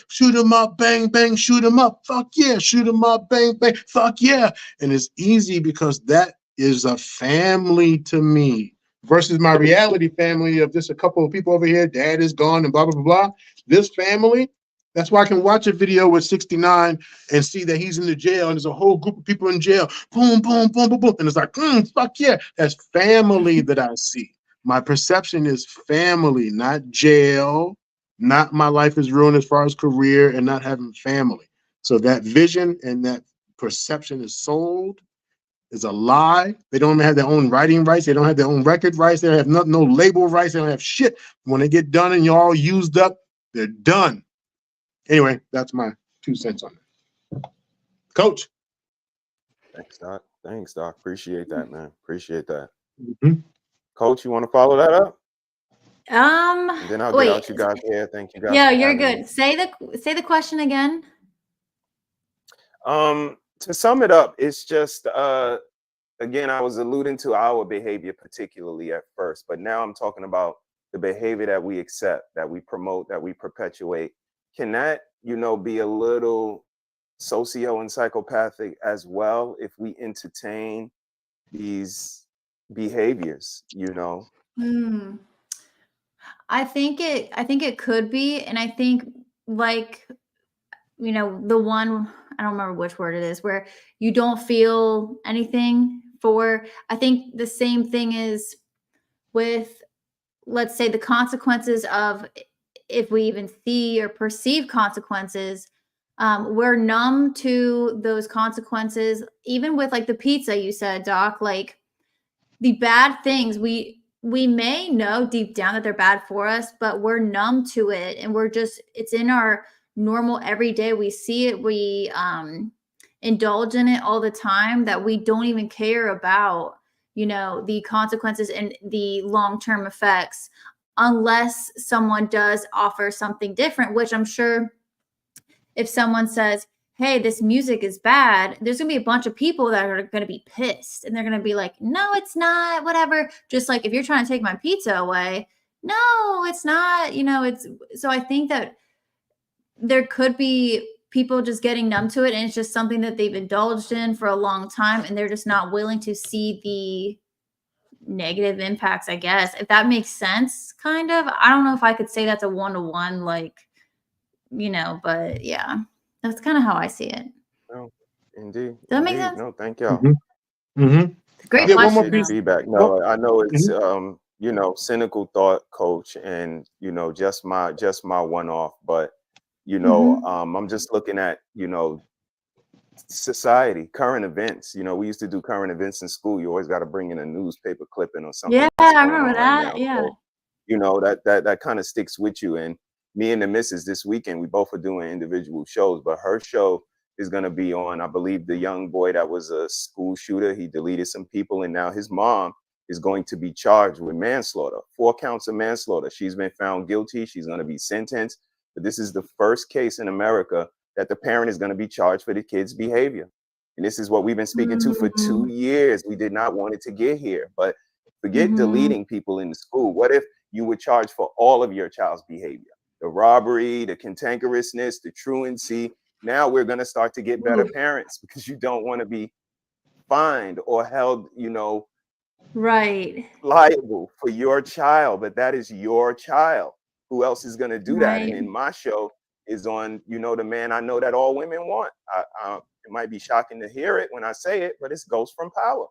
shoot 'em up, bang, bang, shoot 'em up, fuck yeah, shoot 'em up, bang, bang, fuck yeah. And it's easy because that is a family to me versus my reality family of just a couple of people over here, dad is gone and blah, blah, blah, blah. This family, that's why I can watch a video with 69 and see that he's in the jail and there's a whole group of people in jail, boom, boom, boom, boom, boom. And it's like, fuck yeah, that's family that I see. My perception is family, not jail, not my life is ruined as far as career and not having family. So that vision and that perception is sold, is a lie. They don't have their own writing rights. They don't have their own record rights. They don't have no label rights. They don't have shit. When they get done and you're all used up, they're done. Anyway, that's my 2 cents on it. Coach. Thanks, Doc. Appreciate that, man. Appreciate that. Mm-hmm. Coach, you want to follow that up? And then I'll get out you guys here. Thank you guys. Yeah, you're good. Me. Say the question again. To sum it up, it's just again, I was alluding to our behavior particularly at first, but now I'm talking about the behavior that we accept, that we promote, that we perpetuate. Can that, be a little socio and psychopathic as well if we entertain these behaviors? I think it could be, and I think the one I don't remember which word it is, where you don't feel anything for. I think the same thing is with, let's say, the consequences of, if we even see or perceive consequences, we're numb to those consequences. Even with like the pizza you said, Doc, like the bad things, we may know deep down that they're bad for us, but we're numb to it, and we're just, it's in our normal everyday. We see it, we indulge in it all the time, that we don't even care about, you know, the consequences and the long-term effects, unless someone does offer something different, which I'm sure if someone says, hey, this music is bad, there's gonna be a bunch of people that are gonna be pissed, and they're gonna be like, no, it's not, whatever. Just like if you're trying to take my pizza away, no, it's not, you know, it's, so I think that there could be people just getting numb to it, and it's just something that they've indulged in for a long time, and they're just not willing to see the negative impacts, I guess, if that makes sense. Kind of, I don't know if I could say that's a one-to-one, like, you know, but yeah, that's kind of how I see it. No, indeed. Does that make Indeed. sense? No, thank y'all. Mm-hmm. Mm-hmm. Great Yeah, one more question, Appreciate the piece. though. feedback. No, I know it's you know, cynical thought, coach, and you know, just my one-off, but you know, I'm just looking at, you know, society, current events. You know, we used to do current events in school. You always got to bring in a newspaper clipping or something. Yeah, that's I going remember on right that. now. Yeah. So, you know, that kind of sticks with you. And me and the missus this weekend, we both are doing individual shows, but her show is going to be on, I believe, the young boy that was a school shooter. He deleted some people, and now his mom is going to be charged with manslaughter, 4 counts of manslaughter. She's been found guilty. She's going to be sentenced. But this is the first case in America that the parent is going to be charged for the kid's behavior. And this is what we've been speaking to for 2 years. We did not want it to get here, but forget deleting people in the school. What if you were charged for all of your child's behavior? The robbery, the cantankerousness, the truancy. Now we're going to start to get better parents, because you don't want to be fined or held, you know, Right. liable for your child, but that is your child. Who else is going to do that? And Right. in my show is on, you know, the man I know that all women want. It might be shocking to hear it when I say it, but it's Ghost from Power.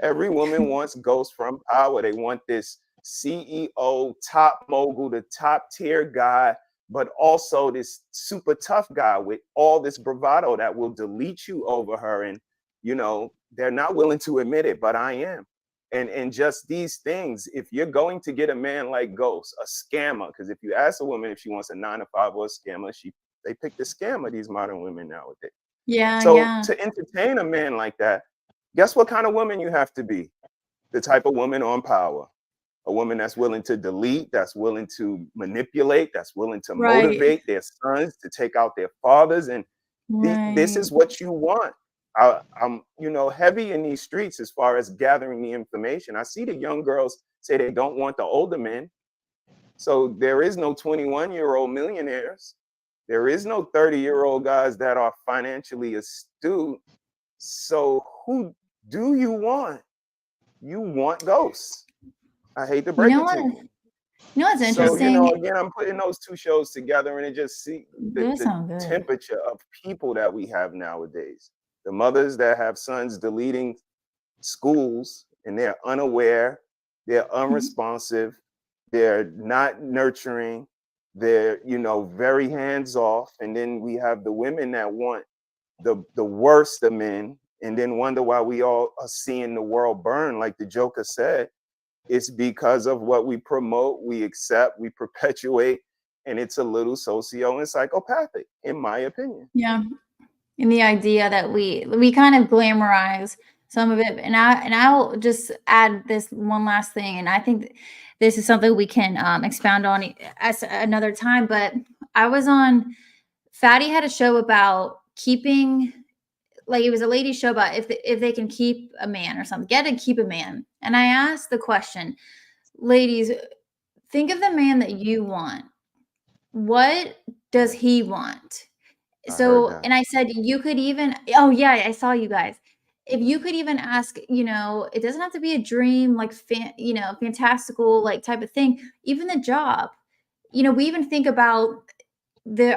Every woman wants Ghost from Power. They want this CEO, top mogul, the top tier guy, but also this super tough guy with all this bravado that will delete you over her. And, you know, they're not willing to admit it, but I am. And just these things, if you're going to get a man like Ghost, a scammer, because if you ask a woman if she wants a 9-to-5 or a scammer, they pick the scammer, these modern women nowadays. Yeah. So Yeah. to entertain a man like that, guess what kind of woman you have to be? The type of woman on Power. A woman that's willing to delete, that's willing to manipulate, that's willing to Right. motivate their sons to take out their fathers. And this is what you want. I'm, you know, heavy in these streets as far as gathering the information. I see the young girls say they don't want the older men. So there is no 21-year-old millionaires. There is no 30-year-old guys that are financially astute. So who do you want? You want Ghosts. I hate to break it to you. You know what's So, interesting? you know, again, I'm putting those 2 shows together, and it just see Those sound the good. temperature of people that we have nowadays. The mothers that have sons deleting schools, and they're unaware, they're unresponsive, they're not nurturing, they're, you know, very hands off. And then we have the women that want the worst of men, and then wonder why we all are seeing the world burn, like the Joker said. It's because of what we promote, we accept, we perpetuate, and it's a little socio and psychopathic, in my opinion. Yeah. And the idea that we kind of glamorize some of it. And I'll just add this one last thing. And I think this is something we can expound on at another time. But I was on, Fatty had a show about keeping, like, it was a lady show about if they can keep a man or something, get and keep a man. And I asked the question, ladies, think of the man that you want. What does he want? So, and I said, you could even, oh yeah, I saw you guys. If you could even ask, you know, it doesn't have to be a dream, like, you know, fantastical, like, type of thing. Even the job, you know, we even think about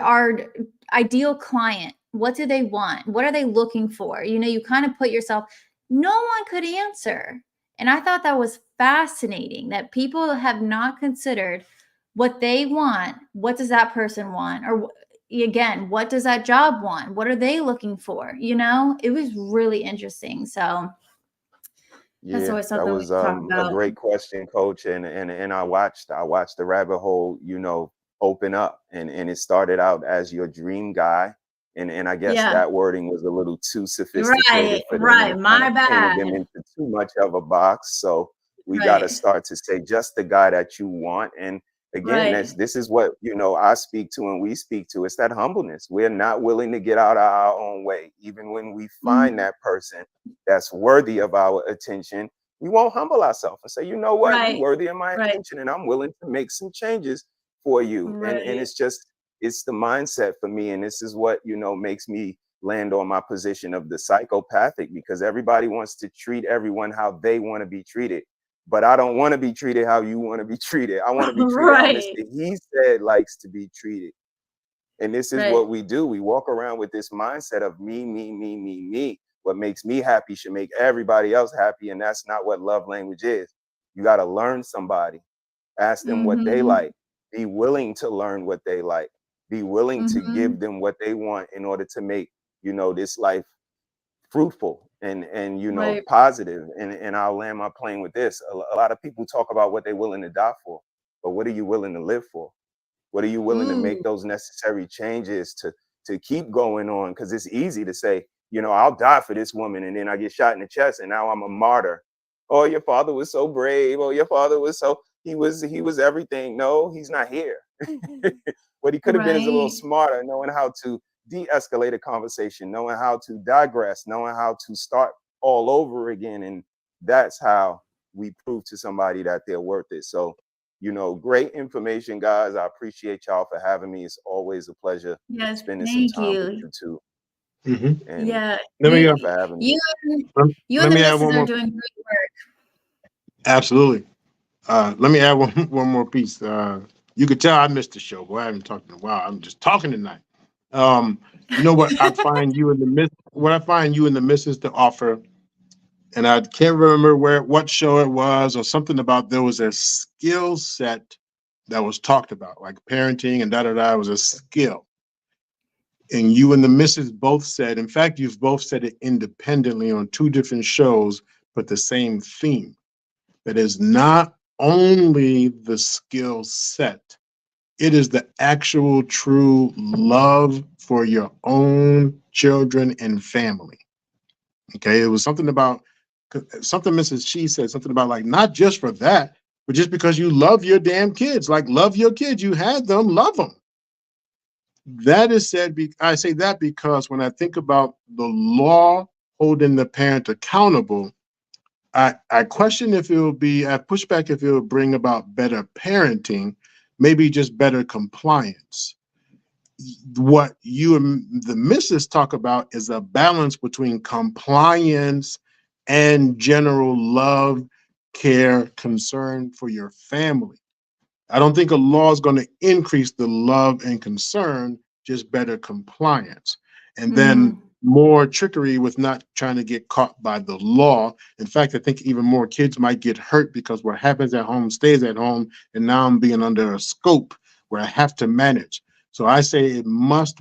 our ideal client. What do they want? What are they looking for? You know, you kind of put yourself, no one could answer. And I thought that was fascinating that people have not considered what they want. What does that person want? Or again, what does that job want? What are they looking for? You know, it was really interesting. So that's always that something we was talk a about. great question, Coach. And I watched the rabbit hole, you know, open up, and it started out as your dream guy. And I guess Yeah. that wording was a little too sophisticated for them. Right. And My kind of painted them bad. into too much of a box. So we got to Right. start to say just the guy that you want. And again, Right. this is what, you know, I speak to and we speak to. It's that humbleness. We're not willing to get out of our own way. Even when we find that person that's worthy of our attention, we won't humble ourselves and say, you know what, Right. you're worthy of my Right. attention, and I'm willing to make some changes for you. And Right. it's the mindset for me. And this is what, you know, makes me land on my position of the psychopathic, because everybody wants to treat everyone how they want to be treated. But I don't want to be treated how you want to be treated. I want to be treated how Right. Mr. He said likes to be treated. And this is Right. what we do. We walk around with this mindset of me, me, me, me, me. What makes me happy should make everybody else happy. And that's not what love language is. You got to learn somebody, ask them what they like, be willing to learn what they like, be willing to give them what they want in order to make, you know, this life fruitful and you know, Right. positive. And I'll land my plane with this. A lot of people talk about what they're willing to die for, but what are you willing to live for? What are you willing to make those necessary changes to keep going on? Because it's easy to say, you know, I'll die for this woman, and then I get shot in the chest, and now I'm a martyr. Oh, your father was so brave. Oh, your father was so he was everything. No, he's not here. What he could have been is a little Right. smarter, knowing how to de-escalate a conversation, knowing how to digress, knowing how to start all over again. And that's how we prove to somebody that they're worth it. So, you know, great information, guys. I appreciate y'all for having me. It's always a pleasure Yes. spending some Thank time with you. you two. Mhm. And Yeah. Let me, thank you for having me. You and let you let and the me add missus one are more. doing great work. Absolutely. Let me add one more piece. You could tell I missed the show. Boy, I haven't talked in a while. I'm just talking tonight. You know what I find you in the missus to offer, and I can't remember what show it was or something about there was a skill set that was talked about, like parenting and da was a skill. And you and the missus both said, in fact, you've both said it independently on two different shows, but the same theme. That is not only the skill set, it is the actual true love for your own children and family. Okay, it was something about something Mrs. She said something about like not just for that, but just because you love your damn kids, like love your kids, you had them, love them. That is said. I say that because when I think about the law holding the parent accountable, I question if it will be, I push back if it will bring about better parenting, maybe just better compliance. What you and the missus talk about is a balance between compliance and general love, care, concern for your family. I don't think a law is going to increase the love and concern, just better compliance. And then more trickery with not trying to get caught by the law. In fact, I think even more kids might get hurt because what happens at home stays at home. And now I'm being under a scope where I have to manage. So I say it must,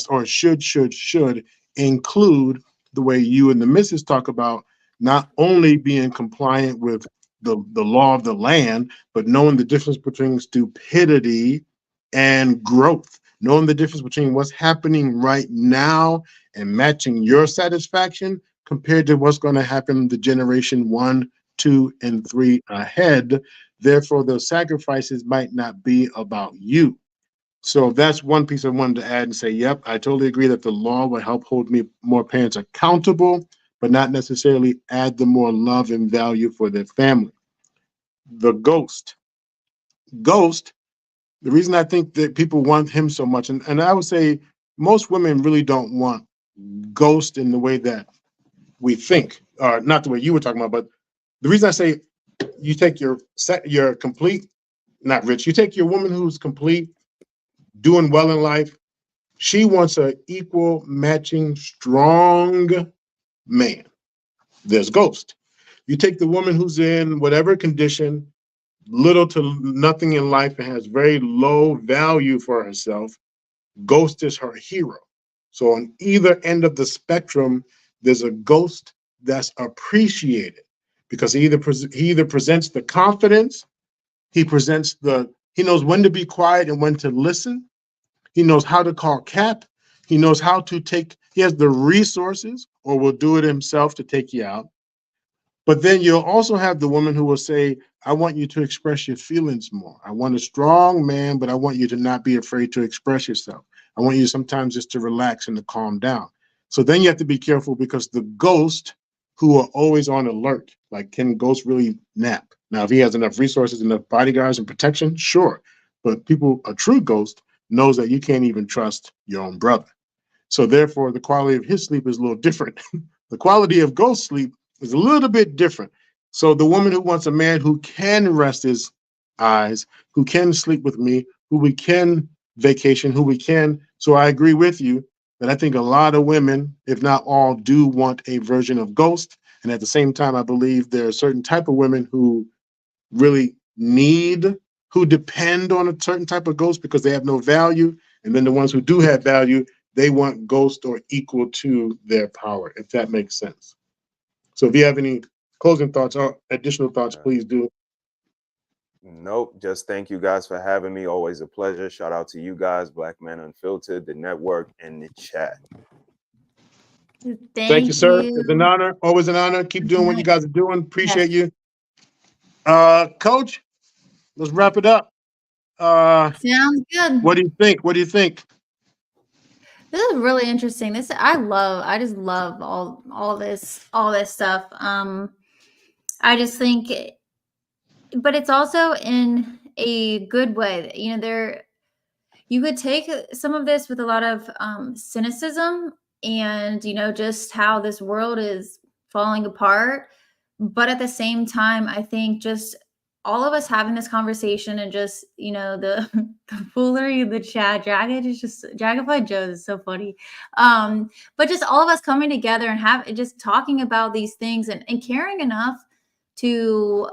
or should include the way you and the missus talk about not only being compliant with the law of the land, but knowing the difference between stupidity and growth, knowing the difference between what's happening right now and matching your satisfaction compared to what's going to happen the generation 1, 2, and 3 ahead. Therefore, those sacrifices might not be about you. So that's one piece I wanted to add and say, yep, I totally agree that the law will help hold more parents accountable, but not necessarily add them more love and value for their family. The ghost, the reason I think that people want him so much, and I would say most women really don't want ghost in the way that we think, or not the way you were talking about, but the reason I say you take your complete, not rich, you take your woman who's complete, doing well in life, She wants an equal, matching, strong man. There's ghost. You take the woman who's in whatever condition, little to nothing in life, and has very low value for herself. Ghost is her hero. So on either end of the spectrum, there's a ghost that's appreciated because he either presents the confidence, he knows when to be quiet and when to listen. He knows how to call cap. He knows how to he has the resources or will do it himself to take you out. But then you'll also have the woman who will say, I want you to express your feelings more. I want a strong man, but I want you to not be afraid to express yourself. I want you sometimes just to relax and to calm down. So then you have to be careful because the ghost who are always on alert, like can ghost really nap? Now, if he has enough resources, enough bodyguards and protection, sure. But a true ghost knows that you can't even trust your own brother. So therefore, the quality of his sleep is a little different. The quality of ghost sleep is a little bit different. So the woman who wants a man who can rest his eyes, who can sleep with me, who we can vacation, who we can. So I agree with you that I think a lot of women, if not all, do want a version of ghost. And at the same time, I believe there are certain type of women who really who depend on a certain type of ghost because they have no value. And then the ones who do have value, they want ghost or equal to their power, if that makes sense. So if you have any closing thoughts or additional thoughts, please do. Nope. Just thank you guys for having me. Always a pleasure. Shout out to you guys, Black Men Unfiltered, the network, and the chat. Thank you, sir. It's an honor. Always an honor. Keep doing what you guys are doing. Appreciate you. Coach, let's wrap it up. Sounds good. What do you think? What do you think? This is really interesting. I just love all this stuff. I just think, but it's also in a good way. You know, you could take some of this with a lot of cynicism and, you know, just how this world is falling apart. But at the same time, I think just all of us having this conversation and just, you know, the foolery in the chat, Dragonfly Joe is so funny. But just all of us coming together and just talking about these things and caring enough to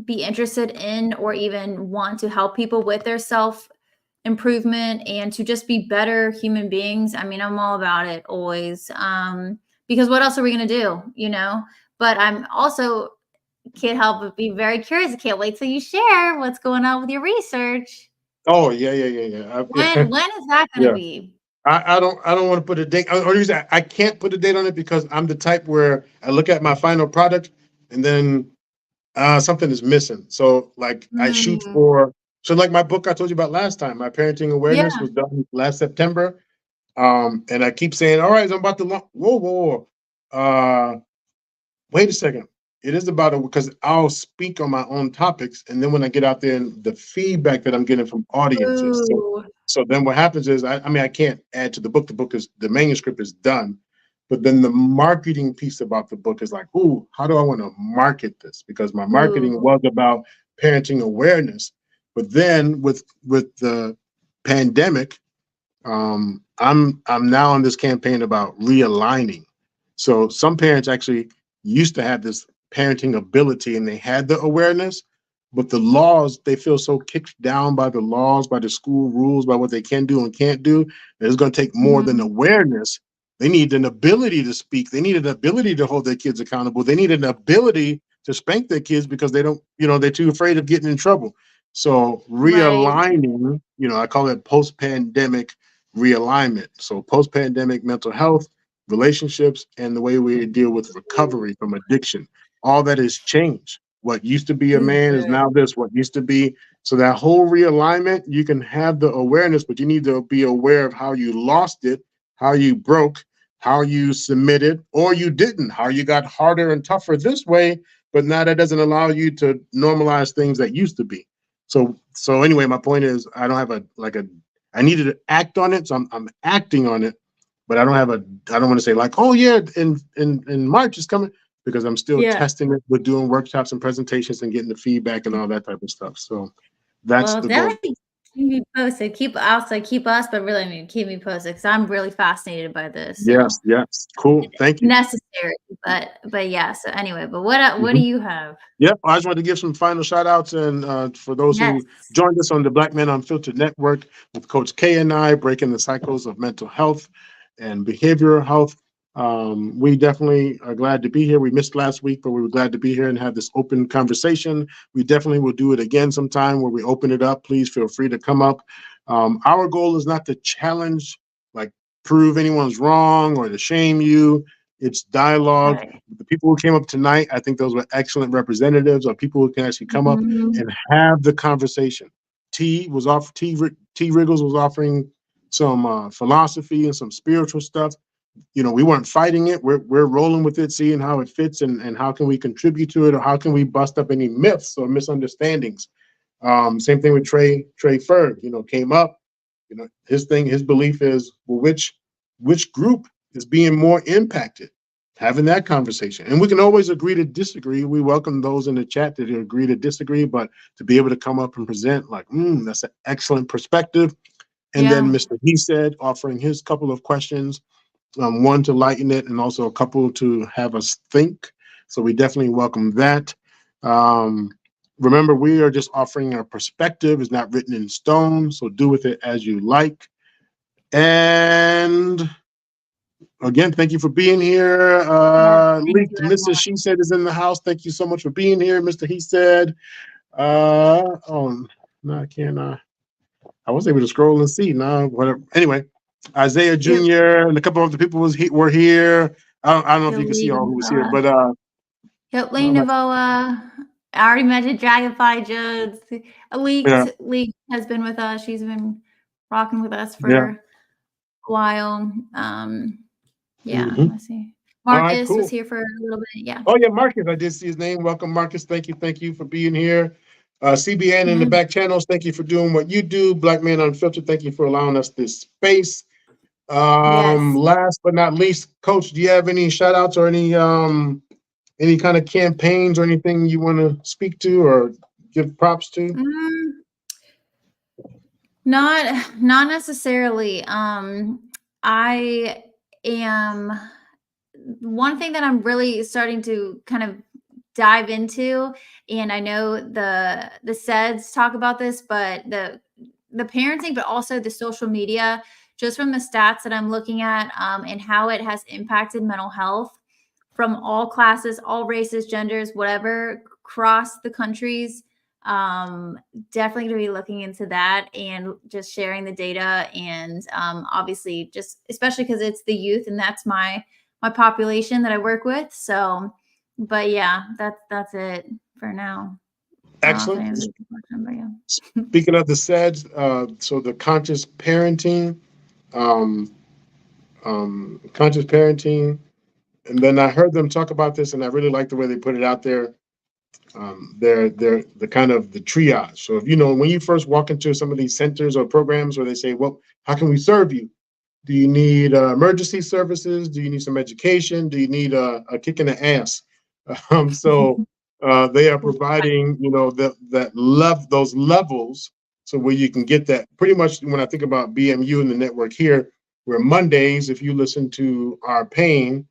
be interested in or even want to help people with their self improvement and to just be better human beings. I mean, I'm all about it always. Because what else are we going to do, you know? But I'm also can't help but be very curious. I can't wait till you share what's going on with your research. Oh, yeah. When is that going to be? I don't want to put a date. I can't put a date on it because I'm the type where I look at my final product and then something is missing. So like I shoot for, so like my book I told you about last time, my parenting awareness was done last September. And I keep saying, all right, I'm about to launch. Whoa. Wait a second. It is about it because I'll speak on my own topics. And then when I get out there and the feedback that I'm getting from audiences. So then what happens is, I can't add to the book. The manuscript is done. But then the marketing piece about the book is like, ooh, how do I want to market this? Because my marketing was about parenting awareness. But then with the pandemic, I'm now on this campaign about realigning. So some parents actually used to have this parenting ability and they had the awareness, but the laws, they feel so kicked down by the laws, by the school rules, by what they can do and can't do, that it's going to take more than awareness. They need an ability to speak. They need an ability to hold their kids accountable. They need an ability to spank their kids because they don't, they're too afraid of getting in trouble. So realigning, I call it post-pandemic realignment. So post-pandemic mental health, relationships, and the way we deal with recovery from addiction. All that has changed. What used to be a man is now this, what used to be. So that whole realignment, you can have the awareness, but you need to be aware of how you lost it, how you broke, how you submitted, or you didn't, how you got harder and tougher this way, but now that doesn't allow you to normalize things that used to be. So anyway, my point is I don't have I needed to act on it. So I'm acting on it, but I don't want to say like, oh yeah, in March is coming, because I'm still testing it with doing workshops and presentations and getting the feedback and all that type of stuff. So that's the goal. Keep me posted. Keep us, but really, I mean, keep me posted because I'm really fascinated by this. Yes, yes. Cool. Thank you. Necessary, but yeah. So anyway, but what do Mhm. you have? Yep. I just wanted to give some final shout outs and for those Yes. who joined us on the Black Men Unfiltered Network with Coach K and I, breaking the cycles of mental health and behavioral health. We definitely are glad to be here. We missed last week, but we were glad to be here and have this open conversation. We definitely will do it again sometime where we open it up. Please feel free to come up. Our goal is not to challenge, like prove anyone's wrong or to shame you. It's dialogue. Right. The people who came up tonight, I think those were excellent representatives of people who can actually come up Mhm. and have the conversation. T Wriggles was offering some philosophy and some spiritual stuff. You know, we weren't fighting it. We're rolling with it, seeing how it fits and how can we contribute to it, or how can we bust up any myths or misunderstandings. Same thing with Trey Ferg, you know, came up, you know, his belief is, well, which group is being more impacted? Having that conversation. And we can always agree to disagree. We welcome those in the chat that agree to disagree, but to be able to come up and present like, that's an excellent perspective. And then Yeah. Mr. He said, offering his couple of questions, one to lighten it and also a couple to have us think. So we definitely welcome that. Remember, we are just offering our perspective. It's not written in stone, so do with it as you like. And again, thank you for being here. Thank you, Leaked everyone. Mrs. She Said is in the house. Thank you so much for being here, Mr. He Said. Oh, no, I can't. I was able to scroll and see. No, whatever. Anyway, Isaiah Jr. and a couple of the people were here. I don't know if you can see all who was here, but Yep, Lane Navoa. I already mentioned Dragonfly Jones. Yeah. Leaked has been with us. She's been rocking with us for Yeah. a while. Yeah, Mhm. let's see. All right, Marcus cool. was here for a little bit. Yeah. Oh yeah, Marcus. I did see his name. Welcome, Marcus. Thank you for being here. CBN in the Yeah. back channels. Thank you for doing what you do. Black Man Unfiltered. Thank you for allowing us this space. Yes. Last but not least, Coach, do you have any shout outs or any kind of campaigns or anything you want to speak to or give props to? Not necessarily. I am one thing that I'm really starting to kind of dive into, and I know the SEDS talk about this, but the parenting, but also the social media, just from the stats that I'm looking at, and how it has impacted mental health from all classes, all races, genders, whatever, across the countries. Definitely going to be looking into that and just sharing the data, and obviously just especially because it's the youth and that's my population that I work with. So, but yeah, that's it for now. Excellent. Question, but yeah. Speaking of the SEDS, so the conscious parenting, and then I heard them talk about this, and I really like the way they put it out there. They're the kind of the triage. So if you know when you first walk into some of these centers or programs where they say, "Well, how can we serve you? Do you need emergency services? Do you need some education? Do you need a kick in the ass?" So they are providing, you know, those levels, so where you can get that. Pretty much when I think about BMU and the network here, where Mondays, if you listen to our pain.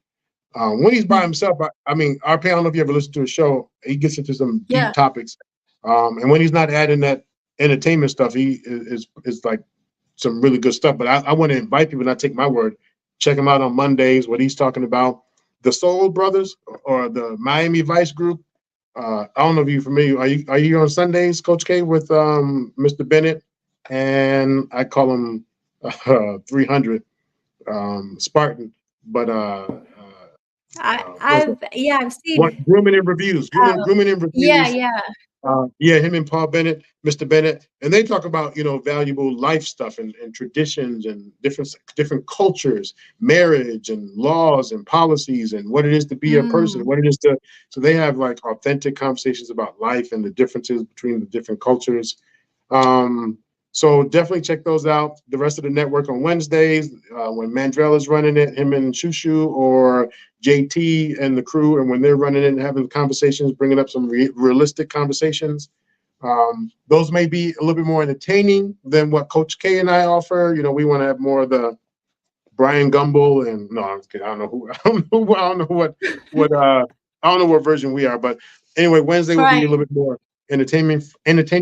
When he's by himself, I mean, RP, I don't know if you ever listen to a show, he gets into some deep topics. And when he's not adding that entertainment stuff, he is like some really good stuff. But I want to invite people, not take my word, check him out on Mondays, what he's talking about. The Soul Brothers or the Miami Vice Group. I don't know if you're familiar. Are you here on Sundays, Coach K, with Mr. Bennett? And I call him 300 Spartan. But I've seen. Grooming and Reviews. Grooming and Reviews. Yeah. Him and Paul Bennett, Mr. Bennett, and they talk about, you know, valuable life stuff and traditions and different cultures, marriage and laws and policies and what it is to be a person, what it is to. So they have like authentic conversations about life and the differences between the different cultures. So definitely check those out. The rest of the network on Wednesdays when Mandrell is running it, him and Shushu or JT and the crew, and when they're running it and having conversations, bringing up some realistic conversations. Those may be a little bit more entertaining than what Coach K and I offer. You know, we want to have more of the Brian Gumble and no, I'm kidding. I don't know what version we are, but anyway, Wednesday will be a little bit more entertaining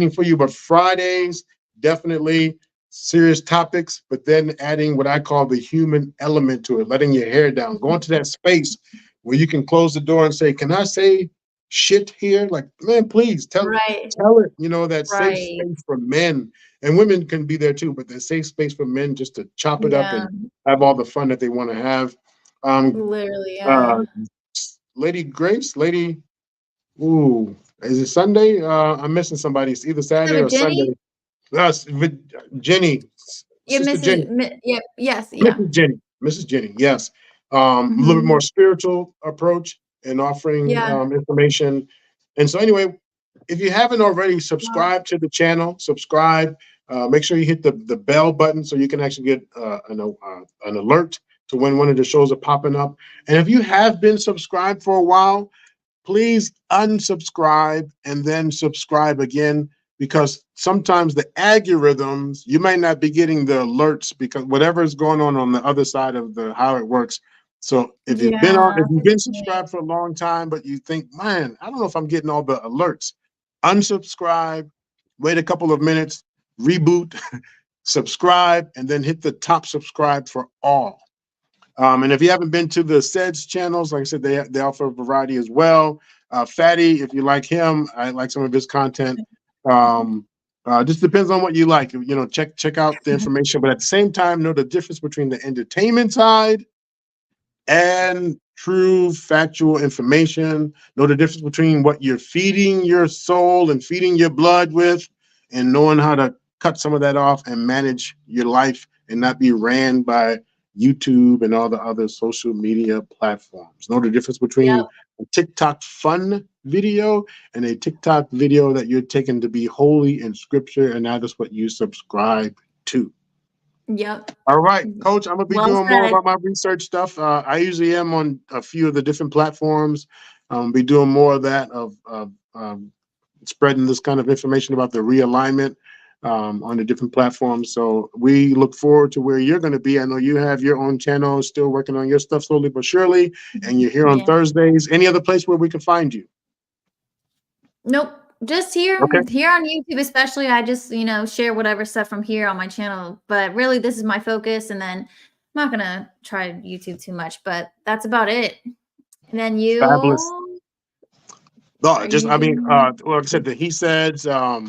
for you, but Fridays definitely serious topics, but then adding what I call the human element to it, letting your hair down, going to that space where you can close the door and say, "Can I say shit here?" Like, man, please tell it. You know, that safe space for men and women can be there too, but the safe space for men just to chop it up and have all the fun that they want to have. Literally, Lady Grace, ooh, is it Sunday? I'm missing somebody. It's either Saturday or Sunday. Yes, Jenny. Yeah, Sister Jenny. Mrs. Jenny, yes. A little bit more spiritual approach and offering information. And so anyway, if you haven't already, subscribe to the channel, subscribe. Make sure you hit the bell button so you can actually get an alert to when one of the shows are popping up. And if you have been subscribed for a while, please unsubscribe and then subscribe again, because sometimes the algorithms, you might not be getting the alerts because whatever is going on the other side of how it works. So if you've been subscribed for a long time, but you think, man, I don't know if I'm getting all the alerts, unsubscribe, wait a couple of minutes, reboot, subscribe, and then hit the top subscribe for all. And if you haven't been to the SEDS channels, like I said, they offer a variety as well. Fatty, if you like him, I like some of his content. Just depends on what you like. You know, check out the information, but at the same time, know the difference between the entertainment side and true factual information. Know the difference between what you're feeding your soul and feeding your blood with, and knowing how to cut some of that off and manage your life and not be ran by YouTube and all the other social media platforms. Know the difference between a TikTok fun video and a TikTok video that you're taking to be holy in scripture, and that is what you subscribe to. Yep. All right, Coach, I'm gonna be doing more about my research stuff. I usually am on a few of the different platforms. Be doing more of that, of spreading this kind of information about the realignment on the different platforms. So we look forward to where you're going to be. I know you have your own channel, still working on your stuff slowly but surely, and you're here on Thursdays. Any other place where we can find you? Nope. Just here on YouTube, especially. I just, share whatever stuff from here on my channel, but really this is my focus. And then I'm not going to try YouTube too much, but that's about it. And then you. Fabulous. No, like I said, the He Says, I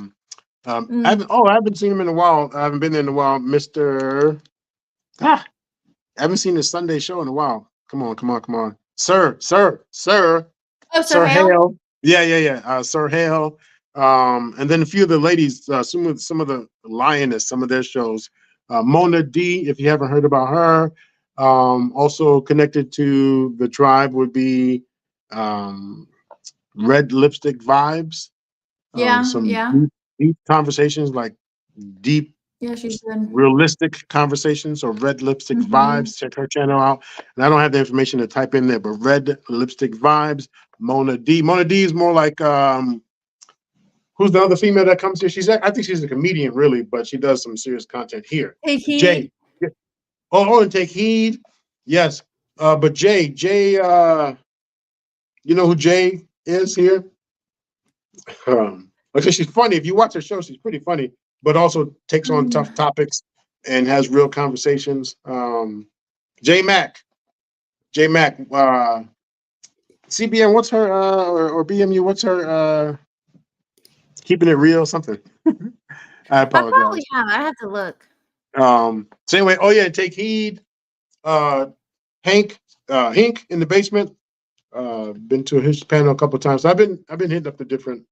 haven't seen him in a while. I haven't been there in a while. I haven't seen the Sunday show in a while. Come on. Sir. Oh, Sir Hale. Yeah. Sir Hale. And then a few of the ladies, some of the Lioness, some of their shows. Mona D, if you haven't heard about her. Also connected to the tribe would be Red Lipstick Vibes. Deep conversations, like deep, she's good. Realistic conversations. So Red Lipstick Vibes, check her channel out. And I don't have the information to type in there, but Red Lipstick Vibes, Mona D. Mona D is more like who's the other female that comes here? I think she's a comedian, really, but she does some serious content here. Take Heed. Jay. And Take Heed. Yes. But Jay, you know who Jay is here? Because she's funny. If you watch her show, she's pretty funny, but also takes on tough topics and has real conversations. J Mac, CBN, what's her, or BMU, what's her, Keeping It Real, something. I apologize. I probably have. I have to look. So anyway, Take Heed. Hank in the Basement. Been to his panel a couple of times. I've been hitting up the different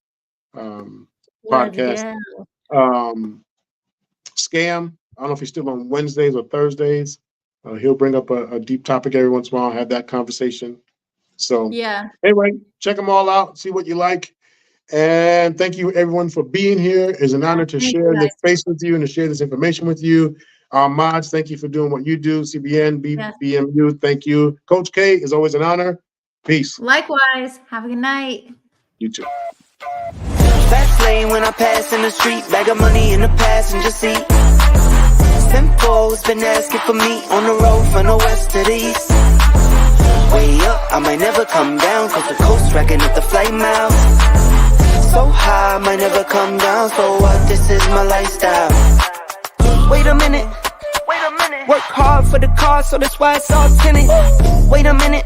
podcast. Scam, I don't know if he's still on Wednesdays or Thursdays. He'll bring up a deep topic every once in a while, have that conversation. So anyway, check them all out, see what you like. And thank you everyone for being here. It's an honor to share this space with you and to share this information with you. Mods, thank you for doing what you do. CBN, BMU, thank you. Coach K, it's always an honor. Peace. Likewise. Have a good night. You too. Fast lane when I pass in the street, bag of money in the passenger seat. Simcoe's been asking for me on the road from the west to the east. Way up, I might never come down, cause the coast racking up the flight miles. So high, I might never come down, so what, this is my lifestyle. Wait a minute, work hard for the car, so that's why it's all tinted. Wait a minute,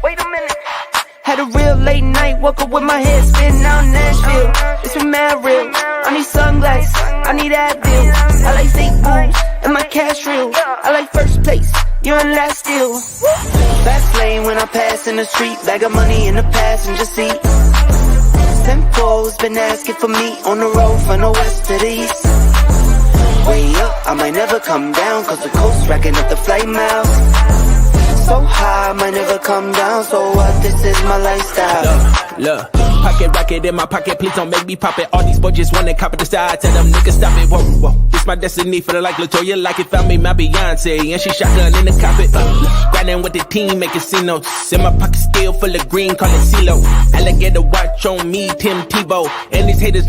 had a real late night, woke up with my head spinning out in Nashville. It's been mad real, I need sunglasses, I need Advil. I like fake moves, and my cash real. I like first place, you're in last still. Fast lane when I pass in the street, bag of money in the passenger seat. Simcoe's been asking for me on the road from the west to the east. Way up, I might never come down, cause the coast racking up the flight miles. So high, I might never come down, so what, this is my lifestyle. Look, pocket rocket in my pocket, please don't make me pop it. All these boys just wanna copy the style, tell them niggas stop it, whoa. It's my destiny, feeling like LaToya, like it found me my Beyonce, and she shotgun in the cockpit. Grinding with the team, making C-notes. In my pocket still full of green, call it CeeLo. Alligator watch on me, Tim Tebow, and these haters